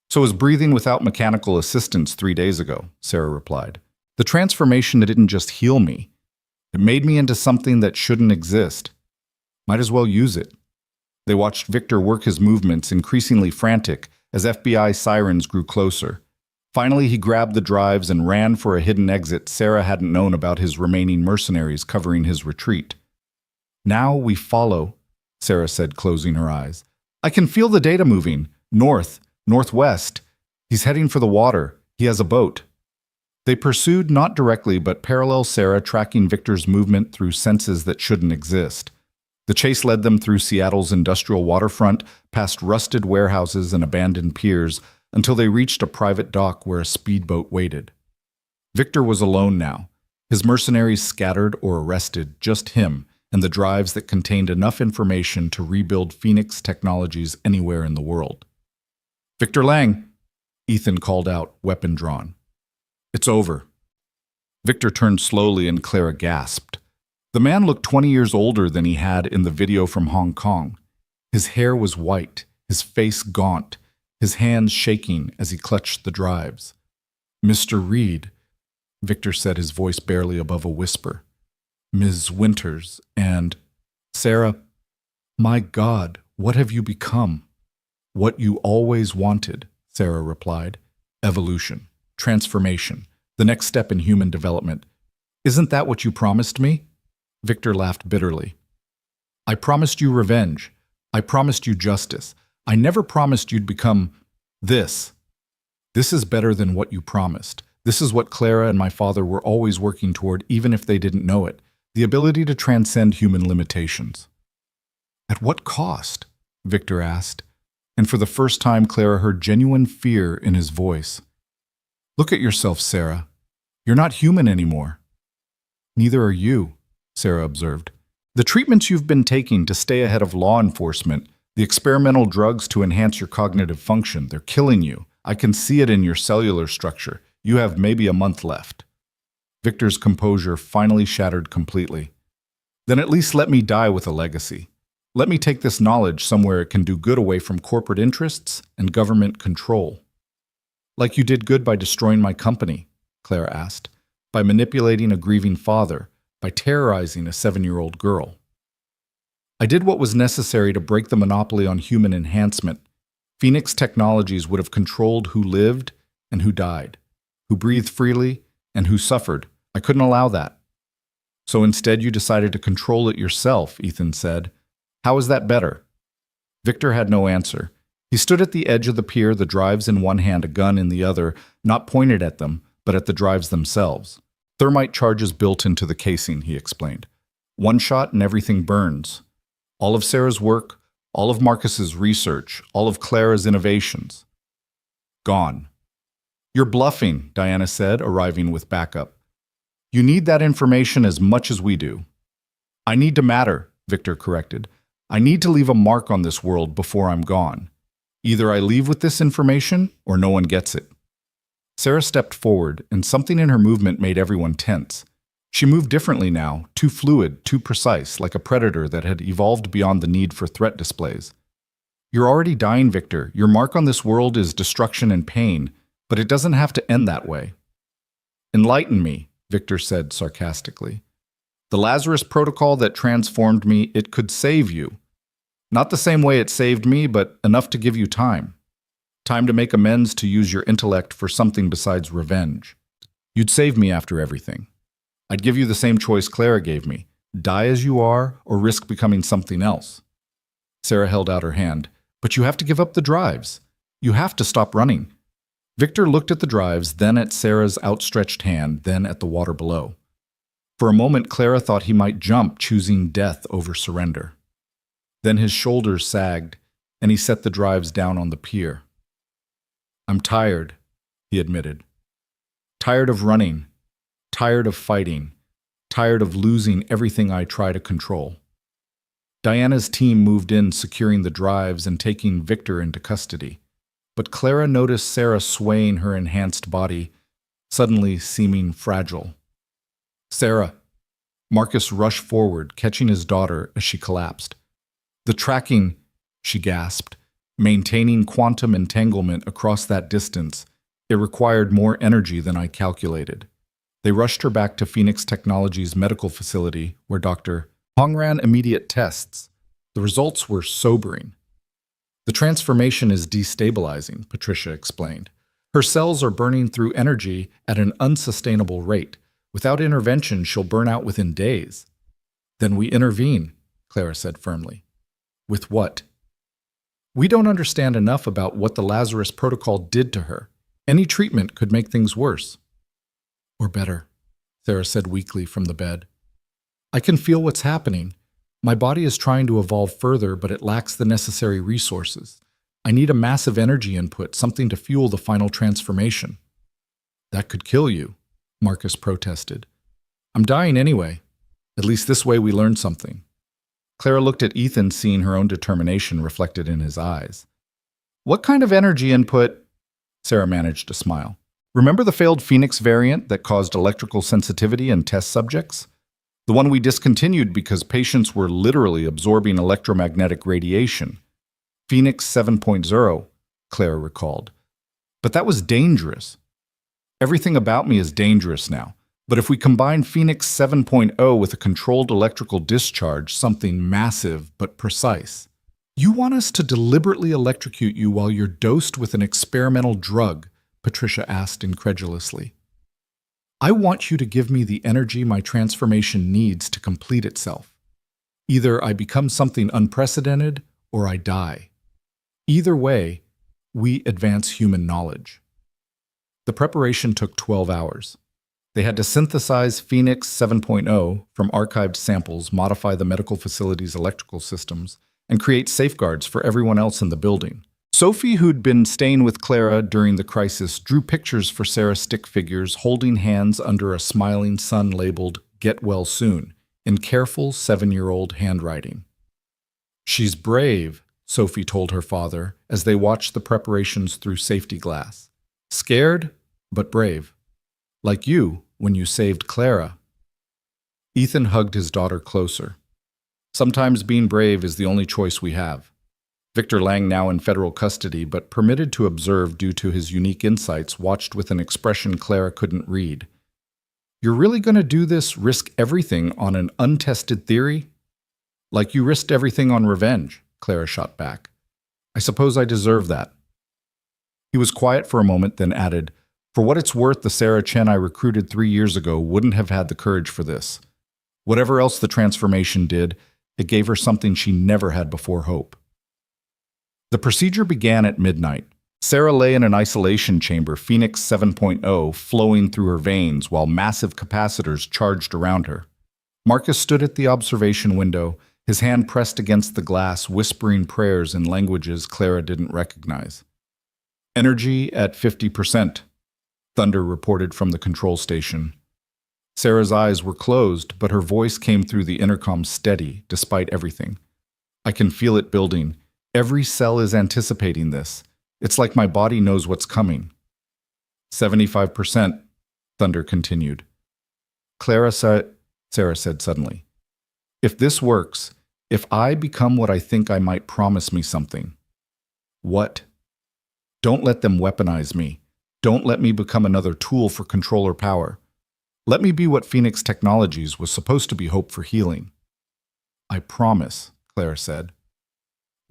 So was breathing without mechanical assistance 3 days ago, Sarah replied. The transformation didn't just heal me. It made me into something that shouldn't exist. Might as well use it. They watched Victor work his movements, increasingly frantic, as FBI sirens grew closer. Finally, he grabbed the drives and ran for a hidden exit Sarah hadn't known about his remaining mercenaries covering his retreat. Now we follow, Sarah said, closing her eyes. I can feel the data moving. North, northwest. He's heading for the water. He has a boat. They pursued not directly but parallel Sarah, tracking Victor's movement through senses that shouldn't exist. The chase led them through Seattle's industrial waterfront, past rusted warehouses and abandoned piers, until they reached a private dock where a speedboat waited. Victor was alone now, his mercenaries scattered or arrested, just him and the drives that contained enough information to rebuild Phoenix Technologies anywhere in the world. Victor Lang, Ethan called out, weapon drawn. It's over. Victor turned slowly and Clara gasped. The man looked 20 years older than he had in the video from Hong Kong. His hair was white, his face gaunt, his hands shaking as he clutched the drives. Mr. Reed, Victor said, his voice barely above a whisper. Ms. Winters and Sarah, my God, what have you become? What you always wanted, Sarah replied. Evolution, transformation, the next step in human development. Isn't that what you promised me? Victor laughed bitterly. I promised you revenge. I promised you justice. I never promised you'd become this. This is better than what you promised. This is what Clara and my father were always working toward, even if they didn't know it. The ability to transcend human limitations. At what cost? Victor asked, and for the first time Clara heard genuine fear in his voice. Look at yourself, Sarah. You're not human anymore. Neither are you, Sarah observed. The treatments you've been taking to stay ahead of law enforcement, the experimental drugs to enhance your cognitive function, they're killing you. I can see it in your cellular structure. You have maybe a month left. Victor's composure finally shattered completely. Then at least let me die with a legacy. Let me take this knowledge somewhere it can do good away from corporate interests and government control. Like you did good by destroying my company, Clara asked, by manipulating a grieving father, by terrorizing a 7-year-old girl. I did what was necessary to break the monopoly on human enhancement. Phoenix Technologies would have controlled who lived and who died, who breathed freely and who suffered. I couldn't allow that. So instead you decided to control it yourself, Ethan said. How is that better? Victor had no answer. He stood at the edge of the pier, the drives in one hand, a gun in the other, not pointed at them, but at the drives themselves. Thermite charges built into the casing, he explained. One shot and everything burns. All of Sarah's work, all of Marcus's research, all of Clara's innovations. Gone. You're bluffing, Diana said, arriving with backup. You need that information as much as we do. I need to matter, Victor corrected. I need to leave a mark on this world before I'm gone. Either I leave with this information, or no one gets it. Sarah stepped forward, and something in her movement made everyone tense. She moved differently now, too fluid, too precise, like a predator that had evolved beyond the need for threat displays. You're already dying, Victor. Your mark on this world is destruction and pain, but it doesn't have to end that way. Enlighten me, Victor said sarcastically. The Lazarus Protocol that transformed me, it could save you. Not the same way it saved me, but enough to give you time. Time to make amends, to use your intellect for something besides revenge. You'd save me after everything. I'd give you the same choice Clara gave me. Die as you are, or risk becoming something else. Sarah held out her hand. But you have to give up the drives. You have to stop running. Victor looked at the drives, then at Sarah's outstretched hand, then at the water below. For a moment, Clara thought he might jump, choosing death over surrender. Then his shoulders sagged, and he set the drives down on the pier. I'm tired, he admitted. Tired of running, tired of fighting, tired of losing everything I try to control. Diana's team moved in, securing the drives and taking Victor into custody. But Clara noticed Sarah swaying her enhanced body, suddenly seeming fragile. Sarah. Marcus rushed forward, catching his daughter as she collapsed. The tracking, she gasped, maintaining quantum entanglement across that distance, it required more energy than I calculated. They rushed her back to Phoenix Technologies medical facility, where Dr. Hong ran immediate tests. The results were sobering. The transformation is destabilizing, Patricia explained. Her cells are burning through energy at an unsustainable rate. Without intervention, she'll burn out within days. Then we intervene, Clara said firmly. With what? We don't understand enough about what the Lazarus Protocol did to her. Any treatment could make things worse. Or better, Sarah said weakly from the bed. I can feel what's happening. My body is trying to evolve further, but it lacks the necessary resources. I need a massive energy input, something to fuel the final transformation. That could kill you, Marcus protested. I'm dying anyway. At least this way we learn something. Clara looked at Ethan, seeing her own determination reflected in his eyes. What kind of energy input? Sarah managed to smile. Remember the failed Phoenix variant that caused electrical sensitivity in test subjects? The one we discontinued because patients were literally absorbing electromagnetic radiation. Phoenix 7.0, Clara recalled. But that was dangerous. Everything about me is dangerous now. But if we combine Phoenix 7.0 with a controlled electrical discharge, something massive but precise. You want us to deliberately electrocute you while you're dosed with an experimental drug? Patricia asked incredulously. I want you to give me the energy my transformation needs to complete itself. Either I become something unprecedented or I die. Either way, we advance human knowledge. The preparation took 12 hours. They had to synthesize Phoenix 7.0 from archived samples, modify the medical facility's electrical systems, and create safeguards for everyone else in the building. Sophie, who'd been staying with Clara during the crisis, drew pictures for Sarah's stick figures holding hands under a smiling sun labeled "Get Well Soon" in careful 7-year-old handwriting. She's brave, Sophie told her father as they watched the preparations through safety glass. Scared, but brave. Like you when you saved Clara. Ethan hugged his daughter closer. Sometimes being brave is the only choice we have. Victor Lang, now in federal custody, but permitted to observe due to his unique insights, watched with an expression Clara couldn't read. You're really going to do this, risk everything on an untested theory? Like you risked everything on revenge, Clara shot back. I suppose I deserve that. He was quiet for a moment, then added, For what it's worth, the Sarah Chen I recruited 3 years ago wouldn't have had the courage for this. Whatever else the transformation did, it gave her something she never had before: hope. The procedure began at midnight. Sarah lay in an isolation chamber, Phoenix 7.0 flowing through her veins while massive capacitors charged around her. Marcus stood at the observation window, his hand pressed against the glass, whispering prayers in languages Clara didn't recognize. Energy at 50%, Thunder reported from the control station. Sarah's eyes were closed, but her voice came through the intercom steady, despite everything. I can feel it building. Every cell is anticipating this. It's like my body knows what's coming. 75%, Thunder continued. Sarah said suddenly. If this works, if I become what I think I might, promise me something. What? Don't let them weaponize me. Don't let me become another tool for control or power. Let me be what Phoenix Technologies was supposed to be, hope for healing. I promise, Clara said.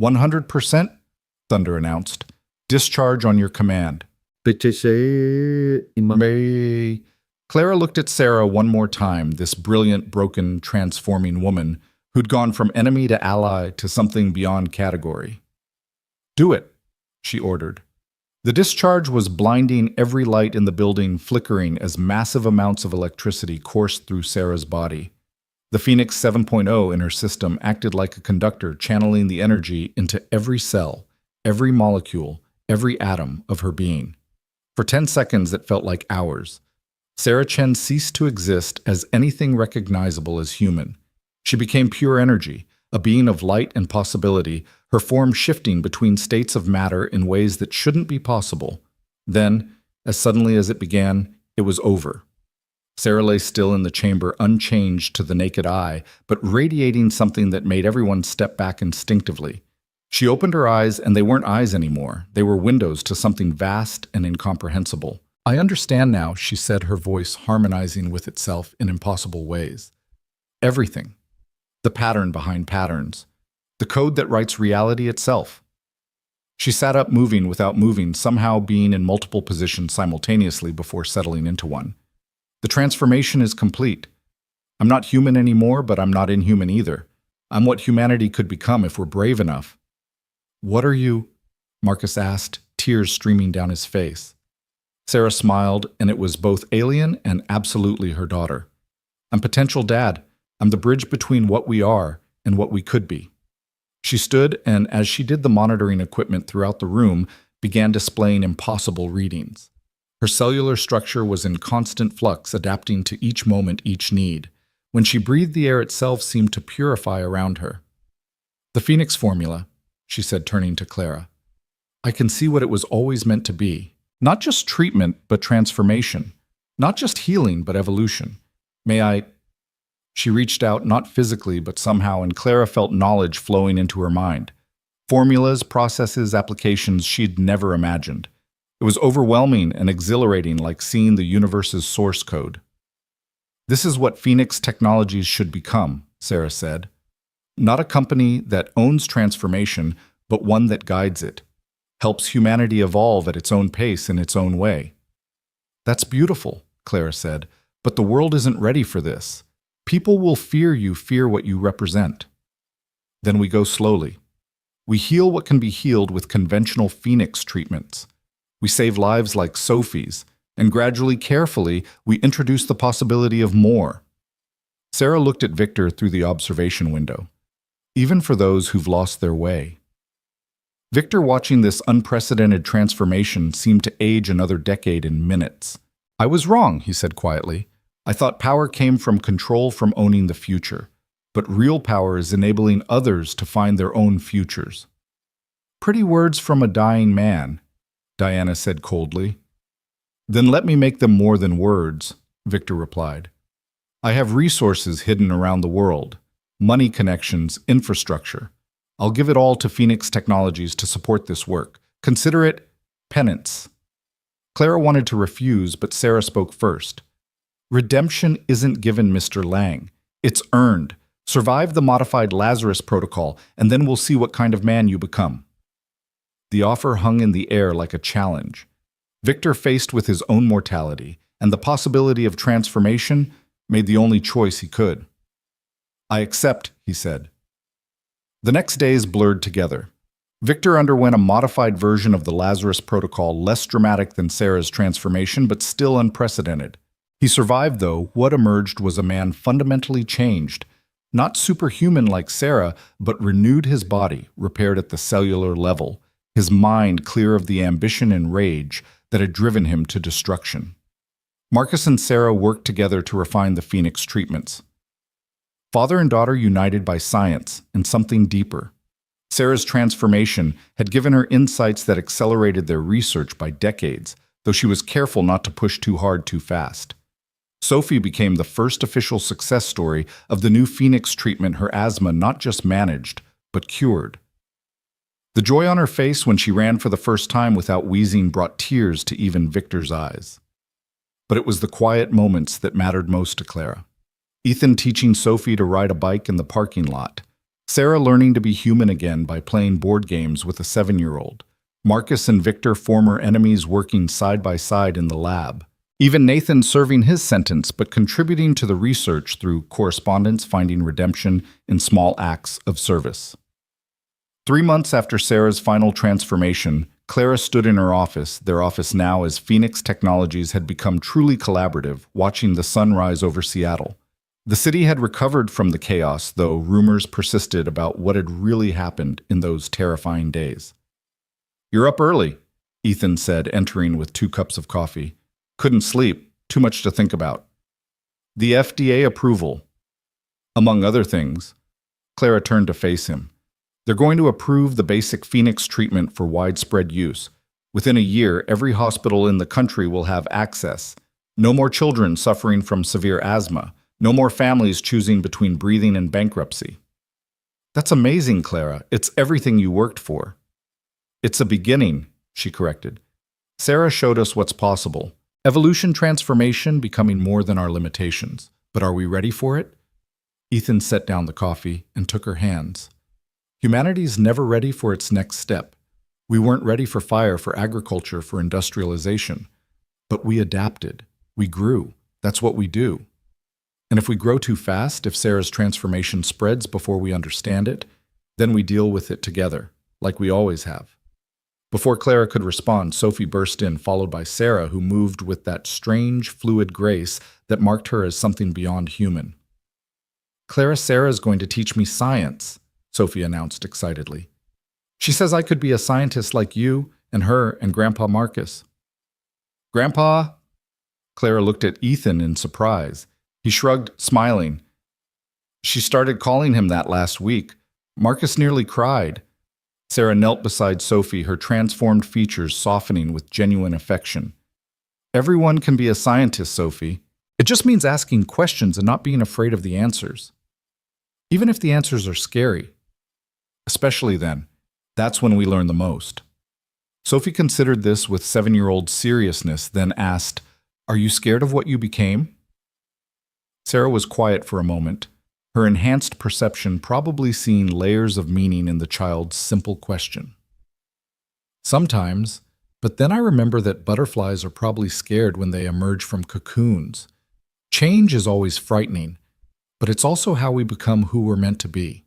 100%, Thunder announced. Discharge on your command. Clara looked at Sarah one more time, this brilliant, broken, transforming woman who'd gone from enemy to ally to something beyond category. Do it, she ordered. The discharge was blinding, every light in the building flickering as massive amounts of electricity coursed through Sarah's body. The Phoenix 7.0 in her system acted like a conductor, channeling the energy into every cell, every molecule, every atom of her being. For 10 seconds, it felt like hours. Sarah Chen ceased to exist as anything recognizable as human. She became pure energy, a being of light and possibility, her form shifting between states of matter in ways that shouldn't be possible. Then, as suddenly as it began, it was over. Sarah lay still in the chamber, unchanged to the naked eye, but radiating something that made everyone step back instinctively. She opened her eyes, and they weren't eyes anymore. They were windows to something vast and incomprehensible. I understand now, she said, her voice harmonizing with itself in impossible ways. Everything. The pattern behind patterns. The code that writes reality itself. She sat up, moving without moving, somehow being in multiple positions simultaneously before settling into one. The transformation is complete. I'm not human anymore, but I'm not inhuman either. I'm what humanity could become if we're brave enough. What are you? Marcus asked, tears streaming down his face. Sarah smiled, and it was both alien and absolutely her daughter. I'm potential dad. I'm the bridge between what we are and what we could be. She stood, and as she did, the monitoring equipment throughout the room began displaying impossible readings. Her cellular structure was in constant flux, adapting to each moment, each need. When she breathed, the air itself seemed to purify around her. The Phoenix formula, she said, turning to Clara. I can see what it was always meant to be. Not just treatment, but transformation. Not just healing, but evolution. May I... She reached out, not physically, but somehow, and Clara felt knowledge flowing into her mind. Formulas, processes, applications she'd never imagined. It was overwhelming and exhilarating, like seeing the universe's source code. This is what Phoenix Technologies should become, Sarah said. Not a company that owns transformation, but one that guides it. Helps humanity evolve at its own pace in its own way. That's beautiful, Clara said, but the world isn't ready for this. People will fear you, fear what you represent. Then we go slowly. We heal what can be healed with conventional Phoenix treatments. We save lives like Sophie's, and gradually, carefully, we introduce the possibility of more. Sarah looked at Victor through the observation window. Even for those who've lost their way. Victor, watching this unprecedented transformation, seemed to age another decade in minutes. I was wrong, he said quietly. I thought power came from control, from owning the future. But real power is enabling others to find their own futures. Pretty words from a dying man, Diana said coldly. Then let me make them more than words, Victor replied. I have resources hidden around the world. Money, connections, infrastructure. I'll give it all to Phoenix Technologies to support this work. Consider it penance. Clara wanted to refuse, but Sarah spoke first. Redemption isn't given, Mr. Lang. It's earned. Survive the modified Lazarus protocol, and then we'll see what kind of man you become. The offer hung in the air like a challenge. Victor, faced with his own mortality and the possibility of transformation, made the only choice he could. I accept, he said. The next days blurred together. Victor underwent a modified version of the Lazarus protocol, less dramatic than Sarah's transformation, but still unprecedented. He survived, though. What emerged was a man fundamentally changed. Not superhuman like Sarah, but renewed his body, repaired at the cellular level, his mind clear of the ambition and rage that had driven him to destruction. Marcus and Sarah worked together to refine the Phoenix treatments. Father and daughter united by science and something deeper. Sarah's transformation had given her insights that accelerated their research by decades, though she was careful not to push too hard too fast. Sophie became the first official success story of the new Phoenix treatment her asthma not just managed, but cured. The joy on her face when she ran for the first time without wheezing brought tears to even Victor's eyes. But it was the quiet moments that mattered most to Clara. Ethan teaching Sophie to ride a bike in the parking lot. Sarah learning to be human again by playing board games with a 7-year-old. Marcus and Victor, former enemies, working side by side in the lab. Even Nathan serving his sentence but contributing to the research through correspondence, finding redemption in small acts of service. 3 months after Sarah's final transformation, Clara stood in her office, their office now as Phoenix Technologies had become truly collaborative, watching the sun rise over Seattle. The city had recovered from the chaos, though rumors persisted about what had really happened in those terrifying days. "You're up early," Ethan said, entering with 2 cups of coffee. "Couldn't sleep, too much to think about." "The FDA approval." Among other things, Clara turned to face him. "They're going to approve the basic Phoenix treatment for widespread use. Within a year, every hospital in the country will have access. No more children suffering from severe asthma. No more families choosing between breathing and bankruptcy." "That's amazing, Clara. It's everything you worked for." "It's a beginning," she corrected. "Sarah showed us what's possible. Evolution, transformation, becoming more than our limitations. But are we ready for it?" Ethan set down the coffee and took her hands. "Humanity's never ready for its next step. We weren't ready for fire, for agriculture, for industrialization. But we adapted. We grew. That's what we do. And if we grow too fast, if Sarah's transformation spreads before we understand it, then we deal with it together, like we always have." Before Clara could respond, Sophie burst in, followed by Sarah, who moved with that strange, fluid grace that marked her as something beyond human. Sarah's going to teach me science," Sophie announced excitedly. "She says I could be a scientist like you and her and Grandpa Marcus." "Grandpa?" Clara looked at Ethan in surprise. He shrugged, smiling. "She started calling him that last week. Marcus nearly cried." Sarah knelt beside Sophie, her transformed features softening with genuine affection. "Everyone can be a scientist, Sophie. It just means asking questions and not being afraid of the answers. Even if the answers are scary. Especially then, that's when we learn the most." Sophie considered this with 7-year-old seriousness, then asked, "Are you scared of what you became?" Sarah was quiet for a moment, her enhanced perception probably seeing layers of meaning in the child's simple question. "Sometimes, but then I remember that butterflies are probably scared when they emerge from cocoons. Change is always frightening, but it's also how we become who we're meant to be."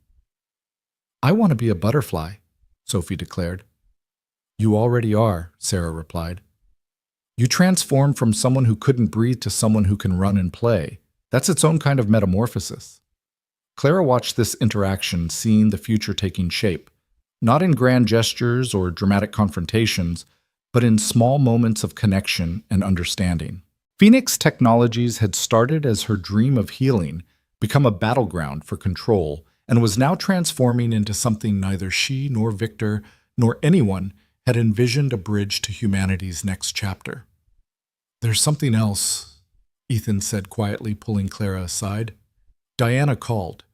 "I want to be a butterfly," Sophie declared. "You already are," Sarah replied. "You transformed from someone who couldn't breathe to someone who can run and play. That's its own kind of metamorphosis." Clara watched this interaction, seeing the future taking shape, not in grand gestures or dramatic confrontations, but in small moments of connection and understanding. Phoenix Technologies had started as her dream of healing, become a battleground for control, and was now transforming into something neither she nor Victor nor anyone had envisioned a bridge to humanity's next chapter. "There's something else," Ethan said quietly, pulling Clara aside. "Diana called.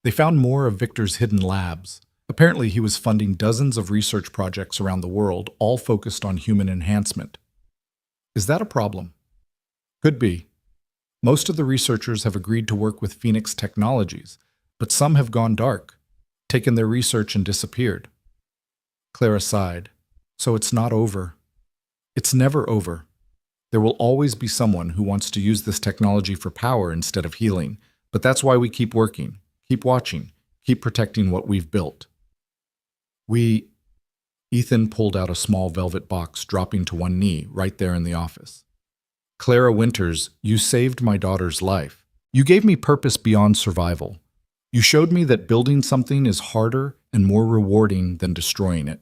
They found more of Victor's hidden labs. Apparently he was funding dozens of research projects around the world, all focused on human enhancement. Is that a problem?" "Could be. Most of the researchers have agreed to work with Phoenix Technologies, but some have gone dark, taken their research and disappeared." Clara sighed. "So it's not over." "It's never over. There will always be someone who wants to use this technology for power instead of healing, but that's why we keep working, keep watching, keep protecting what we've built." Ethan pulled out a small velvet box, dropping to one knee right there in the office. "Clara Winters, you saved my daughter's life. You gave me purpose beyond survival. You showed me that building something is harder and more rewarding than destroying it."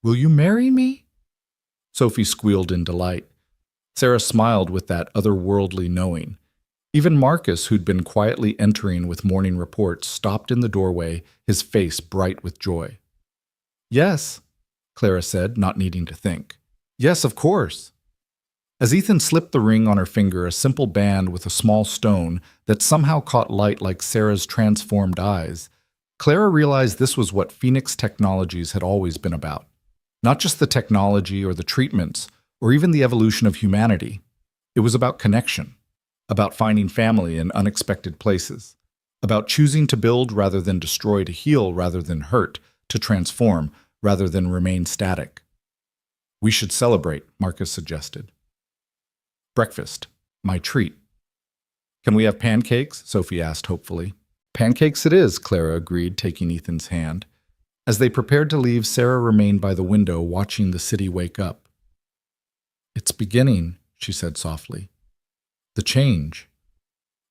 "Will you marry me?" Sophie squealed in delight. Sarah smiled with that otherworldly knowing. Even Marcus, who'd been quietly entering with morning reports, stopped in the doorway, his face bright with joy. "Yes," Clara said, not needing to think. "Yes, of course." As Ethan slipped the ring on her finger, a simple band with a small stone that somehow caught light like Sarah's transformed eyes, Clara realized this was what Phoenix Technologies had always been about. Not just the technology or the treatments, or even the evolution of humanity. It was about connection, about finding family in unexpected places, about choosing to build rather than destroy, to heal rather than hurt, to transform rather than remain static. "We should celebrate," Marcus suggested. "Breakfast. My treat." "Can we have pancakes?" Sophie asked hopefully. "Pancakes it is," Clara agreed, taking Ethan's hand. As they prepared to leave, Sarah remained by the window, watching the city wake up. "It's beginning," she said softly. "The change.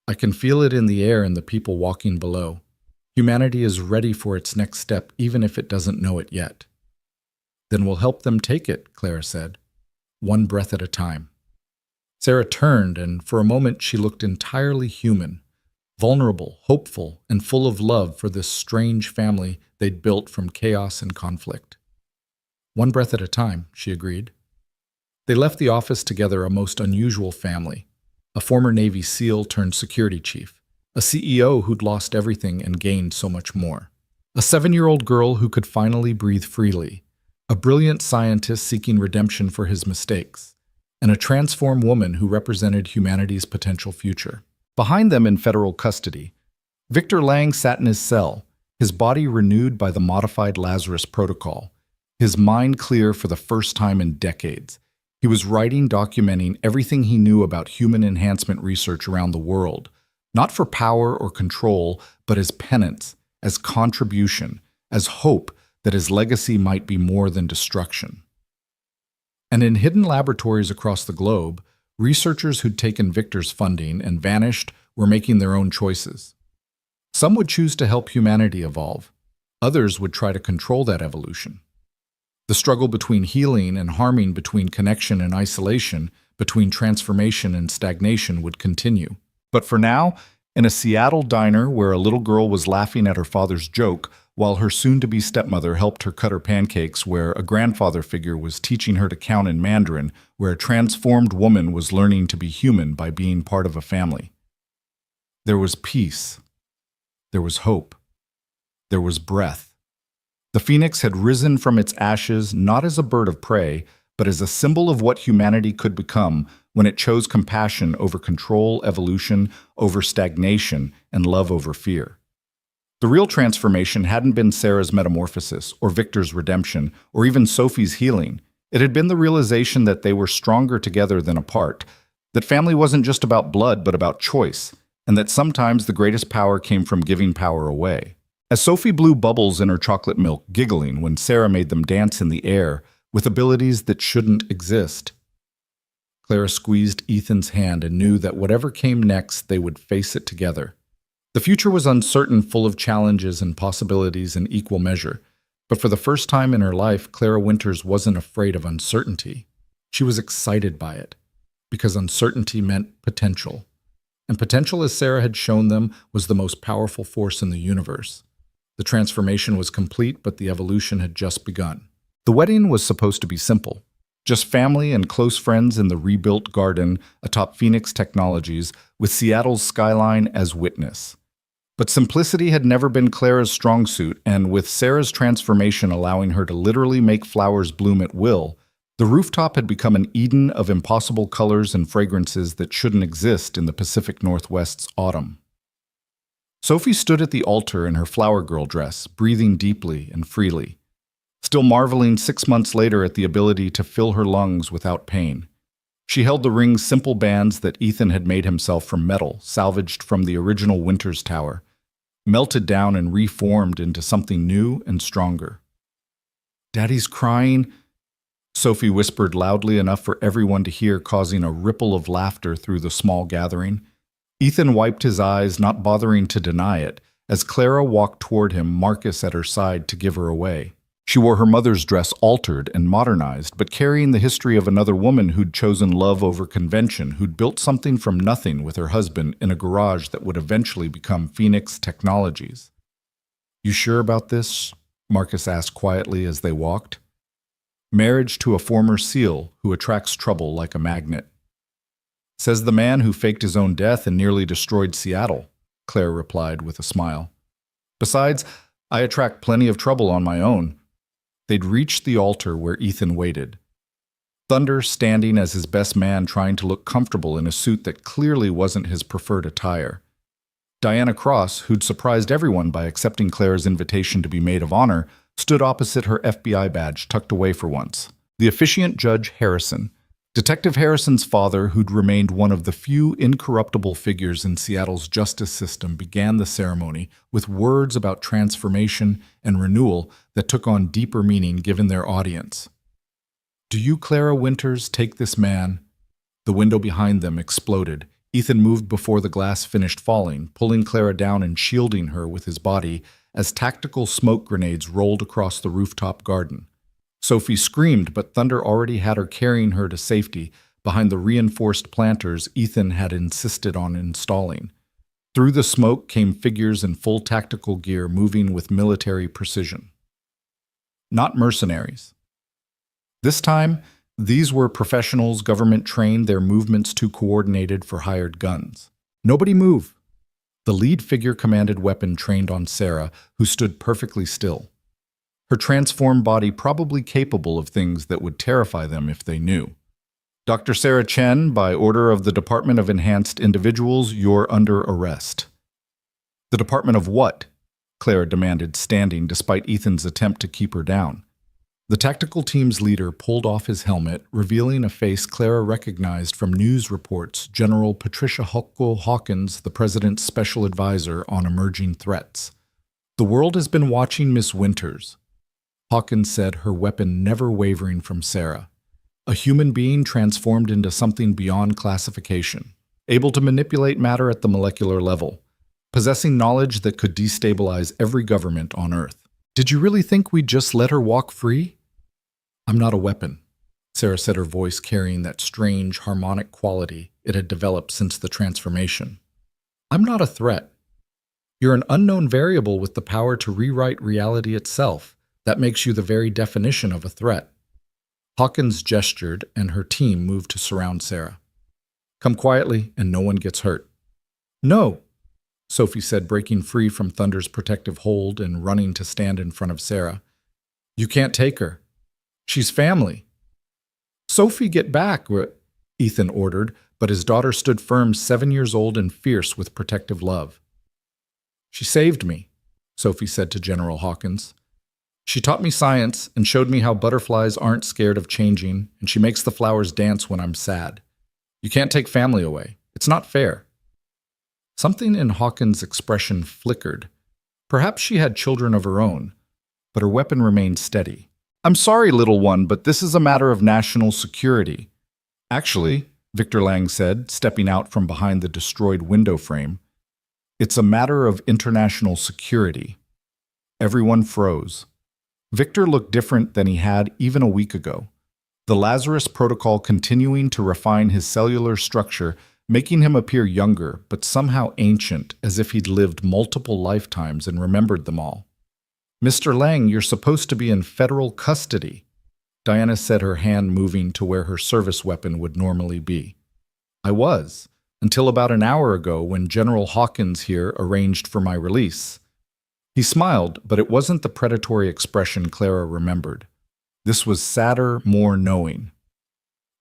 I can feel it in the air and the people walking below. Humanity is ready for its next step, even if it doesn't know it yet." "Then we'll help them take it," Clara said. "One breath at a time." Sarah turned, and for a moment she looked entirely human, vulnerable, hopeful, and full of love for this strange family they'd built from chaos and conflict. "One breath at a time," she agreed. They left the office together, a most unusual family. A former Navy SEAL turned security chief, a CEO who'd lost everything and gained so much more, a 7-year-old girl who could finally breathe freely, a brilliant scientist seeking redemption for his mistakes, and a transformed woman who represented humanity's potential future. Behind them in federal custody, Victor Lang sat in his cell, his body renewed by the modified Lazarus Protocol, his mind clear for the first time in decades. He was writing, documenting everything he knew about human enhancement research around the world, not for power or control, but as penance, as contribution, as hope that his legacy might be more than destruction. And in hidden laboratories across the globe, researchers who'd taken Victor's funding and vanished were making their own choices. Some would choose to help humanity evolve. Others would try to control that evolution. The struggle between healing and harming, between connection and isolation, between transformation and stagnation would continue. But for now, in a Seattle diner where a little girl was laughing at her father's joke while her soon-to-be stepmother helped her cut her pancakes, where a grandfather figure was teaching her to count in Mandarin, where a transformed woman was learning to be human by being part of a family. There was peace. There was hope. There was breath. The phoenix had risen from its ashes not as a bird of prey, but as a symbol of what humanity could become when it chose compassion over control, evolution over stagnation, and love over fear. The real transformation hadn't been Sarah's metamorphosis, or Victor's redemption, or even Sophie's healing. It had been the realization that they were stronger together than apart, that family wasn't just about blood but about choice, and that sometimes the greatest power came from giving power away. As Sophie blew bubbles in her chocolate milk, giggling when Sarah made them dance in the air with abilities that shouldn't exist, Clara squeezed Ethan's hand and knew that whatever came next, they would face it together. The future was uncertain, full of challenges and possibilities in equal measure, but for the first time in her life, Clara Winters wasn't afraid of uncertainty. She was excited by it, because uncertainty meant potential. And potential, as Sarah had shown them, was the most powerful force in the universe. The transformation was complete, but the evolution had just begun. The wedding was supposed to be simple. Just family and close friends in the rebuilt garden atop Phoenix Technologies, with Seattle's skyline as witness. But simplicity had never been Clara's strong suit, and with Sarah's transformation allowing her to literally make flowers bloom at will, the rooftop had become an Eden of impossible colors and fragrances that shouldn't exist in the Pacific Northwest's autumn. Sophie stood at the altar in her flower girl dress, breathing deeply and freely, still marveling 6 months later at the ability to fill her lungs without pain. She held the ring's simple bands that Ethan had made himself from metal, salvaged from the original Winters Tower, melted down and reformed into something new and stronger. "Daddy's crying," Sophie whispered loudly enough for everyone to hear, causing a ripple of laughter through the small gathering. Ethan wiped his eyes, not bothering to deny it, as Clara walked toward him, Marcus at her side to give her away. She wore her mother's dress altered and modernized, but carrying the history of another woman who'd chosen love over convention, who'd built something from nothing with her husband in a garage that would eventually become Phoenix Technologies. "You sure about this?" Marcus asked quietly as they walked. "Marriage to a former SEAL who attracts trouble like a magnet." "Says the man who faked his own death and nearly destroyed Seattle," Claire replied with a smile. "Besides, I attract plenty of trouble on my own." They'd reached the altar where Ethan waited. Thunder standing as his best man, trying to look comfortable in a suit that clearly wasn't his preferred attire. Diana Cross, who'd surprised everyone by accepting Claire's invitation to be maid of honor, stood opposite her FBI badge tucked away for once. The officiant Judge Harrison, Detective Harrison's father, who'd remained one of the few incorruptible figures in Seattle's justice system, began the ceremony with words about transformation and renewal that took on deeper meaning given their audience. "Do you, Clara Winters, take this man?" The window behind them exploded. Ethan moved before the glass finished falling, pulling Clara down and shielding her with his body as tactical smoke grenades rolled across the rooftop garden. Sophie screamed, but Thunder already had her carrying her to safety behind the reinforced planters Ethan had insisted on installing. Through the smoke came figures in full tactical gear moving with military precision. Not mercenaries. This time, these were professionals government trained, their movements too coordinated for hired guns. "Nobody move." The lead figure commanded weapon trained on Sarah, who stood perfectly still. Her transformed body probably capable of things that would terrify them if they knew. "Dr. Sarah Chen, by order of the Department of Enhanced Individuals, you're under arrest." "The Department of what?" Clara demanded, standing despite Ethan's attempt to keep her down. The tactical team's leader pulled off his helmet, revealing a face Clara recognized from news reports: General Patricia Huckle Hawkins, the president's special advisor on emerging threats. "The world has been watching Miss Winters," Hawkins said, her weapon never wavering from Sarah. "A human being transformed into something beyond classification, able to manipulate matter at the molecular level, possessing knowledge that could destabilize every government on Earth. Did you really think we'd just let her walk free?" "I'm not a weapon," Sarah said, her voice carrying that strange, harmonic quality it had developed since the transformation. "I'm not a threat. You're an unknown variable with the power to rewrite reality itself. That makes you the very definition of a threat." Hawkins gestured, and her team moved to surround Sarah. "Come quietly, and no one gets hurt." "No," Sophie said, breaking free from Thunder's protective hold and running to stand in front of Sarah. "You can't take her. She's family." "Sophie, get back," Ethan ordered, but his daughter stood firm, 7 years old and fierce with protective love. "She saved me," Sophie said to General Hawkins. "She taught me science and showed me how butterflies aren't scared of changing, and she makes the flowers dance when I'm sad. You can't take family away. It's not fair." Something in Hawkins' expression flickered. Perhaps she had children of her own, but her weapon remained steady. "I'm sorry, little one, but this is a matter of national security." "Actually," Victor Lang said, stepping out from behind the destroyed window frame, "it's a matter of international security." Everyone froze. Victor looked different than he had even a week ago. The Lazarus Protocol continuing to refine his cellular structure, making him appear younger, but somehow ancient, as if he'd lived multiple lifetimes and remembered them all. "Mr. Lang, you're supposed to be in federal custody," Diana said, her hand moving to where her service weapon would normally be. "I was, until about an hour ago when General Hawkins here arranged for my release." He smiled, but it wasn't the predatory expression Clara remembered. This was sadder, more knowing.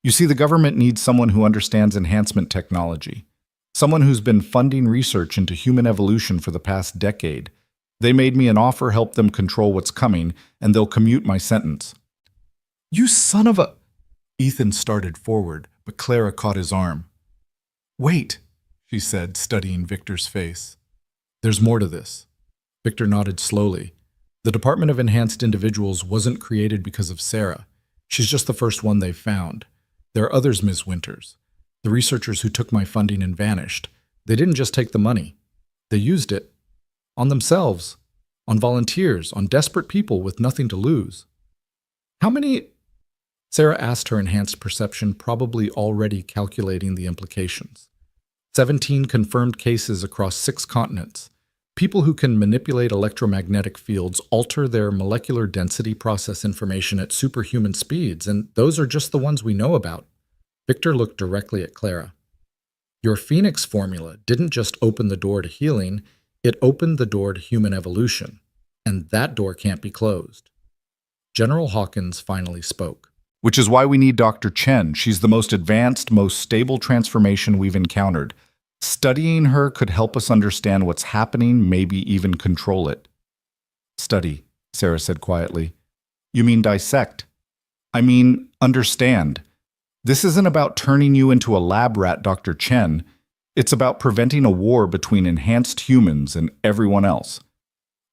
"You see, the government needs someone who understands enhancement technology, someone who's been funding research into human evolution for the past decade. They made me an offer, help them control what's coming, and they'll commute my sentence." "You son of a—" Ethan started forward, but Clara caught his arm. "Wait," she said, studying Victor's face. "There's more to this." Victor nodded slowly. "The Department of Enhanced Individuals wasn't created because of Sarah. She's just the first one they've found. There are others, Ms. Winters. The researchers who took my funding and vanished. They didn't just take the money. They used it. On themselves. on volunteers, on desperate people with nothing to lose. How many? Sarah asked her enhanced perception, probably already calculating the implications. 17 confirmed cases across 6 continents. People who can manipulate electromagnetic fields alter their molecular density process information at superhuman speeds, and those are just the ones we know about. Victor looked directly at Clara. Your Phoenix formula didn't just open the door to healing, it opened the door to human evolution, and that door can't be closed. General Hawkins finally spoke. Which is why we need Dr. Chen. She's the most advanced, most stable transformation we've encountered. Studying her could help us understand what's happening, maybe even control it. Study, Sarah said quietly. You mean dissect? I mean understand. This isn't about turning you into a lab rat, Dr. Chen. It's about preventing a war between enhanced humans and everyone else.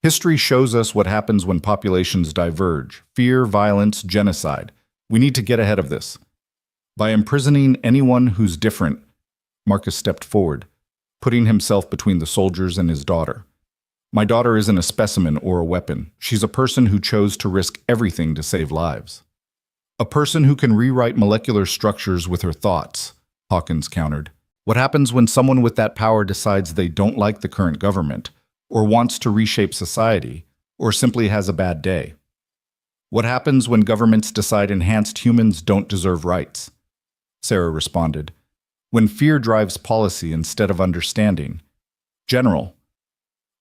History shows us what happens when populations diverge. Fear, violence, genocide. We need to get ahead of this. By imprisoning anyone who's different, Marcus stepped forward, putting himself between the soldiers and his daughter. My daughter isn't a specimen or a weapon. She's a person who chose to risk everything to save lives. A person who can rewrite molecular structures with her thoughts, Hawkins countered. What happens when someone with that power decides they don't like the current government, or wants to reshape society, or simply has a bad day? What happens when governments decide enhanced humans don't deserve rights? Sarah responded. When fear drives policy instead of understanding. General,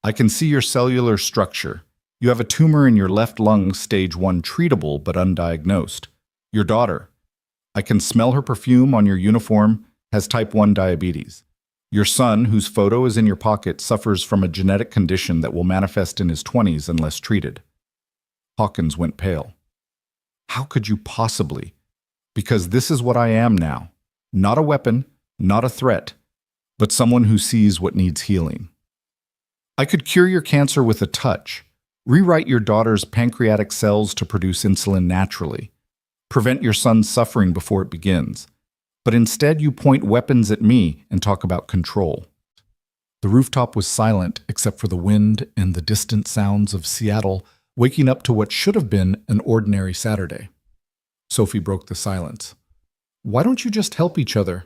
I can see your cellular structure. You have a tumor in your left lung, stage 1 treatable but undiagnosed. Your daughter, I can smell her perfume on your uniform, has type 1 diabetes. Your son, whose photo is in your pocket, suffers from a genetic condition that will manifest in his 20s unless treated. Hawkins went pale. How could you possibly? Because this is what I am now. Not a weapon, not a threat, but someone who sees what needs healing. I could cure your cancer with a touch, rewrite your daughter's pancreatic cells to produce insulin naturally, prevent your son's suffering before it begins. But instead you point weapons at me and talk about control. The rooftop was silent except for the wind and the distant sounds of Seattle waking up to what should have been an ordinary Saturday. Sophie broke the silence. Why don't you just help each other?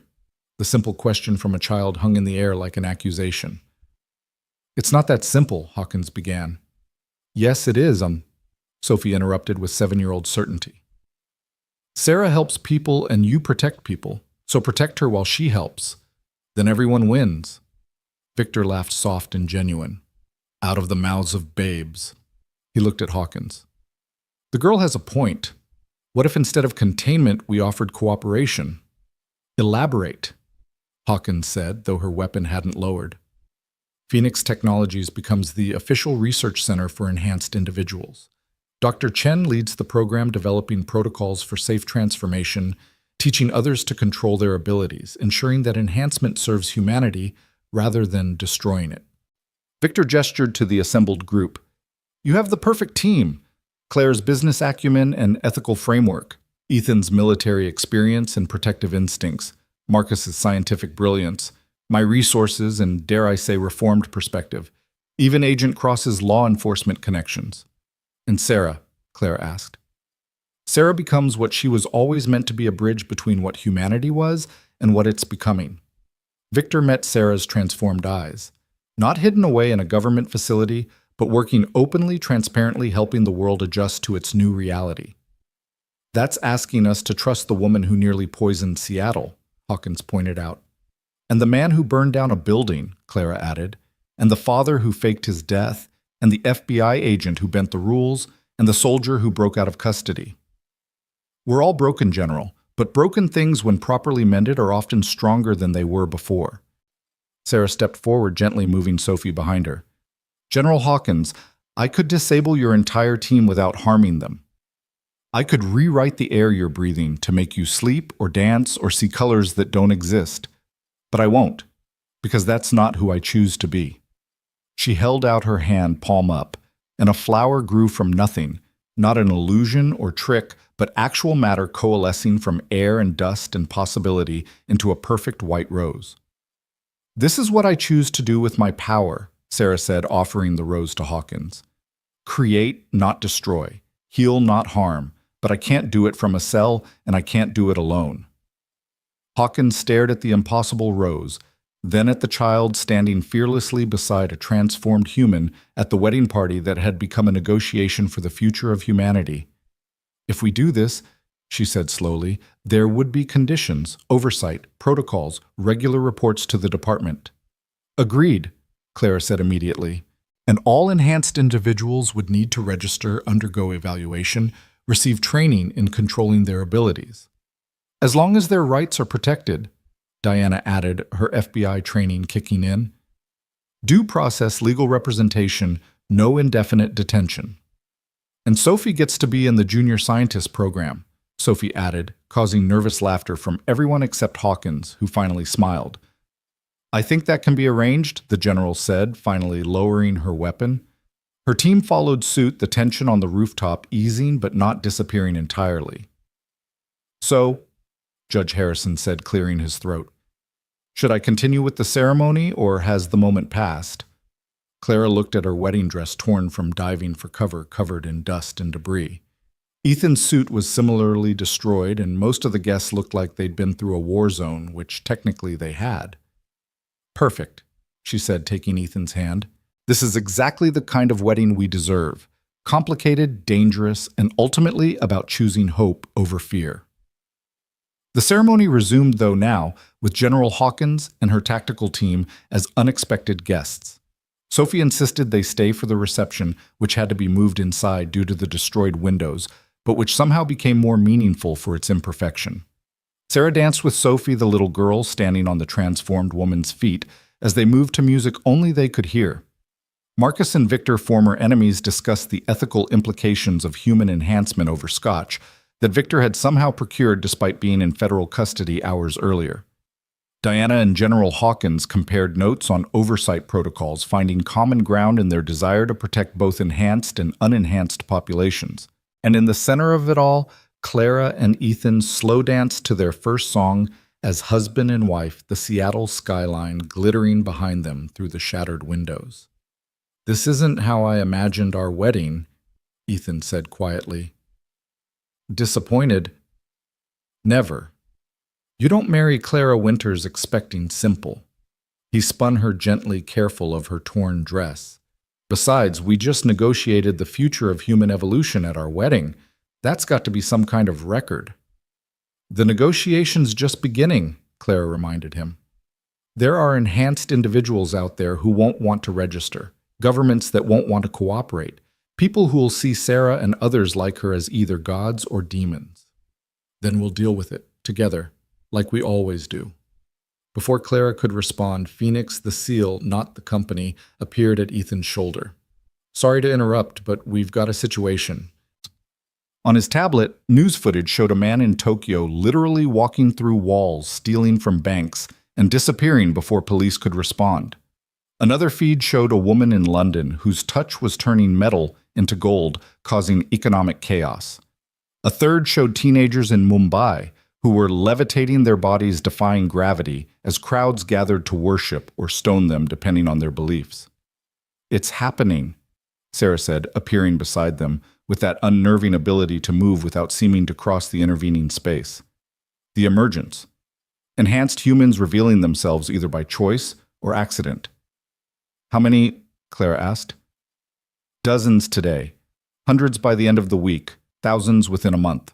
The simple question from a child hung in the air like an accusation. It's not that simple, Hawkins began. Yes, it is, Sophie interrupted with 7-year-old certainty. Sarah helps people and you protect people, so protect her while she helps. Then everyone wins. Victor laughed soft and genuine. Out of the mouths of babes. He looked at Hawkins. The girl has a point. What if instead of containment we offered cooperation? Elaborate, Hawkins said, though her weapon hadn't lowered. Phoenix Technologies becomes the official research center for enhanced individuals. Dr. Chen leads the program developing protocols for safe transformation, teaching others to control their abilities, ensuring that enhancement serves humanity rather than destroying it. Victor gestured to the assembled group. You have the perfect team. Claire's business acumen and ethical framework, Ethan's military experience and protective instincts, Marcus's scientific brilliance, my resources and, dare I say, reformed perspective, even Agent Cross's law enforcement connections. And Sarah, Clara asked. Sarah becomes what she was always meant to be, a bridge between what humanity was and what it's becoming. Victor met Sarah's transformed eyes, not hidden away in a government facility, but working openly, transparently, helping the world adjust to its new reality. That's asking us to trust the woman who nearly poisoned Seattle, Hawkins pointed out. And the man who burned down a building, Clara added, and the father who faked his death, and the FBI agent who bent the rules, and the soldier who broke out of custody. We're all broken, General, but broken things, when properly mended, are often stronger than they were before. Sarah stepped forward, gently moving Sophie behind her. General Hawkins, I could disable your entire team without harming them. I could rewrite the air you're breathing to make you sleep or dance or see colors that don't exist. But I won't, because that's not who I choose to be. She held out her hand, palm up, and a flower grew from nothing, not an illusion or trick, but actual matter coalescing from air and dust and possibility into a perfect white rose. This is what I choose to do with my power, Sarah said, offering the rose to Hawkins. Create, not destroy. Heal, not harm. But I can't do it from a cell, and I can't do it alone. Hawkins stared at the impossible rose, then at the child standing fearlessly beside a transformed human at the wedding party that had become a negotiation for the future of humanity. If we do this, she said slowly, there would be conditions, oversight, protocols, regular reports to the department. Agreed, Clara said immediately. And all enhanced individuals would need to register, undergo evaluation, receive training in controlling their abilities. As long as their rights are protected, Diana added, her FBI training kicking in. Due process, legal representation, no indefinite detention. And Sophie gets to be in the junior scientist program, Sophie added, causing nervous laughter from everyone except Hawkins, who finally smiled. I think that can be arranged, the general said, finally lowering her weapon. Her team followed suit, the tension on the rooftop easing but not disappearing entirely. So, Judge Harrison said, clearing his throat, should I continue with the ceremony, or has the moment passed? Clara looked at her wedding dress torn from diving for cover, covered in dust and debris. Ethan's suit was similarly destroyed, and most of the guests looked like they'd been through a war zone, which technically they had. Perfect, she said, taking Ethan's hand. This is exactly the kind of wedding we deserve. Complicated, dangerous, and ultimately about choosing hope over fear. The ceremony resumed, though now, with General Hawkins and her tactical team as unexpected guests. Sophie insisted they stay for the reception, which had to be moved inside due to the destroyed windows, but which somehow became more meaningful for its imperfection. Sarah danced with Sophie, the little girl, standing on the transformed woman's feet, as they moved to music only they could hear. Marcus and Victor, former enemies, discussed the ethical implications of human enhancement over scotch that Victor had somehow procured despite being in federal custody hours earlier. Diana and General Hawkins compared notes on oversight protocols, finding common ground in their desire to protect both enhanced and unenhanced populations. And in the center of it all, Clara and Ethan slow danced to their first song as husband and wife, the Seattle skyline glittering behind them through the shattered windows. This isn't how I imagined our wedding, Ethan said quietly. Disappointed? Never. You don't marry Clara Winters expecting simple. He spun her gently, careful of her torn dress. Besides, we just negotiated the future of human evolution at our wedding. That's got to be some kind of record. The negotiation's just beginning, Clara reminded him. There are enhanced individuals out there who won't want to register, governments that won't want to cooperate, people who will see Sarah and others like her as either gods or demons. Then we'll deal with it, together, like we always do. Before Clara could respond, Phoenix, the seal, not the company, appeared at Ethan's shoulder. Sorry to interrupt, but we've got a situation. On his tablet, news footage showed a man in Tokyo literally walking through walls, stealing from banks, and disappearing before police could respond. Another feed showed a woman in London whose touch was turning metal into gold, causing economic chaos. A third showed teenagers in Mumbai who were levitating their bodies defying gravity as crowds gathered to worship or stone them depending on their beliefs. It's happening, Sarah said, appearing beside them, with that unnerving ability to move without seeming to cross the intervening space. The emergence. Enhanced humans revealing themselves either by choice or accident. How many? Clara asked. Dozens today. Hundreds by the end of the week. Thousands within a month.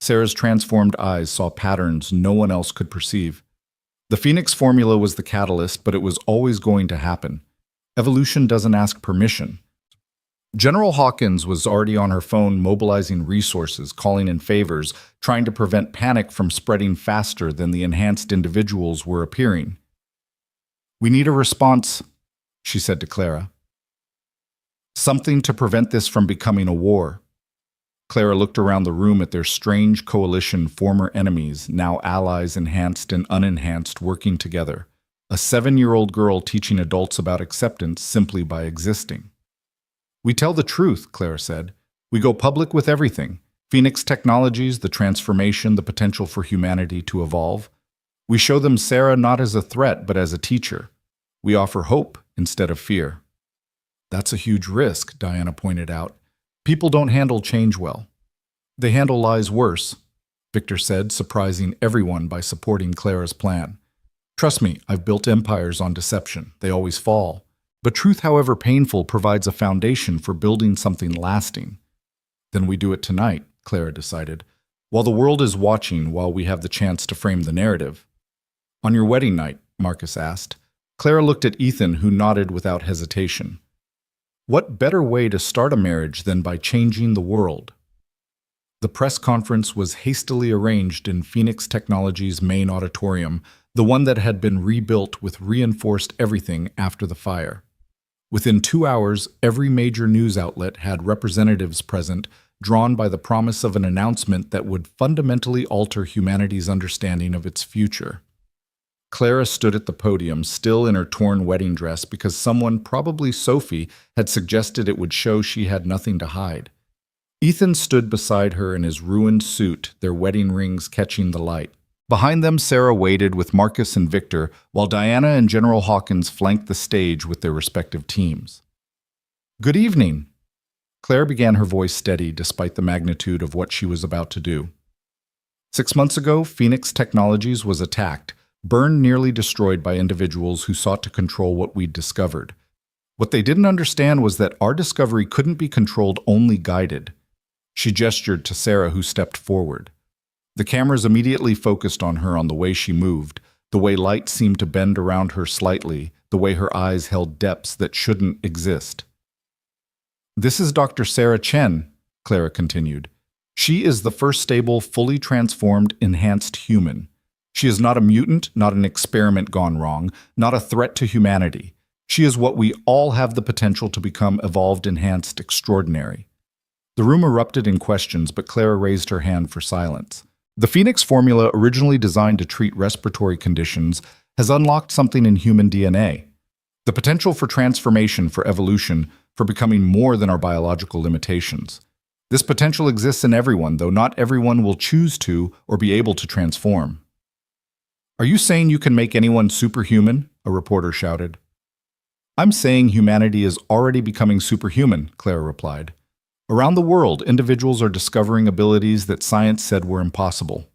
Sarah's transformed eyes saw patterns no one else could perceive. The Phoenix formula was the catalyst, but it was always going to happen. Evolution doesn't ask permission. General Hawkins was already on her phone mobilizing resources, calling in favors, trying to prevent panic from spreading faster than the enhanced individuals were appearing. We need a response, she said to Clara. Something to prevent this from becoming a war. Clara looked around the room at their strange coalition, former enemies, now allies, enhanced and unenhanced, working together. A 7-year-old girl teaching adults about acceptance simply by existing. We tell the truth, Clara said. We go public with everything. Phoenix Technologies, the transformation, the potential for humanity to evolve. We show them Sarah not as a threat, but as a teacher. We offer hope instead of fear. That's a huge risk, Diana pointed out. People don't handle change well. They handle lies worse, Victor said, surprising everyone by supporting Clara's plan. Trust me, I've built empires on deception. They always fall. But truth, however painful, provides a foundation for building something lasting. Then we do it tonight, Clara decided. While the world is watching, while we have the chance to frame the narrative. On your wedding night, Marcus asked. Clara looked at Ethan, who nodded without hesitation. What better way to start a marriage than by changing the world? The press conference was hastily arranged in Phoenix Technologies' main auditorium, the one that had been rebuilt with reinforced everything after the fire. Within 2 hours, every major news outlet had representatives present, drawn by the promise of an announcement that would fundamentally alter humanity's understanding of its future. Clara stood at the podium, still in her torn wedding dress because someone, probably Sophie, had suggested it would show she had nothing to hide. Ethan stood beside her in his ruined suit, their wedding rings catching the light. Behind them, Sarah waited with Marcus and Victor, while Diana and General Hawkins flanked the stage with their respective teams. Good evening. Claire began, her voice steady despite the magnitude of what she was about to do. 6 months ago, Phoenix Technologies was attacked, burned, nearly destroyed by individuals who sought to control what we'd discovered. What they didn't understand was that our discovery couldn't be controlled, only guided. She gestured to Sarah, who stepped forward. The cameras immediately focused on her, on the way she moved, the way light seemed to bend around her slightly, the way her eyes held depths that shouldn't exist. This is Dr. Sarah Chen, Clara continued. She is the first stable, fully transformed, enhanced human. She is not a mutant, not an experiment gone wrong, not a threat to humanity. She is what we all have the potential to become: evolved, enhanced, extraordinary. The room erupted in questions, but Clara raised her hand for silence. The Phoenix formula, originally designed to treat respiratory conditions, has unlocked something in human DNA. The potential for transformation, for evolution, for becoming more than our biological limitations. This potential exists in everyone, though not everyone will choose to or be able to transform. Are you saying you can make anyone superhuman? A reporter shouted. I'm saying humanity is already becoming superhuman, Clara replied. Around the world, individuals are discovering abilities that science said were impossible.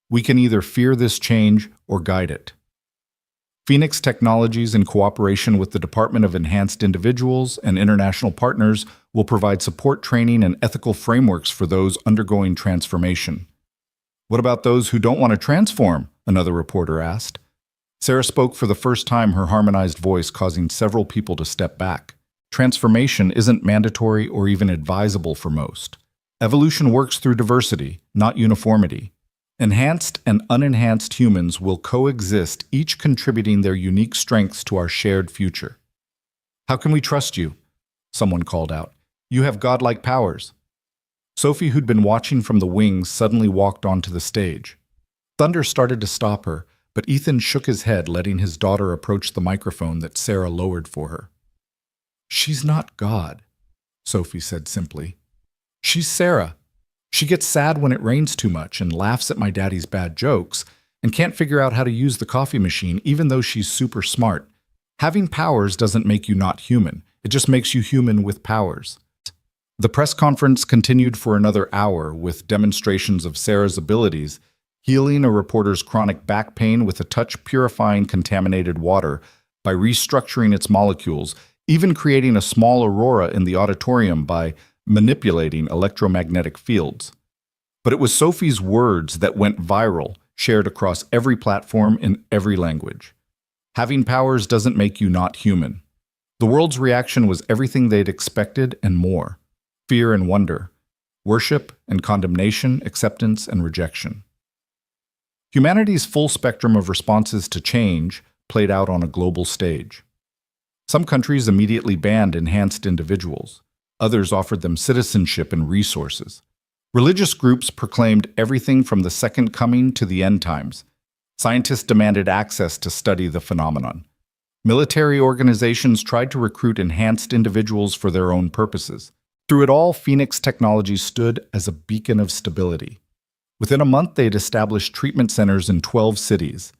We can either fear this change or guide it. Phoenix Technologies, in cooperation with the Department of Enhanced Individuals and international partners, will provide support, training, and ethical frameworks for those undergoing transformation. What about those who don't want to transform? Another reporter asked. Sarah spoke for the first time, her harmonized voice causing several people to step back. Transformation isn't mandatory or even advisable for most. Evolution works through diversity, not uniformity. Enhanced and unenhanced humans will coexist, each contributing their unique strengths to our shared future. How can we trust you? Someone called out. You have godlike powers. Sophie, who'd been watching from the wings, suddenly walked onto the stage. Thunder started to stop her, but Ethan shook his head, letting his daughter approach the microphone that Sarah lowered for her. She's not God, Sophie said simply. She's Sarah. She gets sad when it rains too much and laughs at my daddy's bad jokes and can't figure out how to use the coffee machine even though she's super smart. Having powers doesn't make you not human. It just makes you human with powers. The press conference continued for another hour with demonstrations of Sarah's abilities, healing a reporter's chronic back pain with a touch, purifying contaminated water by restructuring its molecules, even creating a small aurora in the auditorium by manipulating electromagnetic fields. But it was Sophie's words that went viral, shared across every platform in every language. Having powers doesn't make you not human. The world's reaction was everything they'd expected and more. Fear and wonder, worship and condemnation, acceptance and rejection. Humanity's full spectrum of responses to change played out on a global stage. Some countries immediately banned enhanced individuals. Others offered them citizenship and resources. Religious groups proclaimed everything from the second coming to the end times. Scientists demanded access to study the phenomenon. Military organizations tried to recruit enhanced individuals for their own purposes. Through it all, Phoenix Technologies stood as a beacon of stability. Within a month, they had established treatment centers in 12 cities,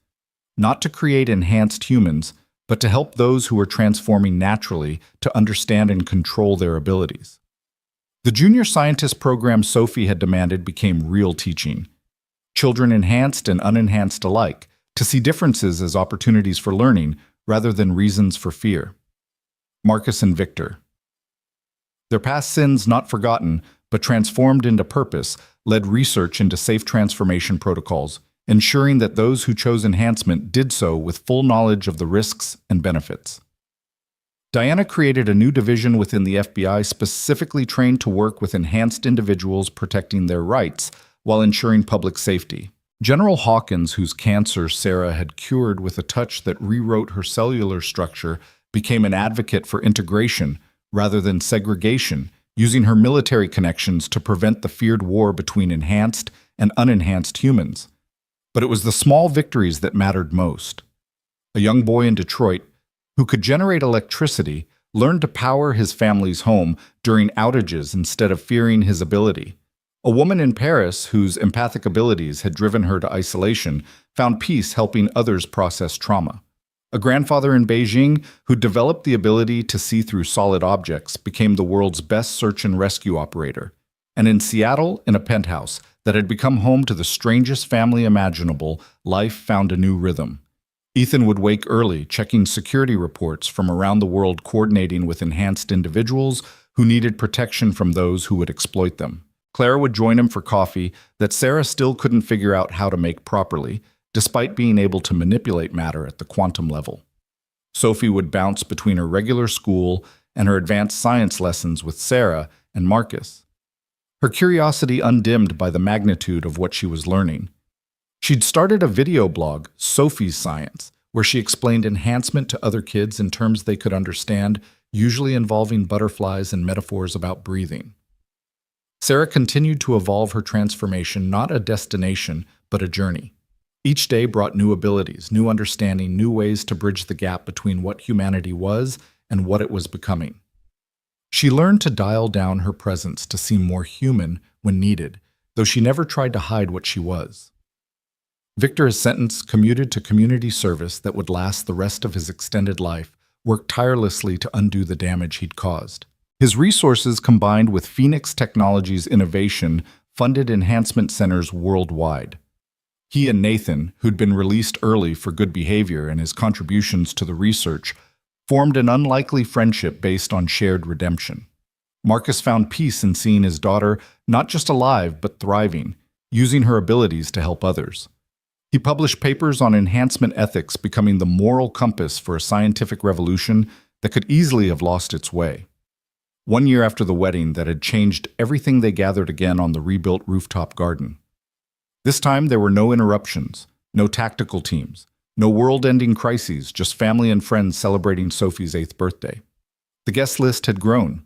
not to create enhanced humans, but to help those who were transforming naturally to understand and control their abilities. The junior scientist program Sophie had demanded became real teaching. Children enhanced and unenhanced alike, to see differences as opportunities for learning rather than reasons for fear. Marcus and Victor. Their past sins not forgotten, but transformed into purpose, led research into safe transformation protocols, ensuring that those who chose enhancement did so with full knowledge of the risks and benefits. Diana created a new division within the FBI specifically trained to work with enhanced individuals protecting their rights while ensuring public safety. General Hawkins, whose cancer Sarah had cured with a touch that rewrote her cellular structure, became an advocate for integration rather than segregation, using her military connections to prevent the feared war between enhanced and unenhanced humans. But it was the small victories that mattered most. A young boy in Detroit, who could generate electricity, learned to power his family's home during outages instead of fearing his ability. A woman in Paris, whose empathic abilities had driven her to isolation, found peace helping others process trauma. A grandfather in Beijing, who developed the ability to see through solid objects, became the world's best search and rescue operator. And in Seattle, in a penthouse that had become home to the strangest family imaginable, life found a new rhythm. Ethan would wake early, checking security reports from around the world, coordinating with enhanced individuals who needed protection from those who would exploit them. Clara would join him for coffee that Sarah still couldn't figure out how to make properly, despite being able to manipulate matter at the quantum level. Sophie would bounce between her regular school and her advanced science lessons with Sarah and Marcus, her curiosity undimmed by the magnitude of what she was learning. She'd started a video blog, Sophie's Science, where she explained enhancement to other kids in terms they could understand, usually involving butterflies and metaphors about breathing. Sarah continued to evolve her transformation, not a destination, but a journey. Each day brought new abilities, new understanding, new ways to bridge the gap between what humanity was and what it was becoming. She learned to dial down her presence to seem more human when needed, though she never tried to hide what she was. Victor's sentence, commuted to community service that would last the rest of his extended life, worked tirelessly to undo the damage he'd caused. His resources, combined with Phoenix Technologies' innovation, funded enhancement centers worldwide. He and Nathan, who'd been released early for good behavior and his contributions to the research, formed an unlikely friendship based on shared redemption. Marcus found peace in seeing his daughter not just alive but thriving, using her abilities to help others. He published papers on enhancement ethics, becoming the moral compass for a scientific revolution that could easily have lost its way. 1 year after the wedding that had changed everything, they gathered again on the rebuilt rooftop garden. This time there were no interruptions, no tactical teams, no world-ending crises, just family and friends celebrating Sophie's 8th birthday. The guest list had grown.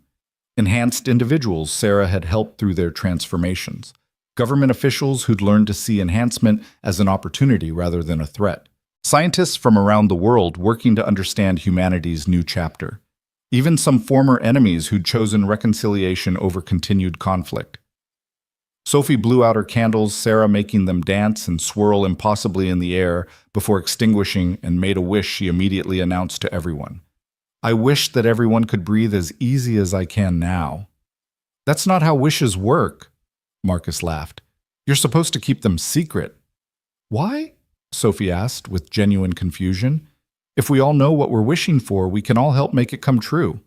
Enhanced individuals Sarah had helped through their transformations. Government officials who'd learned to see enhancement as an opportunity rather than a threat. Scientists from around the world working to understand humanity's new chapter. Even some former enemies who'd chosen reconciliation over continued conflict. Sophie blew out her candles, Sarah making them dance and swirl impossibly in the air before extinguishing, and made a wish she immediately announced to everyone. "I wish that everyone could breathe as easy as I can now." "That's not how wishes work," Marcus laughed. "You're supposed to keep them secret." "Why?" Sophie asked with genuine confusion. "If we all know what we're wishing for, we can all help make it come true."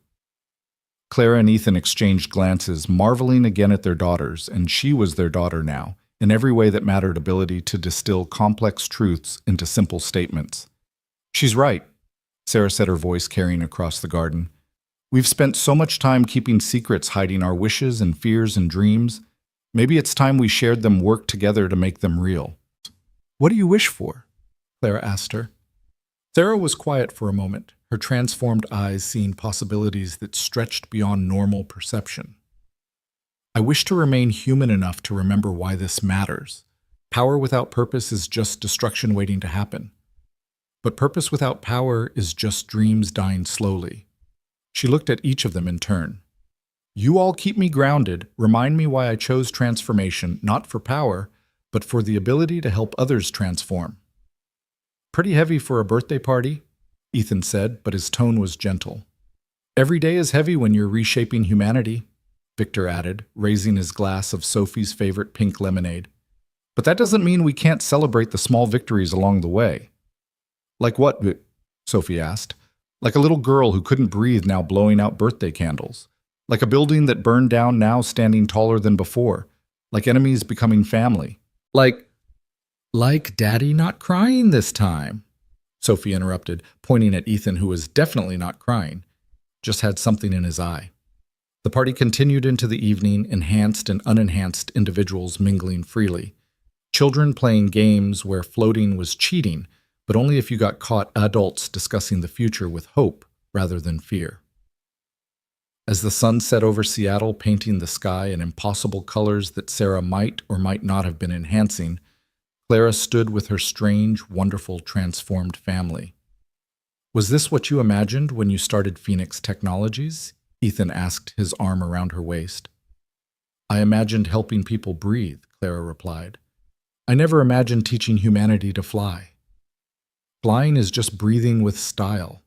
Clara and Ethan exchanged glances, marveling again at their daughters, and she was their daughter now, in every way that mattered, ability to distill complex truths into simple statements. "She's right," Sarah said, her voice carrying across the garden. "We've spent so much time keeping secrets, hiding our wishes and fears and dreams. Maybe it's time we shared them, worked together to make them real." "What do you wish for?" Clara asked her. Sarah was quiet for a moment, her transformed eyes seeing possibilities that stretched beyond normal perception. "I wish to remain human enough to remember why this matters. Power without purpose is just destruction waiting to happen. But purpose without power is just dreams dying slowly." She looked at each of them in turn. "You all keep me grounded, remind me why I chose transformation, not for power, but for the ability to help others transform." "Pretty heavy for a birthday party," Ethan said, but his tone was gentle. Every day is heavy when you're reshaping humanity, Victor added, raising his glass of Sophie's favorite pink lemonade. But that doesn't mean we can't celebrate the small victories along the way. Like what? Sophie asked. Like a little girl who couldn't breathe now blowing out birthday candles. Like a building that burned down now standing taller than before. Like enemies becoming family. Like Daddy not crying this time, Sophie interrupted, pointing at Ethan, who was definitely not crying, just had something in his eye. The party continued into the evening, enhanced and unenhanced individuals mingling freely. Children playing games where floating was cheating, but only if you got caught, adults discussing the future with hope rather than fear. As the sun set over Seattle, painting the sky in impossible colors that Sarah might or might not have been enhancing, Clara stood with her strange, wonderful, transformed family. Was this what you imagined when you started Phoenix Technologies? Ethan asked, his arm around her waist. I imagined helping people breathe, Clara replied. I never imagined teaching humanity to fly. Flying is just breathing with style,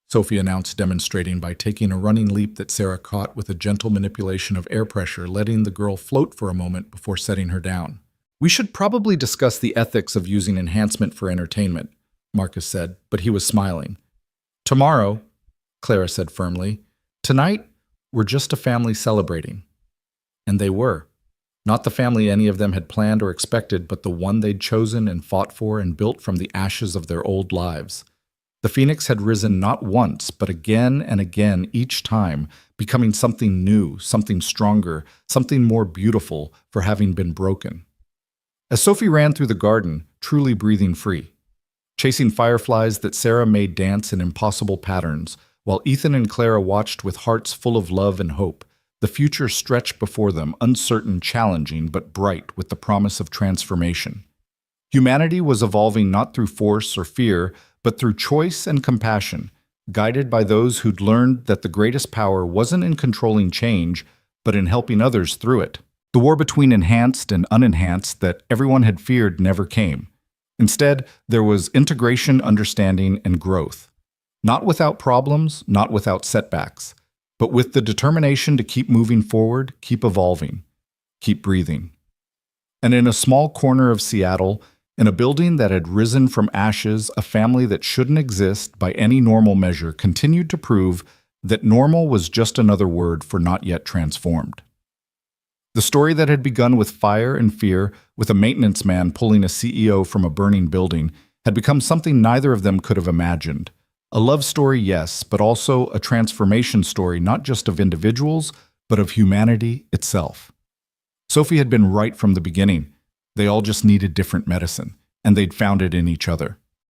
Sophie announced, demonstrating by taking a running leap that Sarah caught with a gentle manipulation of air pressure, letting the girl float for a moment before setting her down. We should probably discuss the ethics of using enhancement for entertainment, Marcus said, but he was smiling. Tomorrow, Clara said firmly. Tonight, we're just a family celebrating. And they were. Not the family any of them had planned or expected, but the one they'd chosen and fought for and built from the ashes of their old lives. The Phoenix had risen not once, but again and again each time, becoming something new, something stronger, something more beautiful for having been broken. As Sophie ran through the garden, truly breathing free, chasing fireflies that Sarah made dance in impossible patterns, while Ethan and Clara watched with hearts full of love and hope, the future stretched before them, uncertain, challenging, but bright with the promise of transformation. Humanity was evolving not through force or fear, but through choice and compassion, guided by those who'd learned that the greatest power wasn't in controlling change, but in helping others through it. The war between enhanced and unenhanced that everyone had feared never came. Instead, there was integration, understanding, and growth. Not without problems, not without setbacks, but with the determination to keep moving forward, keep evolving, keep breathing. And in a small corner of Seattle, in a building that had risen from ashes, a family that shouldn't exist by any normal measure continued to prove that normal was just another word for not yet transformed. The story that had begun with fire and fear, with a maintenance man pulling a CEO from a burning building, had become something neither of them could have imagined. A love story, yes, but also a transformation story not just of individuals, but of humanity itself. Sophie had been right from the beginning. They all just needed different medicine, and they'd found it in each other.